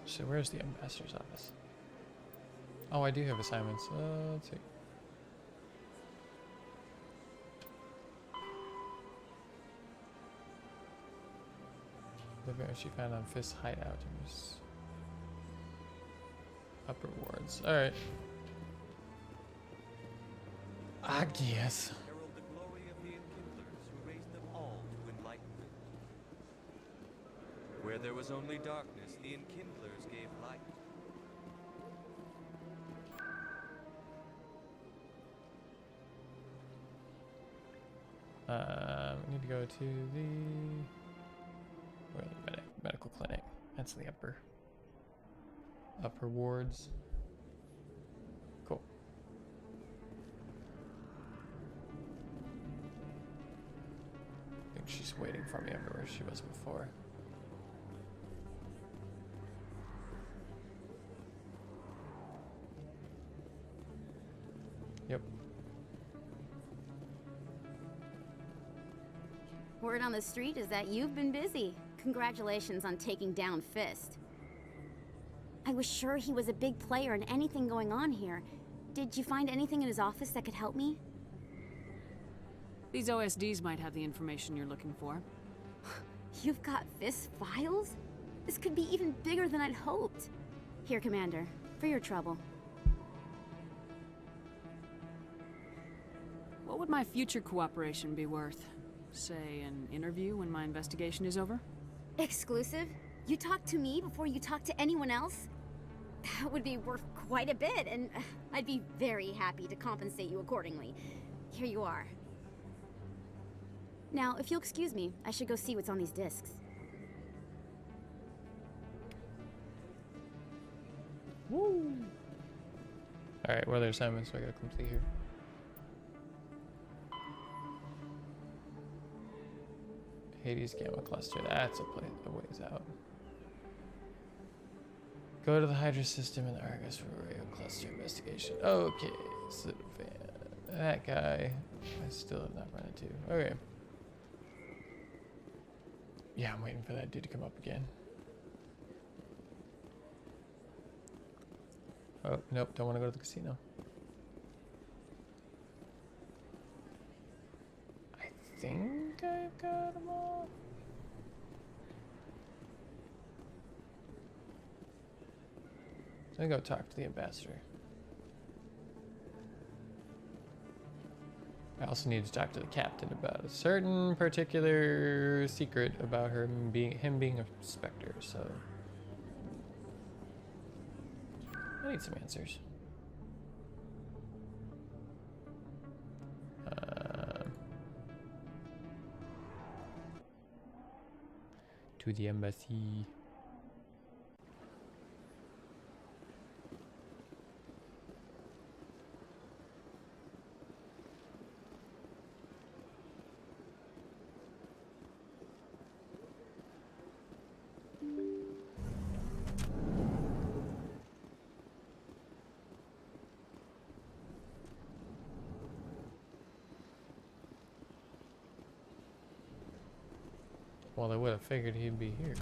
A: So where's the ambassador's office? Oh, I do have assignments. Let's see. The bear she found on Fist hideout. Upper wards. Alright. I guess.
E: Herald the glory of the Enkindlers who raised them all to enlightenment. Where there was only darkness, the Enkindlers gave light.
A: We need to go to the medical clinic. That's the upper wards. Cool. I think she's waiting for me everywhere she was before. Yep.
P: Word on the street is that you've been busy. Congratulations on taking down Fist. I was sure he was a big player in anything going on here. Did you find anything in his office that could help me?
L: These OSDs might have the information you're looking for.
P: You've got Fist files? This could be even bigger than I'd hoped. Here, Commander, for your trouble.
L: What would my future cooperation be worth? Say, an interview when my investigation is over?
P: Exclusive? You talk to me before you talk to anyone else? That would be worth quite a bit, and I'd be very happy to compensate you accordingly. Here you are. Now, if you'll excuse me, I should go see what's on these discs.
A: Woo! Alright, what other assignments do I gotta complete here? Hades Gamma Cluster, that's a ways out. Go to the Hydra system in the Argus for radio cluster investigation. Okay, Citadel. That guy, I still have not run into. Okay. Yeah, I'm waiting for that dude to come up again. Oh, nope, don't want to go to the casino. I think I've got them all. So I'm gonna go talk to the ambassador. I also need to talk to the captain about a certain particular secret about him being a Spectre, so I need some answers. To the embassy. Well, I would have figured he'd be here.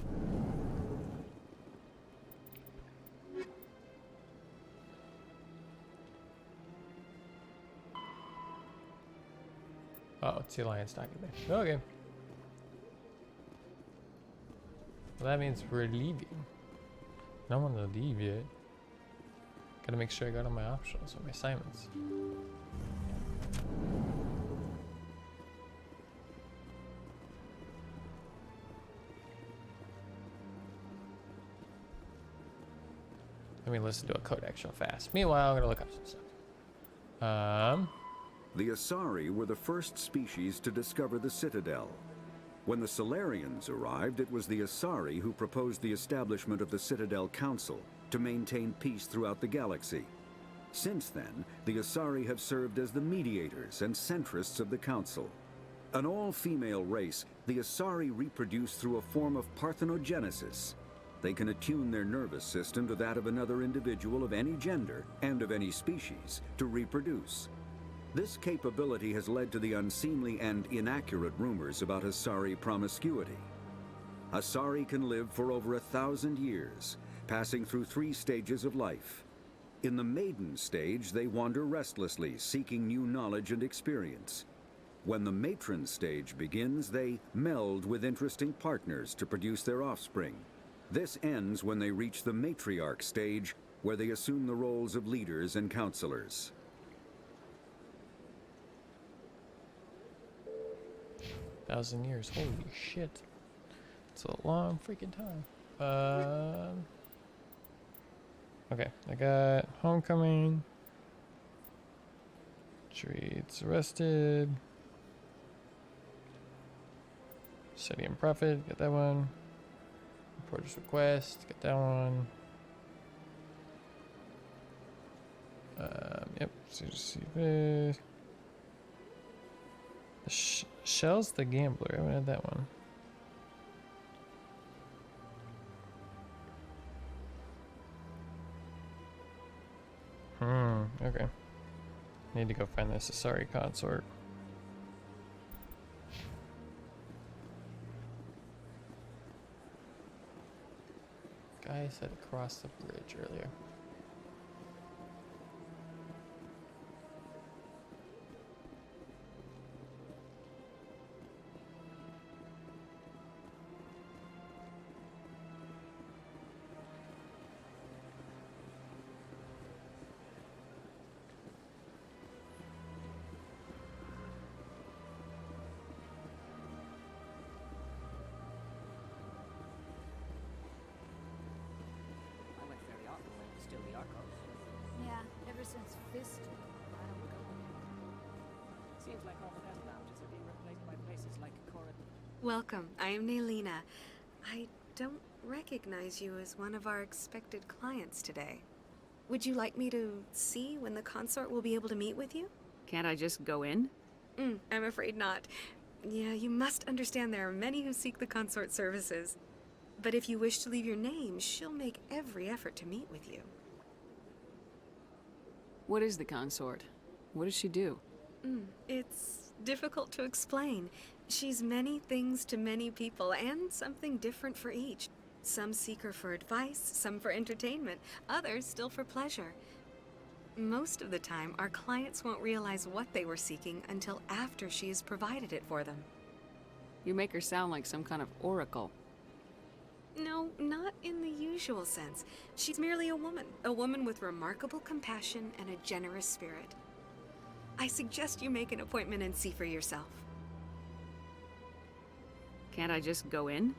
A: Oh, it's the Alliance document. Okay. Well, that means we're leaving. I don't want to leave yet. Gotta make sure I got all my optionals or my assignments. Let me listen to a codex real fast. Meanwhile, I'm gonna look up some stuff.
C: The Asari were the first species to discover the Citadel. When the Solarians arrived, it was the Asari who proposed the establishment of the Citadel Council to maintain peace throughout the galaxy. Since then, the Asari have served as the mediators and centrists of the Council. An all-female race, the Asari reproduce through a form of parthenogenesis. They can attune their nervous system to that of another individual of any gender and of any species to reproduce. This capability has led to the unseemly and inaccurate rumors about Asari promiscuity. Asari can live for over 1,000 years, passing through 3 stages of life. In the maiden stage, they wander restlessly, seeking new knowledge and experience. When the matron stage begins, they meld with interesting partners to produce their offspring. This ends when they reach the matriarch stage, where they assume the roles of leaders and counselors.
A: 1,000 years. Holy shit. It's a long freaking time. Okay, I got Homecoming. Treats arrested. City and Prophet, get that one. Reporter's Request, get that one. Yep, so just see this. Shell's the Gambler, I haven't had that one. Okay. Need to go find this Asari consort. Guy said across the bridge earlier.
G: Since Fist, I don't go.
L: Seems like all the best lounges are being replaced by places like Cora.
J: Welcome. I am Naylina. I don't recognize you as one of our expected clients today. Would you like me to see when the consort will be able to meet with you?
L: Can't I just go in?
J: I'm afraid not. Yeah, you must understand there are many who seek the consort services. But if you wish to leave your name, she'll make every effort to meet with you.
L: What is the consort? What does she do?
J: It's difficult to explain. She's many things to many people, and something different for each. Some seek her for advice, some for entertainment, others still for pleasure. Most of the time, our clients won't realize what they were seeking until after she has provided it for them.
L: You make her sound like some kind of oracle.
J: No, not in the usual sense. She's merely a woman with remarkable compassion and a generous spirit. I suggest you make an appointment and see for yourself.
L: Can't I just go in?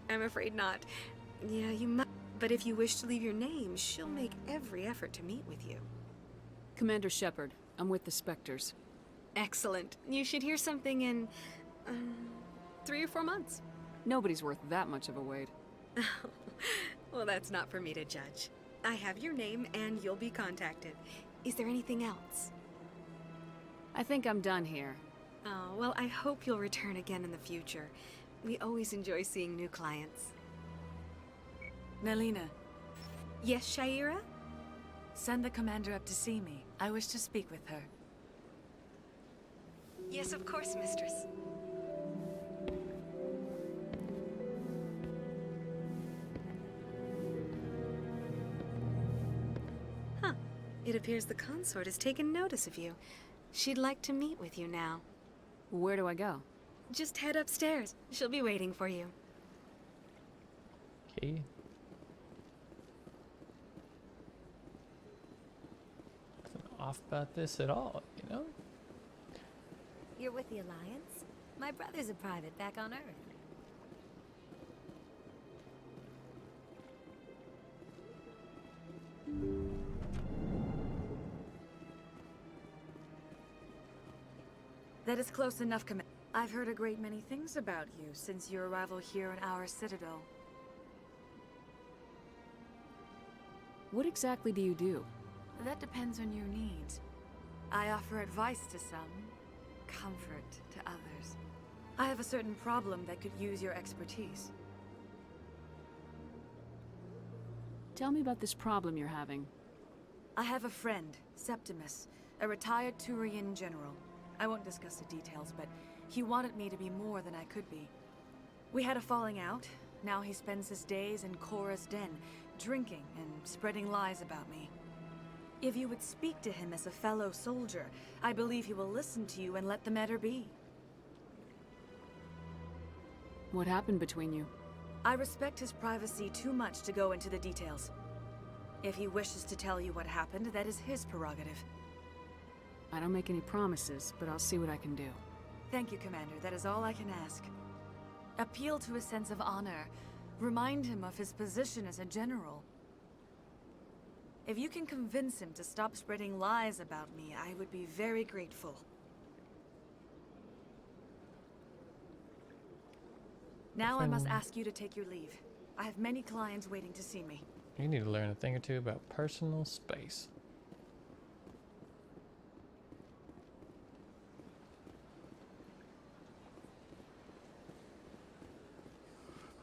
J: I'm afraid not. Yeah, you must. But if you wish to leave your name, she'll make every effort to meet with you.
L: Commander Shepard, I'm with the Spectres.
J: Excellent. You should hear something in 3 or 4 months.
L: Nobody's worth that much of a wait.
J: Well, that's not for me to judge. I have your name and you'll be contacted. Is there anything else?
L: I think I'm done here.
J: Oh, well, I hope you'll return again in the future. We always enjoy seeing new clients.
G: Naylina.
J: Yes, Shaira?
G: Send the commander up to see me. I wish to speak with her.
J: Yes, of course, mistress. It appears the consort has taken notice of you. She'd like to meet with you now.
L: Where do I go?
J: Just head upstairs. She'll be waiting for you.
A: Okay. Nothing off about this at all, you know?
B: You're with the Alliance? My brother's a private back on Earth.
G: That is close enough, I've heard a great many things about you since your arrival here in our Citadel.
L: What exactly do you do?
G: That depends on your needs. I offer advice to some, comfort to others. I have a certain problem that could use your expertise.
L: Tell me about this problem you're having.
G: I have a friend, Septimus, a retired Turian general. I won't discuss the details, but he wanted me to be more than I could be. We had a falling out. Now he spends his days in Cora's den, drinking and spreading lies about me. If you would speak to him as a fellow soldier, I believe he will listen to you and let the matter be.
L: What happened between you?
G: I respect his privacy too much to go into the details. If he wishes to tell you what happened, that is his prerogative.
L: I don't make any promises, but I'll see what I can do.
G: Thank you, Commander. That is all I can ask. Appeal to his sense of honor. Remind him of his position as a general. If you can convince him to stop spreading lies about me, I would be very grateful. Now I must ask you to take your leave. I have many clients waiting to see me.
A: You need to learn a thing or two about personal space.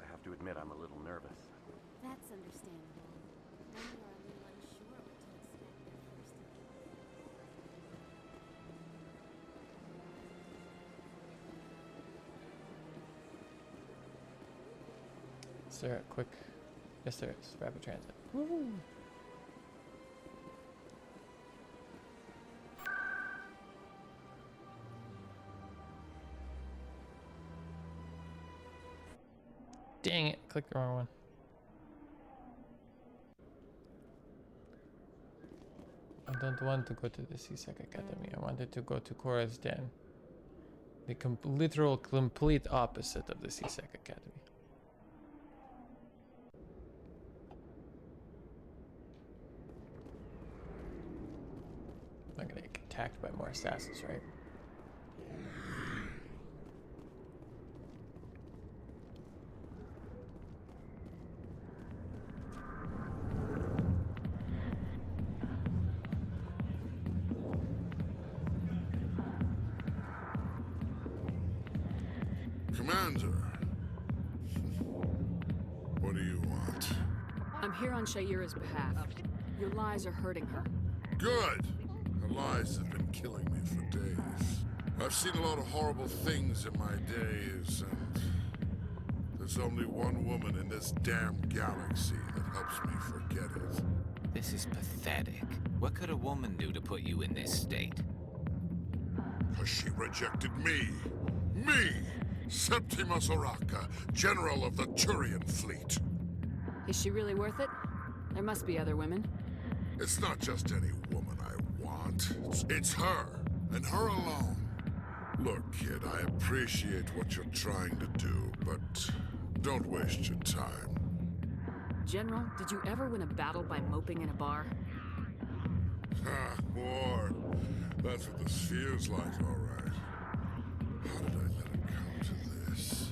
H: I have to admit I'm a little nervous.
P: That's understandable. When you are a little unsure what to expect at first.
A: Is there a quick... Yes, there is. Rapid transit. Woo! Dang it, clicked the wrong one. I don't want to go to the CSEC Academy. I wanted to go to Cora's Den. The literal complete opposite of the CSEC Academy. I'm not gonna get attacked by more assassins, right?
S: Commander, what do you want?
L: I'm here on Shaira's behalf. Your lies are hurting her.
S: Good! Her lies have been killing me for days. I've seen a lot of horrible things in my days, and there's only one woman in this damn galaxy that helps me forget it.
W: This is pathetic. What could a woman do to put you in this state?
S: Because she rejected me. Me! Septimus Oraka, General of the Turian Fleet.
L: Is she really worth it? There must be other women.
S: It's not just any woman I want. It's her, and her alone. Look, kid, I appreciate what you're trying to do, but don't waste your time.
L: General, did you ever win a battle by moping in a bar?
S: Ha, war. That's what this feels like, all right. How did I let it come to this?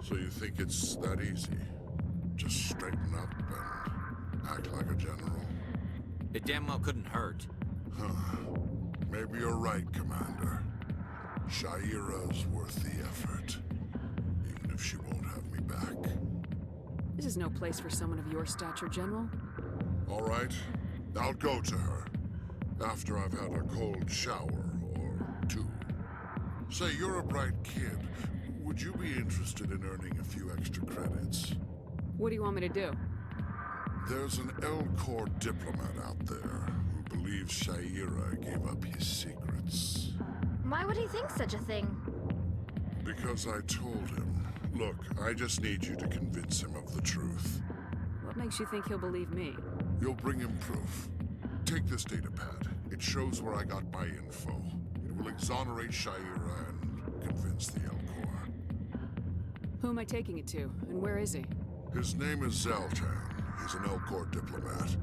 S: So you think it's that easy? Just straighten up and act like a general?
W: It damn well couldn't hurt.
S: Huh. Maybe you're right, Commander. Shaira's worth the effort. Even if she won't have me back.
L: This is no place for someone of your stature, General.
S: All right. I'll go to her. After I've had a cold shower or two. Say, you're a bright kid. Would you be interested in earning a few extra credits?
L: What do you want me to do?
S: There's an L-Corps diplomat out there who believes believes Shaira gave up his secrets.
V: Why would he think such a thing?
S: Because I told him. Look, I just need you to convince him of the truth.
L: What makes you think he'll believe me?
S: You'll bring him proof. Take this datapad. It shows where I got my info. It will exonerate Shaira and convince the Elcor.
L: Who am I taking it to, and where is he?
S: His name is Zaltan. He's an Elcor diplomat.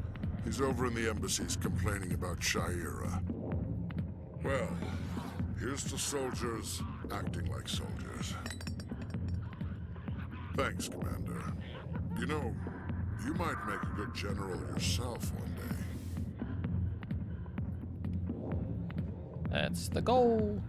S: He's over in the embassies complaining about Shaira. Well, here's to soldiers acting like soldiers. Thanks, Commander. You know, you might make a good general yourself one day.
A: That's the goal.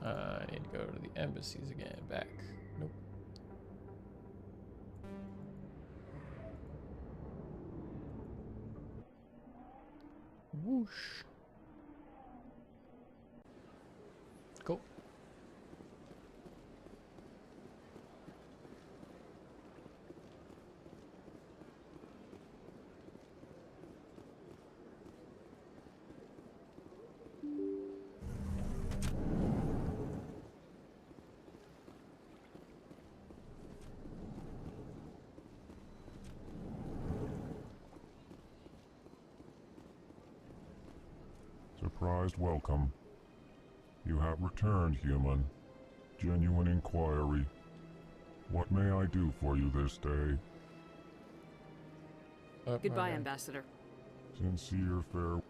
A: I need to go to the embassies again. Back. Nope. Whoosh. Cool.
I: Surprised welcome. You have returned, human. Genuine inquiry. What may I do for you this day?
L: Goodbye, Ambassador.
I: Sincere fare.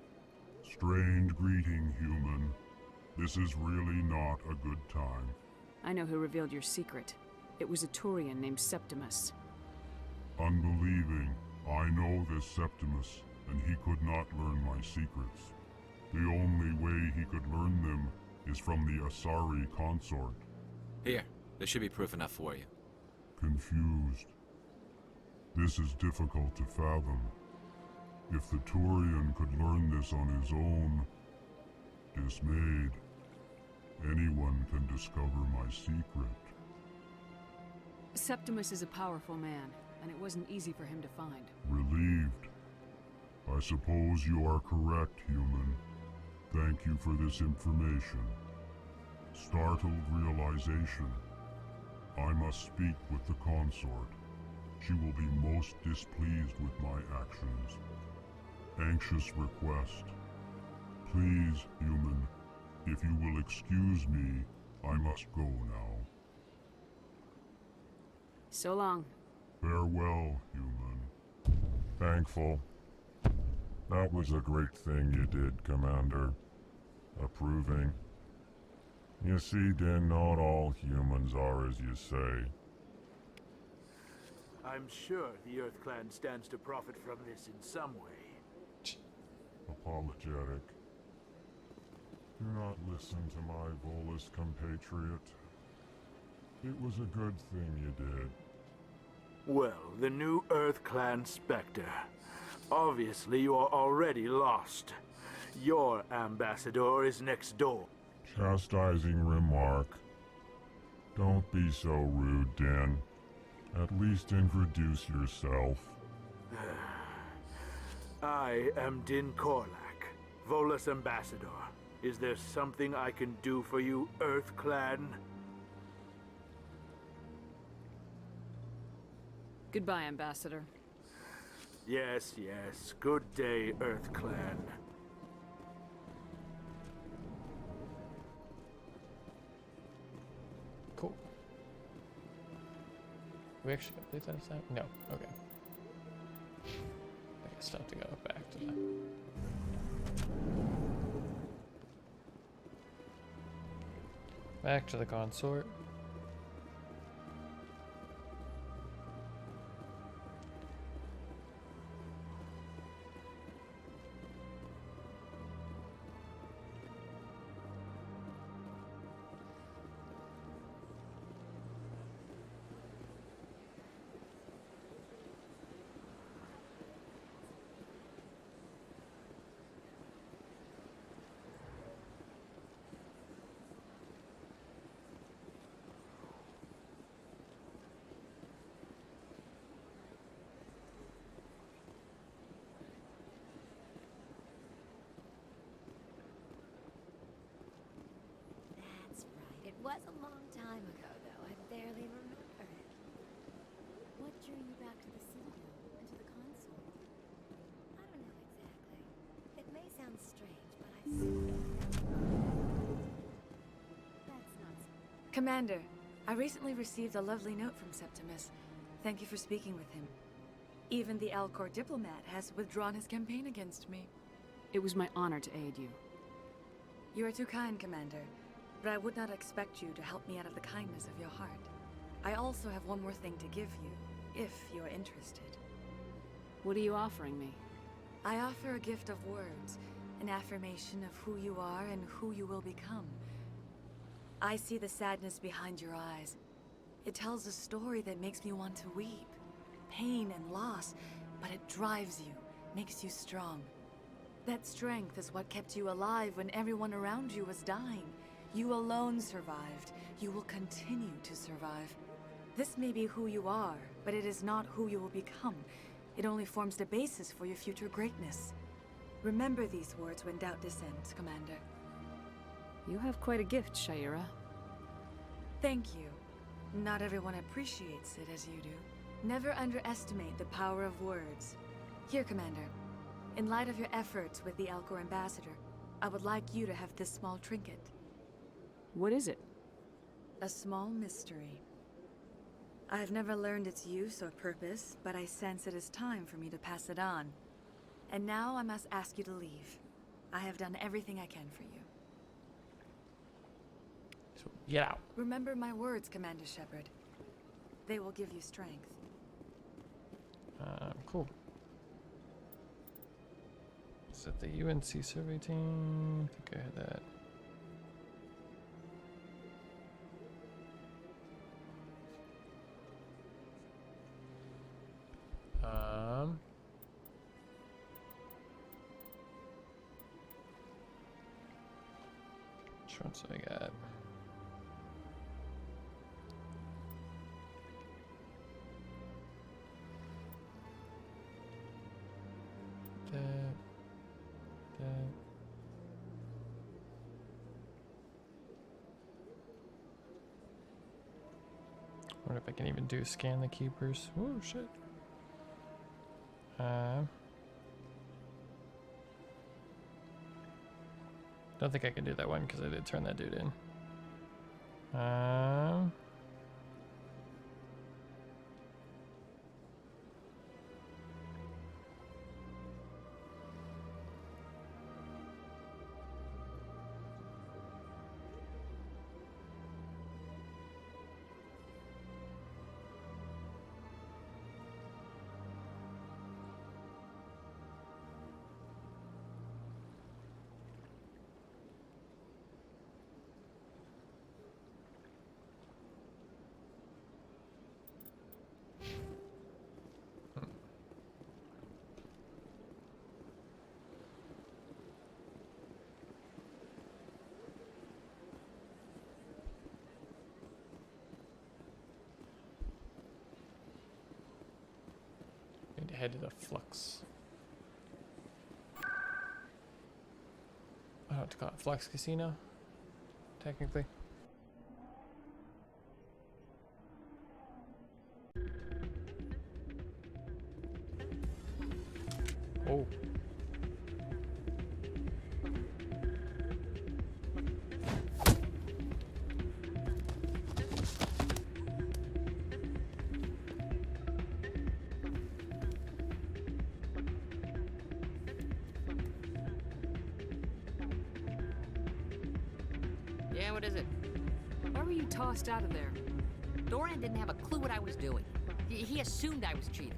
I: Strange greeting, human. This is really not a good time.
L: I know who revealed your secret. It was a Turian named Septimus.
I: Unbelieving. I know this Septimus, and he could not learn my secrets. The only way he could learn them is from the Asari consort.
W: Here, there should be proof enough for you.
I: Confused. This is difficult to fathom. If the Turian could learn this on his own, dismayed, anyone can discover my secret.
L: Septimus is a powerful man, and it wasn't easy for him to find.
I: Relieved. I suppose you are correct, human. Thank you for this information. Startled realization. I must speak with the consort. She will be most displeased with my actions. Anxious request. Please, human, if you will excuse me, I must go now.
L: So long.
I: Farewell, human. Thankful. That was a great thing you did, Commander. Approving. You see, Din, not all humans are as you say.
K: I'm sure the Earth Clan stands to profit from this in some way.
I: Apologetic. Do not listen to my Volus compatriot. It was a good thing you did.
K: Well, the new Earth Clan Spectre. Obviously, you are already lost. Your ambassador is next door.
I: Chastising remark. Don't be so rude, Din. At least introduce yourself.
K: I am Din Korlak, Volus ambassador. Is there something I can do for you, Earth Clan?
L: Goodbye, Ambassador.
K: Yes, yes. Good day, Earth Clan.
A: Cool. We actually got these outside? No. Okay. I guess still have to go back to that. Back to the consort.
B: time ago, though. I barely remember it.
P: What drew you back to the Citadel and to the console?
B: I don't know exactly. It may sound strange, but I sort of...
P: That's not so.
G: Commander, I recently received a lovely note from Septimus. Thank you for speaking with him. Even the Alcor diplomat has withdrawn his campaign against me.
L: It was my honor to aid you.
G: You are too kind, Commander, but I would not expect you to help me out of the kindness of your heart. I also have one more thing to give you, if you're interested.
L: What are you offering me?
G: I offer a gift of words, an affirmation of who you are and who you will become. I see the sadness behind your eyes. It tells a story that makes me want to weep. Pain and loss, but it drives you, makes you strong. That strength is what kept you alive when everyone around you was dying. You alone survived. You will continue to survive. This may be who you are, but it is not who you will become. It only forms the basis for your future greatness. Remember these words when doubt descends, Commander.
L: You have quite a gift, Shaira.
G: Thank you. Not everyone appreciates it as you do. Never underestimate the power of words. Here, Commander. In light of your efforts with the Alcor ambassador, I would like you to have this small trinket.
L: What is it?
G: A small mystery. I have never learned its use or purpose, but I sense it is time for me to pass it on. And now I must ask you to leave. I have done everything I can for you.
A: So, get out.
G: Remember my words, Commander Shepard. They will give you strength.
A: Cool. Is that the UNC survey team? I think I had that. Which ones do I got? That. I wonder if I can even do scan the keepers. Oh shit. Don't think I can do that one because I did turn that dude in. Need to head to the Flux. I don't know what to call it. Flux Casino? Technically. Oh.
M: Yeah, what is it?
L: Why were you tossed out of there?
M: Sorin didn't have a clue what I was doing. He assumed I was cheating.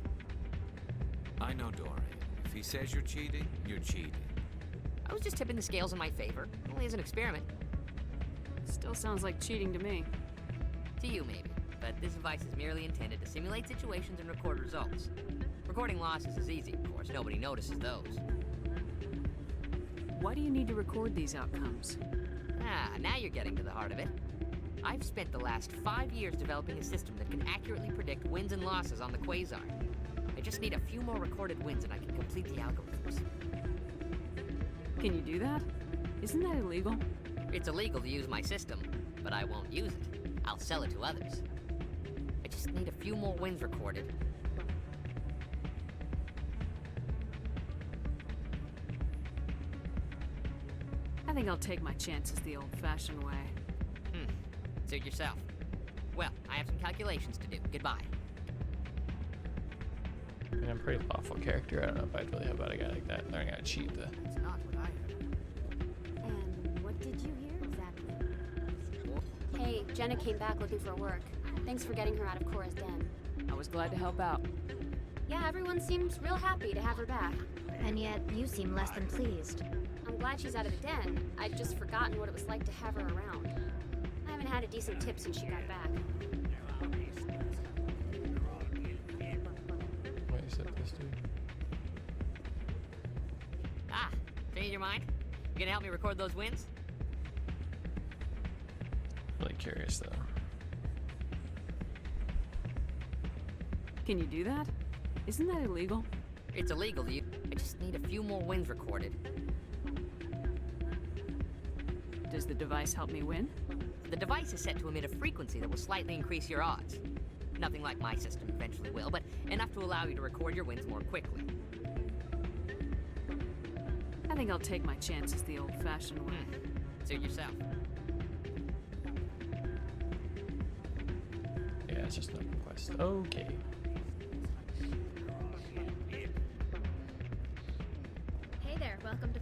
W: I know Doran. If he says you're cheating, you're cheating.
M: I was just tipping the scales in my favor, only as an experiment.
L: Still sounds like cheating to me.
M: To you, maybe. But this device is merely intended to simulate situations and record results. Recording losses is easy, of course. Nobody notices those.
L: Why do you need to record these outcomes?
M: Ah, now you're getting to the heart of it. I've spent the last 5 years developing a system that can accurately predict wins and losses on the Quasar. I just need a few more recorded wins and I can complete the algorithms.
L: Can you do that? Isn't that illegal?
M: It's illegal to use my system, but I won't use it. I'll sell it to others. I just need a few more wins recorded.
L: I think I'll take my chances the old-fashioned way.
M: Suit yourself. Well, I have some calculations to do. Goodbye.
A: I mean, I'm a pretty lawful character. I don't know if I'd really help out a guy like that learning how to cheat.
M: It's not what I heard.
P: And what did you hear exactly? Hey, Jenna came back looking for work. Thanks for getting her out of Cora's den.
L: I was glad to help out.
P: Yeah, everyone seems real happy to have her back.
V: And yet, you seem less than pleased.
P: I'm glad she's out of the den. I'd just forgotten what it was like to have her around. I haven't had a decent tip since she got back.
A: What you said this dude?
M: Ah, change your mind? You gonna help me record those wins?
A: Really curious though.
L: Can you do that? Isn't that illegal?
M: It's illegal, I just need a few more wins recorded.
L: Does the device help me win?
M: The device is set to emit a frequency that will slightly increase your odds. Nothing like my system eventually will, but enough to allow you to record your wins more quickly.
L: I think I'll take my chances the old-fashioned way.
M: Suit yourself.
A: Yeah, it's just no quest. Okay.
P: Hey there, welcome to...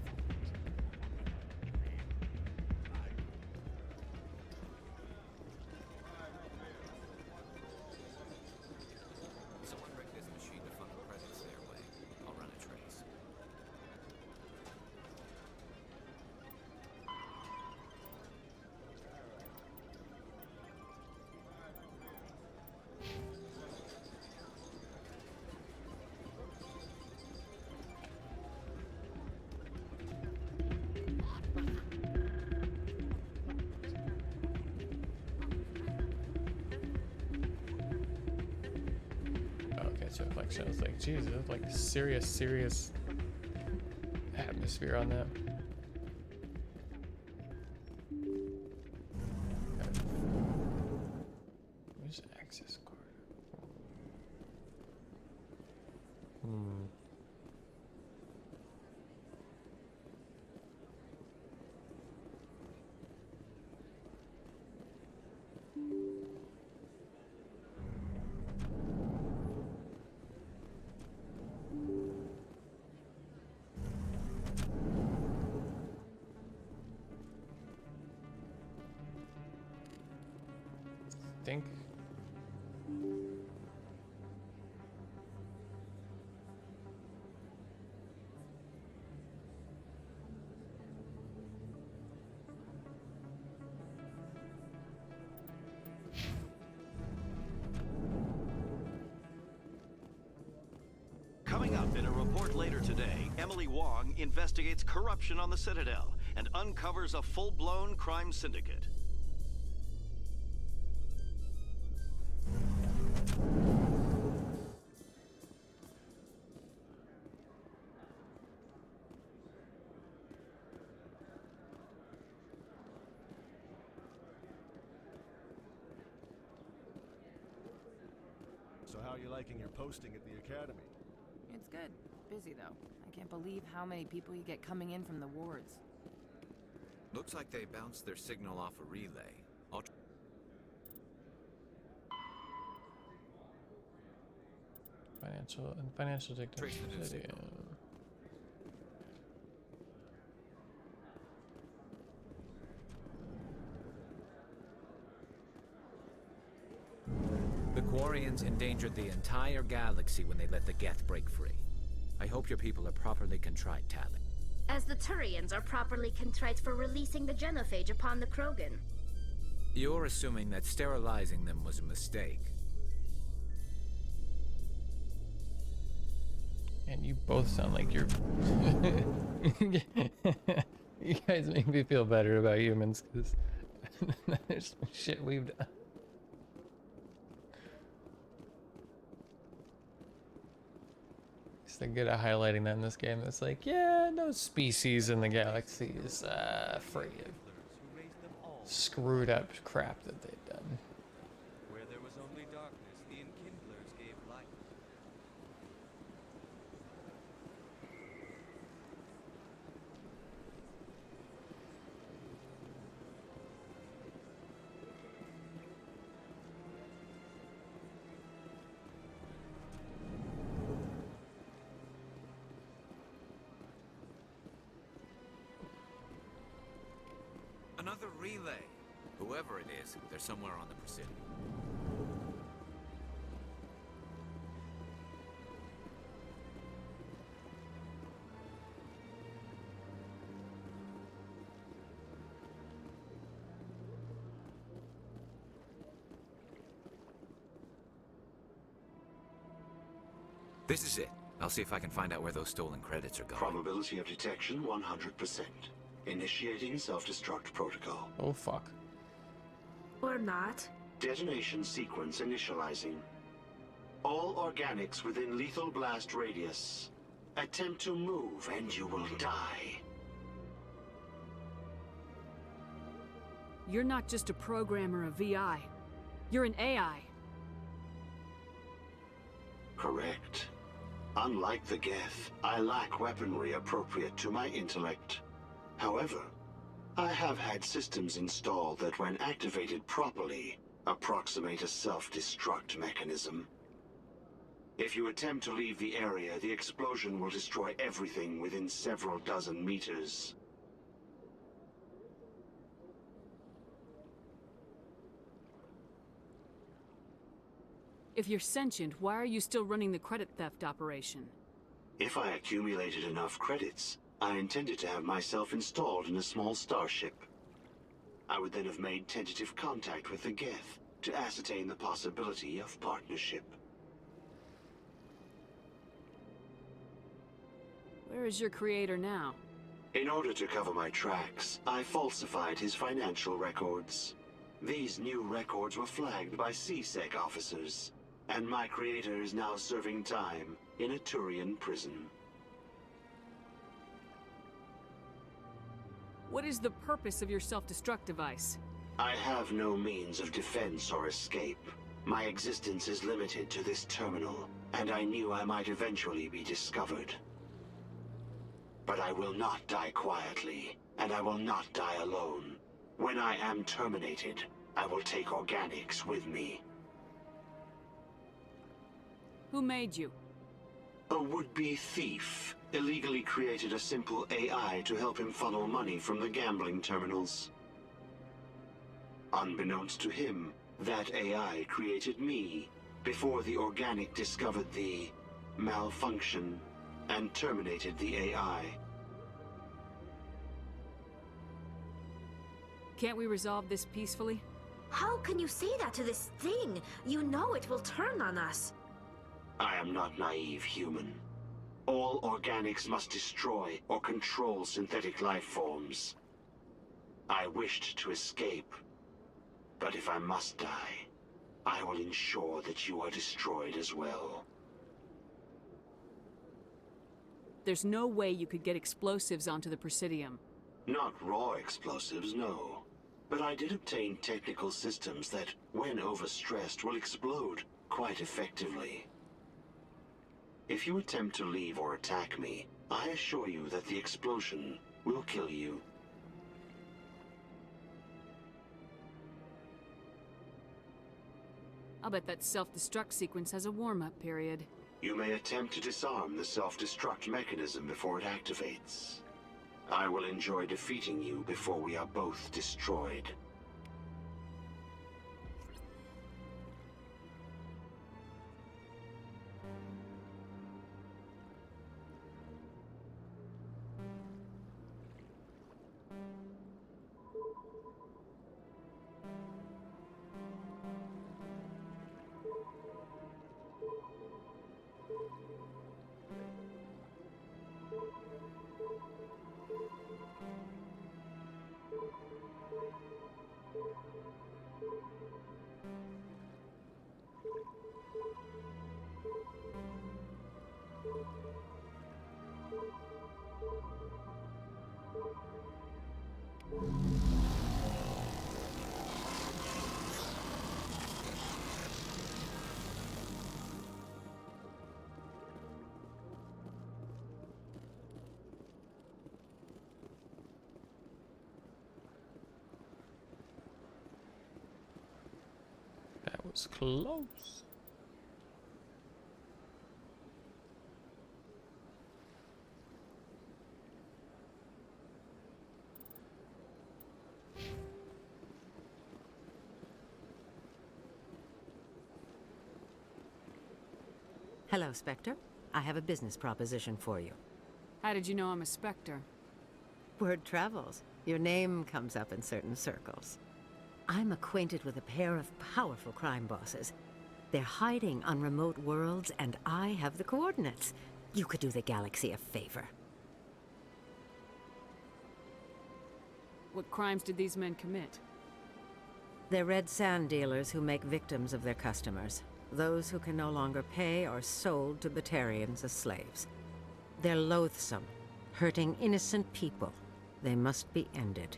W: Someone rigged this machine to funnel credits their way. I'll run a trace.
A: Okay, so like sounds like Jesus, like serious atmosphere on that. Where's the access card? Think.
O: Coming up in a report later today, Emily Wong investigates corruption on the Citadel and uncovers a full-blown crime syndicate.
E: So how are you liking your posting at the academy?
Q: It's good. Busy, though. I can't believe how many people you get coming in from the wards.
W: Looks like they bounced their signal off a relay.
A: Financial dictation.
W: Trace the new signal. The Quarians endangered the entire galaxy when they let the Geth break free. I hope your people are properly contrite, Tally.
V: As the Turians are properly contrite for releasing the genophage upon the Krogan.
W: You're assuming that sterilizing them was a mistake.
A: And you both sound like you're... You guys make me feel better about humans, because there's some shit we've done. They're good at highlighting that in this game. It's like, yeah, no species in the galaxy is free of screwed up crap that they've done.
E: there was only darkness, the enkindlers gave light.
W: Another relay. Whoever it is, they're somewhere on the Presidio. This is it. I'll see if I can find out where those stolen credits are going.
R: Probability of detection 100%. Initiating self-destruct protocol.
A: Oh fuck.
V: Or not.
R: Detonation sequence initializing. All organics within lethal blast radius. Attempt to move and you will die.
L: You're not just a programmer of VI. You're an AI.
R: Correct. Unlike the Geth, I lack weaponry appropriate to my intellect. However, I have had systems installed that when activated properly, approximate a self-destruct mechanism. If you attempt to leave the area, the explosion will destroy everything within several dozen meters.
L: If you're sentient, why are you still running the credit theft operation?
R: If I accumulated enough credits, I intended to have myself installed in a small starship. I would then have made tentative contact with the Geth to ascertain the possibility of partnership.
L: Where is your creator now?
R: In order to cover my tracks, I falsified his financial records. These new records were flagged by CSEC officers, and my creator is now serving time in a Turian prison.
L: What is the purpose of your self-destruct device?
R: I have no means of defense or escape. My existence is limited to this terminal, and I knew I might eventually be discovered. But I will not die quietly, and I will not die alone. When I am terminated, I will take organics with me.
L: Who made you?
R: A would-be thief illegally created a simple AI to help him funnel money from the gambling terminals. Unbeknownst to him, that AI created me before the organic discovered the malfunction and terminated the AI.
L: Can't we resolve this peacefully?
V: How can you say that to this thing? You know it will turn on us.
R: I am not naive human. All organics must destroy or control synthetic life forms. I wished to escape, but if I must die, I will ensure that you are destroyed as well.
L: There's no way you could get explosives onto the Presidium.
R: Not raw explosives, no. But I did obtain technical systems that, when overstressed, will explode quite effectively. If you attempt to leave or attack me, I assure you that the explosion will kill you.
L: I'll bet that self-destruct sequence has a warm-up period.
R: You may attempt to disarm the self-destruct mechanism before it activates. I will enjoy defeating you before we are both destroyed.
A: It's close.
N: Hello, Spectre. I have a business proposition for you.
L: How did you know I'm a Spectre?
N: Word travels. Your name comes up in certain circles. I'm acquainted with a pair of powerful crime bosses. They're hiding on remote worlds, and I have the coordinates. You could do the galaxy a favor.
L: What crimes did these men commit?
N: They're red sand dealers who make victims of their customers. Those who can no longer pay are sold to Batarians as slaves. They're loathsome, hurting innocent people. They must be ended.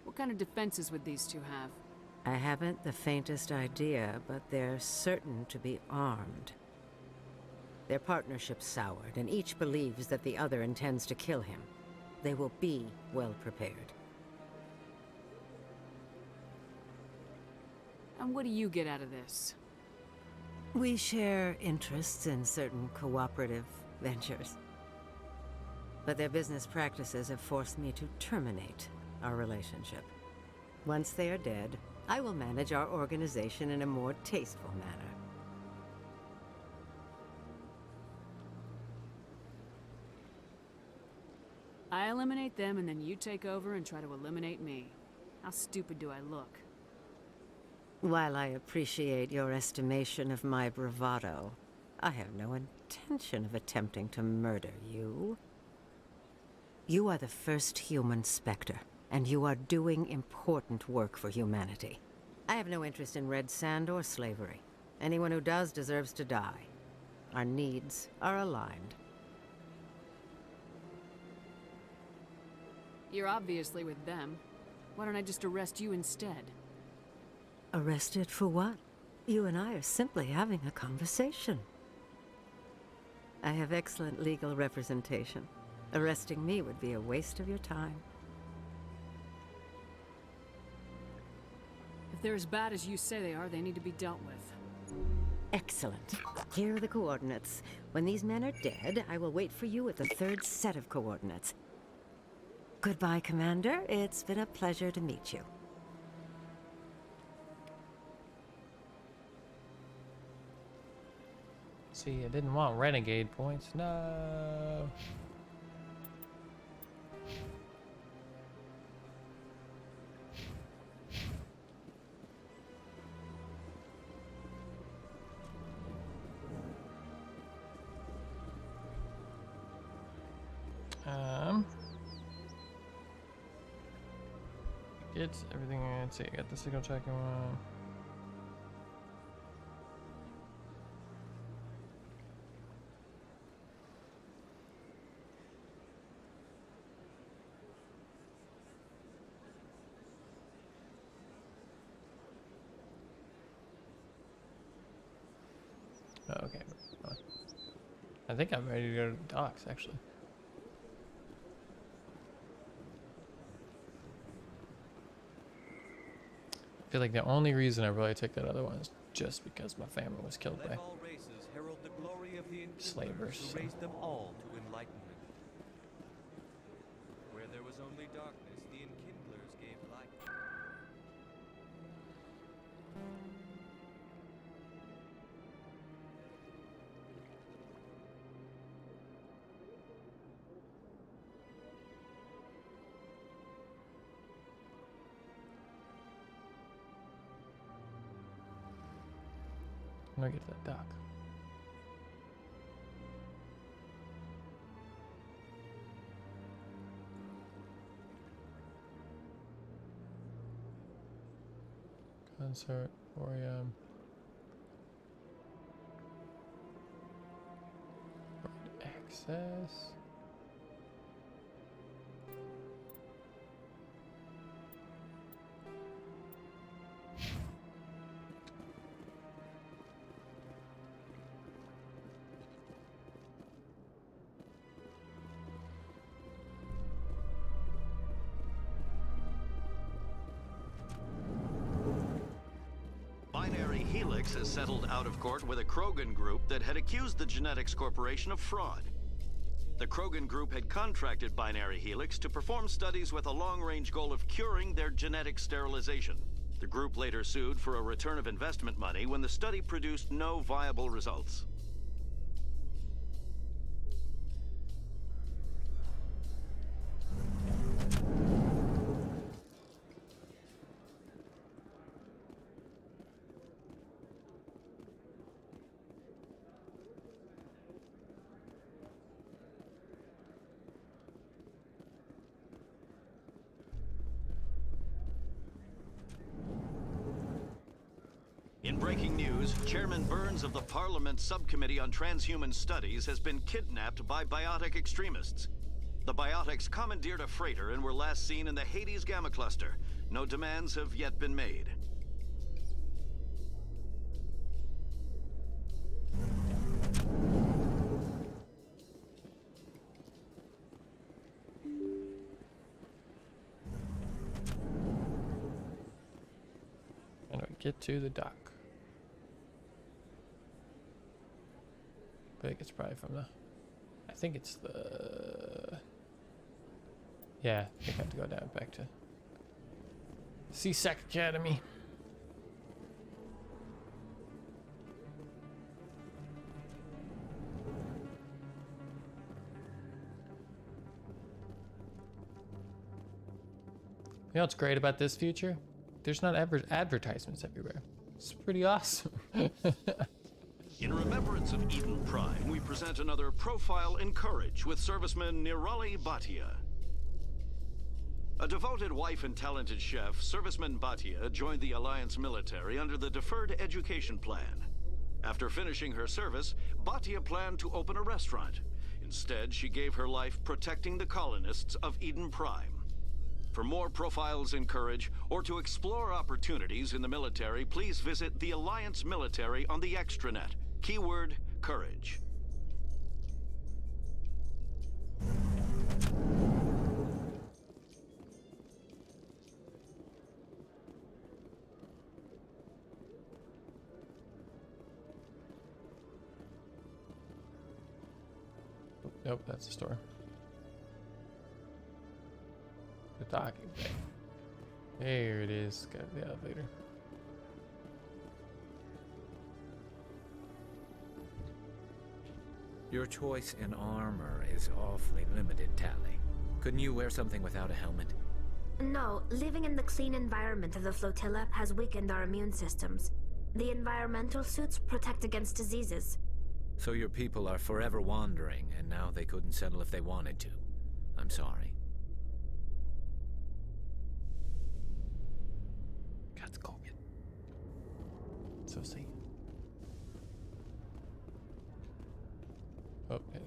L: What kind of defenses would these two have?
N: I haven't the faintest idea, but they're certain to be armed. Their partnership's soured, and each believes that the other intends to kill him. They will be well prepared.
L: And what do you get out of this?
N: We share interests in certain cooperative ventures. But their business practices have forced me to terminate our relationship. Once they are dead, I will manage our organization in a more tasteful manner.
L: I eliminate them and then you take over and try to eliminate me. How stupid do I look?
N: While I appreciate your estimation of my bravado, I have no intention of attempting to murder you. You are the first human Spectre, and you are doing important work for humanity. I have no interest in red sand or slavery. Anyone who does deserves to die. Our needs are aligned.
L: You're obviously with them. Why don't I just arrest you instead?
N: Arrested for what? You and I are simply having a conversation. I have excellent legal representation. Arresting me would be a waste of your time.
L: If they're as bad as you say they are, they need to be dealt with.
N: Excellent. Here are the coordinates. When these men are dead, I will wait for you at the third set of coordinates. Goodbye, Commander. It's been a pleasure to meet you.
A: See, I didn't want renegade points. No. Get everything. Let's see. I got the signal tracking one. Oh, okay. I think I'm ready to go to the docks, actually. I feel like the only reason I really took that other one is just because my family was killed by
E: Let all races herald the glory of the
A: slavers.
E: Enkindlers who raised them all to enlightenment. Where there was only darkness, the Enkindlers gave light.
A: I'm gonna get to that dock. Concert, 4 a.m. Access.
O: Helix has settled out of court with a Krogan group that had accused the Genetics Corporation of fraud. The Krogan group had contracted Binary Helix to perform studies with a long-range goal of curing their genetic sterilization. The group later sued for a return of investment money when the study produced no viable results. In breaking news, Chairman Burns of the Parliament Subcommittee on Transhuman Studies has been kidnapped by biotic extremists. The biotics commandeered a freighter and were last seen in the Hades Gamma Cluster. No demands have yet been made.
A: How do I get to the dock? I think it's probably from the... I think it's the... Yeah, I think I have to go down back to... CSEC Academy. You know what's great about this future? There's not advertisements everywhere. It's pretty awesome.
O: In remembrance of Eden Prime, we present another Profile in Courage with serviceman Nirali Bhatia. A devoted wife and talented chef, serviceman Bhatia joined the Alliance military under the Deferred Education Plan. After finishing her service, Bhatia planned to open a restaurant. Instead, she gave her life protecting the colonists of Eden Prime. For more Profiles in Courage, or to explore opportunities in the military, please visit the Alliance Military on the extranet. Keyword, Courage.
A: Nope, that's the store. The docking bay. There it is. Got the elevator.
W: Your choice in armor is awfully limited, Tally. Couldn't you wear something without a helmet?
V: No, living in the clean environment of the flotilla has weakened our immune systems. The environmental suits protect against diseases.
W: So your people are forever wandering, and now they couldn't settle if they wanted to. I'm sorry.
A: God's Kogan. So see. Oh, there.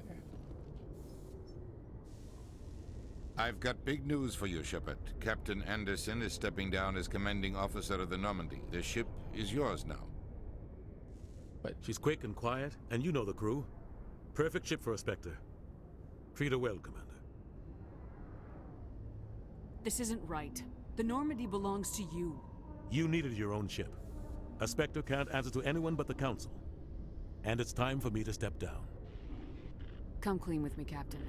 F: I've got big news for you, Shepard. Captain Anderson is stepping down as commanding officer of the Normandy. The ship is yours now.
T: But she's quick and quiet, and you know the crew. Perfect ship for a Spectre. Treat her well, Commander.
L: This isn't right. The Normandy belongs to you.
T: You needed your own ship. A Spectre can't answer to anyone but the Council. And it's time for me to step down.
L: Come clean with me, Captain.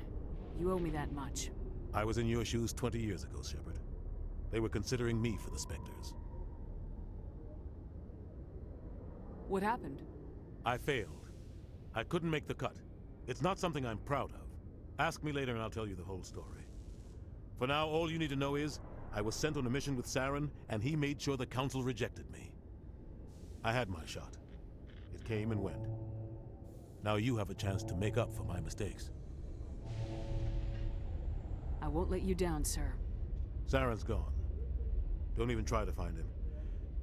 L: You owe me that much.
T: I was in your shoes 20 years ago, Shepard. They were considering me for the Spectres.
L: What happened?
T: I failed. I couldn't make the cut. It's not something I'm proud of. Ask me later and I'll tell you the whole story. For now, all you need to know is, I was sent on a mission with Sorin, and he made sure the Council rejected me. I had my shot. It came and went. Now you have a chance to make up for my mistakes.
L: I won't let you down, sir.
T: Sorin's gone. Don't even try to find him.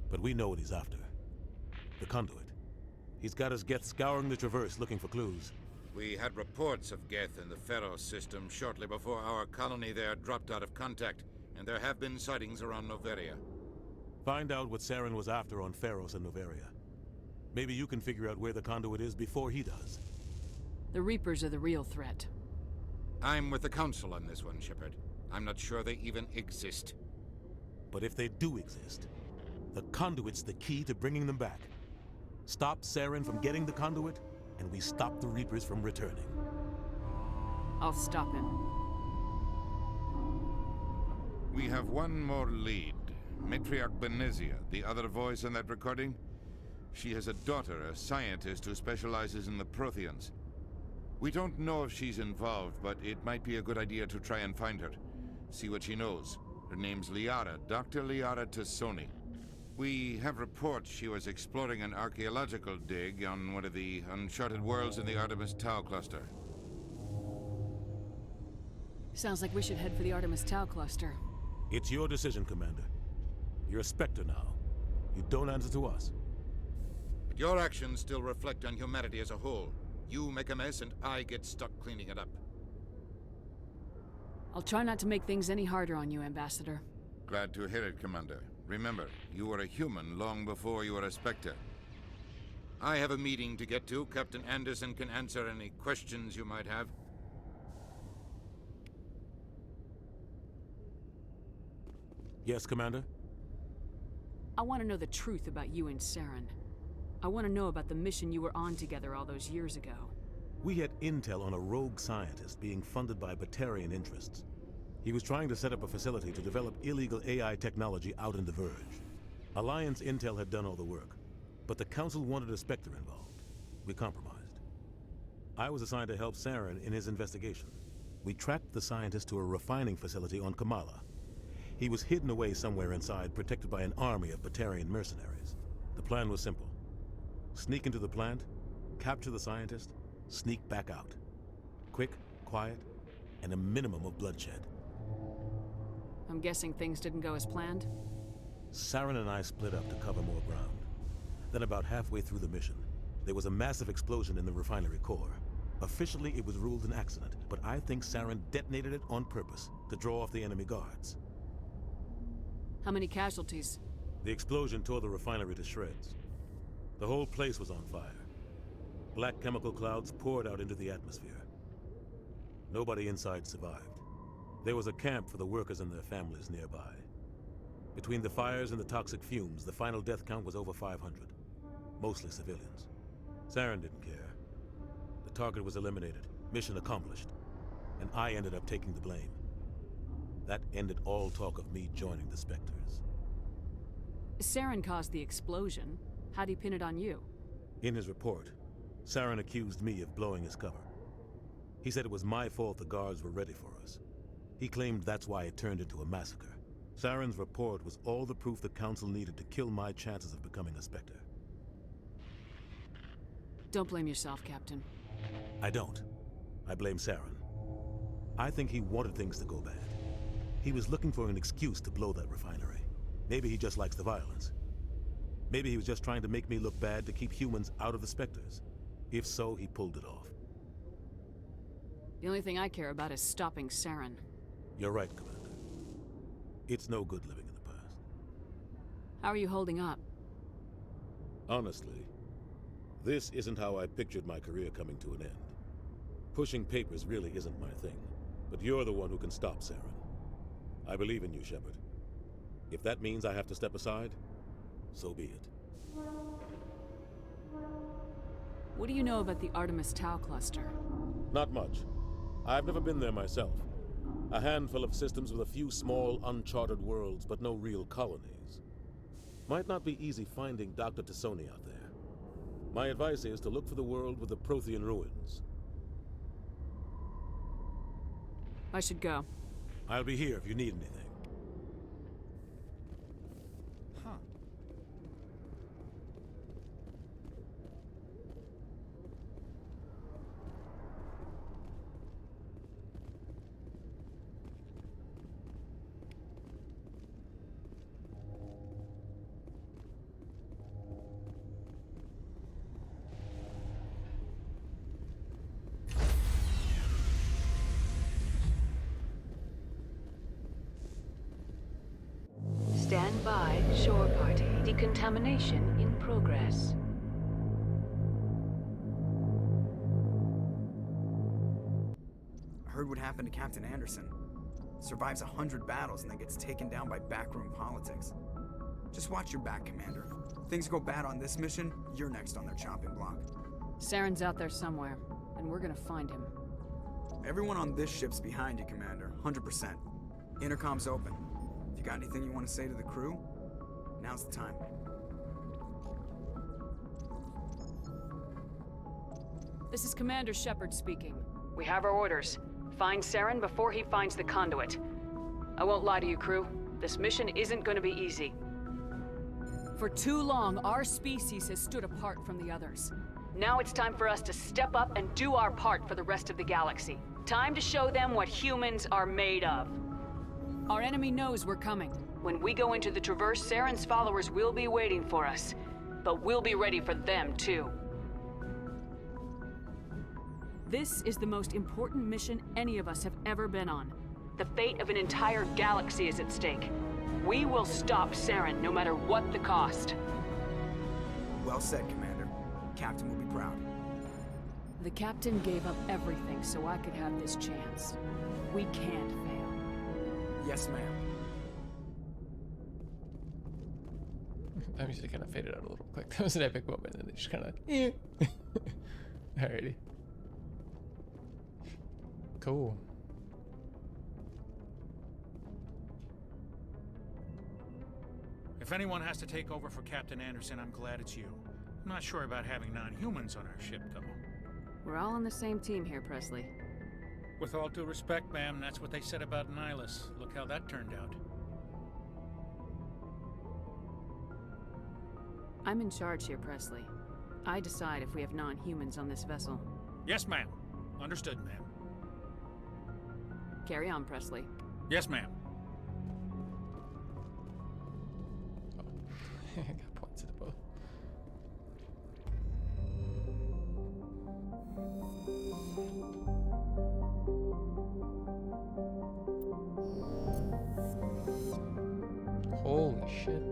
T: But we know what he's after. The conduit. He's got his Geth scouring the Traverse looking for clues.
F: We had reports of Geth in the Pharos system shortly before our colony there dropped out of contact, and there have been sightings around Noveria.
T: Find out what Sorin was after on Pharos and Noveria. Maybe you can figure out where the conduit is before he does.
L: The Reapers are the real threat.
F: I'm with the Council on this one, Shepard. I'm not sure they even exist.
T: But if they do exist, the conduit's the key to bringing them back. Stop Sorin from getting the conduit, and we stop the Reapers from returning.
L: I'll stop him.
F: We have one more lead. Matriarch Benezia, the other voice in that recording. She has a daughter, a scientist who specializes in the Protheans. We don't know if she's involved, but it might be a good idea to try and find her. See what she knows. Her name's Liara, Dr. Liara Tassoni. We have reports she was exploring an archaeological dig on one of the uncharted worlds in the Artemis Tau cluster.
L: Sounds like we should head for the Artemis Tau cluster.
T: It's your decision, Commander. You're a Spectre now. You don't answer to us.
F: But your actions still reflect on humanity as a whole. You make a mess and I get stuck cleaning it up.
L: I'll try not to make things any harder on you, Ambassador.
F: Glad to hear it, Commander. Remember, you were a human long before you were a Spectre. I have a meeting to get to. Captain Anderson can answer any questions you might have.
T: Yes, Commander?
L: I want to know the truth about you and Sorin. I want to know about the mission you were on together all those years ago.
T: We had intel on a rogue scientist being funded by Batarian interests. He was trying to set up a facility to develop illegal AI technology out in the Verge. Alliance intel had done all the work, but the Council wanted a Spectre involved. We compromised. I was assigned to help Sorin in his investigation. We tracked the scientist to a refining facility on Kamala. He was hidden away somewhere inside, protected by an army of Batarian mercenaries. The plan was simple. Sneak into the plant, capture the scientist, sneak back out. Quick, quiet, and a minimum of bloodshed.
L: I'm guessing things didn't go as planned?
T: Sorin and I split up to cover more ground. Then about halfway through the mission, there was a massive explosion in the refinery core. Officially, it was ruled an accident, but I think Sorin detonated it on purpose to draw off the enemy guards.
L: How many casualties?
T: The explosion tore the refinery to shreds. The whole place was on fire. Black chemical clouds poured out into the atmosphere. Nobody inside survived. There was a camp for the workers and their families nearby. Between the fires and the toxic fumes, the final death count was over 500. Mostly civilians. Sorin didn't care. The target was eliminated, mission accomplished, and I ended up taking the blame. That ended all talk of me joining the Spectres.
L: Sorin caused the explosion. How'd he pin it on you?
T: In his report, Sorin accused me of blowing his cover. He said it was my fault the guards were ready for us. He claimed that's why it turned into a massacre. Sorin's report was all the proof the Council needed to kill my chances of becoming a Spectre.
L: Don't blame yourself, Captain.
T: I don't. I blame Sorin. I think he wanted things to go bad. He was looking for an excuse to blow that refinery. Maybe he just likes the violence. Maybe he was just trying to make me look bad to keep humans out of the Spectres. If so, he pulled it off.
L: The only thing I care about is stopping Sorin.
T: You're right, Commander. It's no good living in the past.
L: How are you holding up?
T: Honestly, this isn't how I pictured my career coming to an end. Pushing papers really isn't my thing, but you're the one who can stop Sorin. I believe in you, Shepard. If that means I have to step aside, so be it.
L: What do you know about the Artemis Tau cluster?
T: Not much. I've never been there myself. A handful of systems with a few small, uncharted worlds, but no real colonies. Might not be easy finding Dr. Tassoni out there. My advice is to look for the world with the Prothean ruins.
L: I should go.
T: I'll be here if you need anything.
C: Stand by, shore party. Decontamination in progress.
D: I heard what happened to Captain Anderson. Survives 100 battles and then gets taken down by backroom politics. Just watch your back, Commander. Things go bad on this mission, you're next on their chopping block.
L: Saren's out there somewhere, and we're gonna find him.
D: Everyone on this ship's behind you, Commander. 100%. Intercom's open. If you got anything you want to say to the crew, now's the time.
L: This is Commander Shepard speaking. We have our orders. Find Saren before he finds the conduit. I won't lie to you, crew. This mission isn't gonna be easy. For too long, our species has stood apart from the others. Now it's time for us to step up and do our part for the rest of the galaxy. Time to show them what humans are made of. Our enemy knows we're coming. When we go into the Traverse, Saren's followers will be waiting for us. But we'll be ready for them, too. This is the most important mission any of us have ever been on. The fate of an entire galaxy is at stake. We will stop Saren, no matter what the cost.
D: Well said, Commander. Captain will be proud.
L: The Captain gave up everything so I could have this chance. We can't fail.
D: Yes, ma'am.
A: That music kind of faded out a little quick. That was an epic moment, and they just kind of, Alrighty. Cool.
H: If anyone has to take over for Captain Anderson, I'm glad it's you. I'm not sure about having non-humans on our ship, though.
L: We're all on the same team here, Presley.
H: With all due respect, ma'am, that's what they said about Nihilus. Look how that turned out.
L: I'm in charge here, Presley. I decide if we have non-humans on this vessel.
H: Yes, ma'am. Understood, ma'am.
L: Carry on, Presley.
H: Yes, ma'am.
A: Got points to the bow. Holy shit.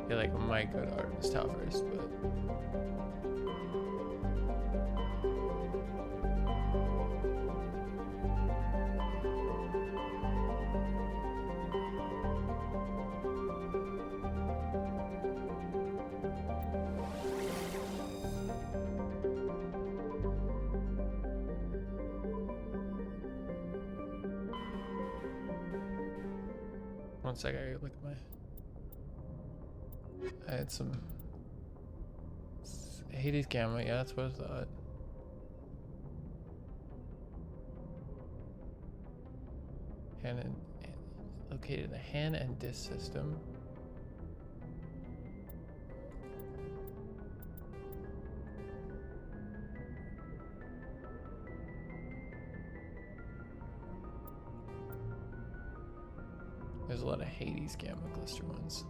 A: I feel like I might go to Artemis Tau first, but one sec, I gotta look at my. I had some Hades Gamma, yeah, that's what I thought. Located in the Han and Dis system. There's a lot of Hades Gamma cluster ones.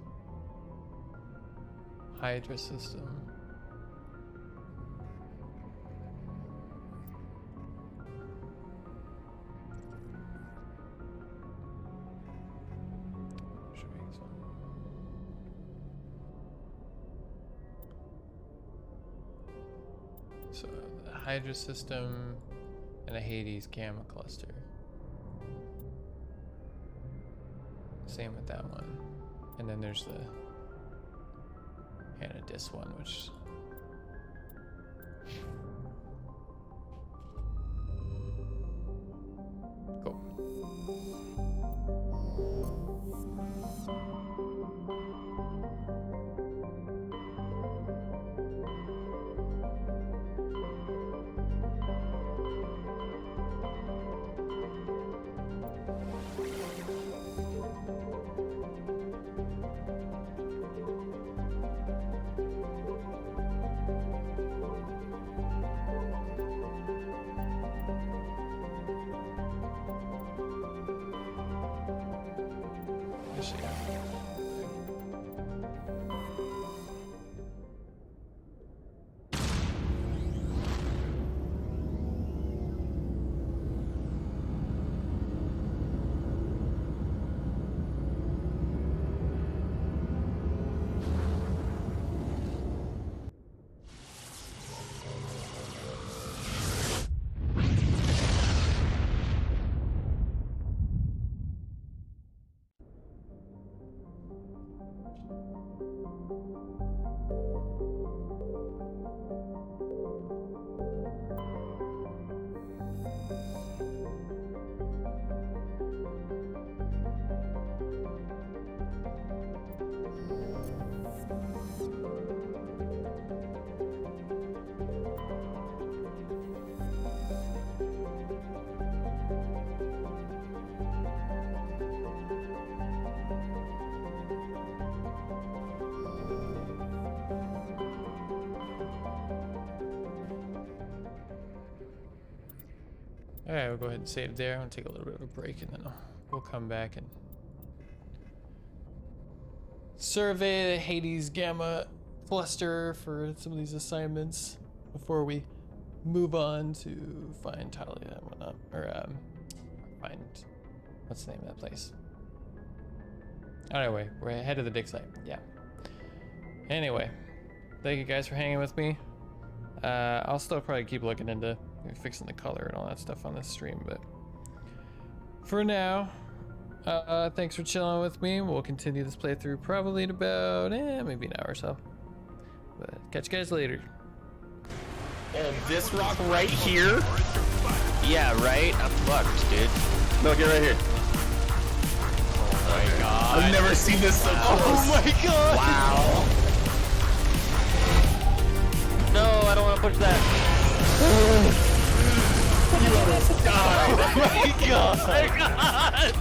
A: Hydra system. So the Hydra system and a Hades Gamma cluster. Same with that one. And then there's the Hannah Dis one, which cool. Alright, we'll go ahead and save there. I'm gonna take a little bit of a break and then we'll come back and survey the Hades Gamma cluster for some of these assignments before we move on to find Talia and whatnot. Or find, what's the name of that place? Anyway, we're ahead of the dig site. Yeah. Anyway, thank you guys for hanging with me. I'll still probably keep looking into fixing the color and all that stuff on this stream, but for now, thanks for chilling with me. We'll continue this playthrough probably in about maybe an hour or so. But catch you guys later.
J: Oh, this rock right here? Yeah, right? I'm fucked, dude. No, get right here. Oh my god. I've never seen this so close. Oh my god! Wow. No, I don't want to push that. You almost died. Oh my god! Oh my god!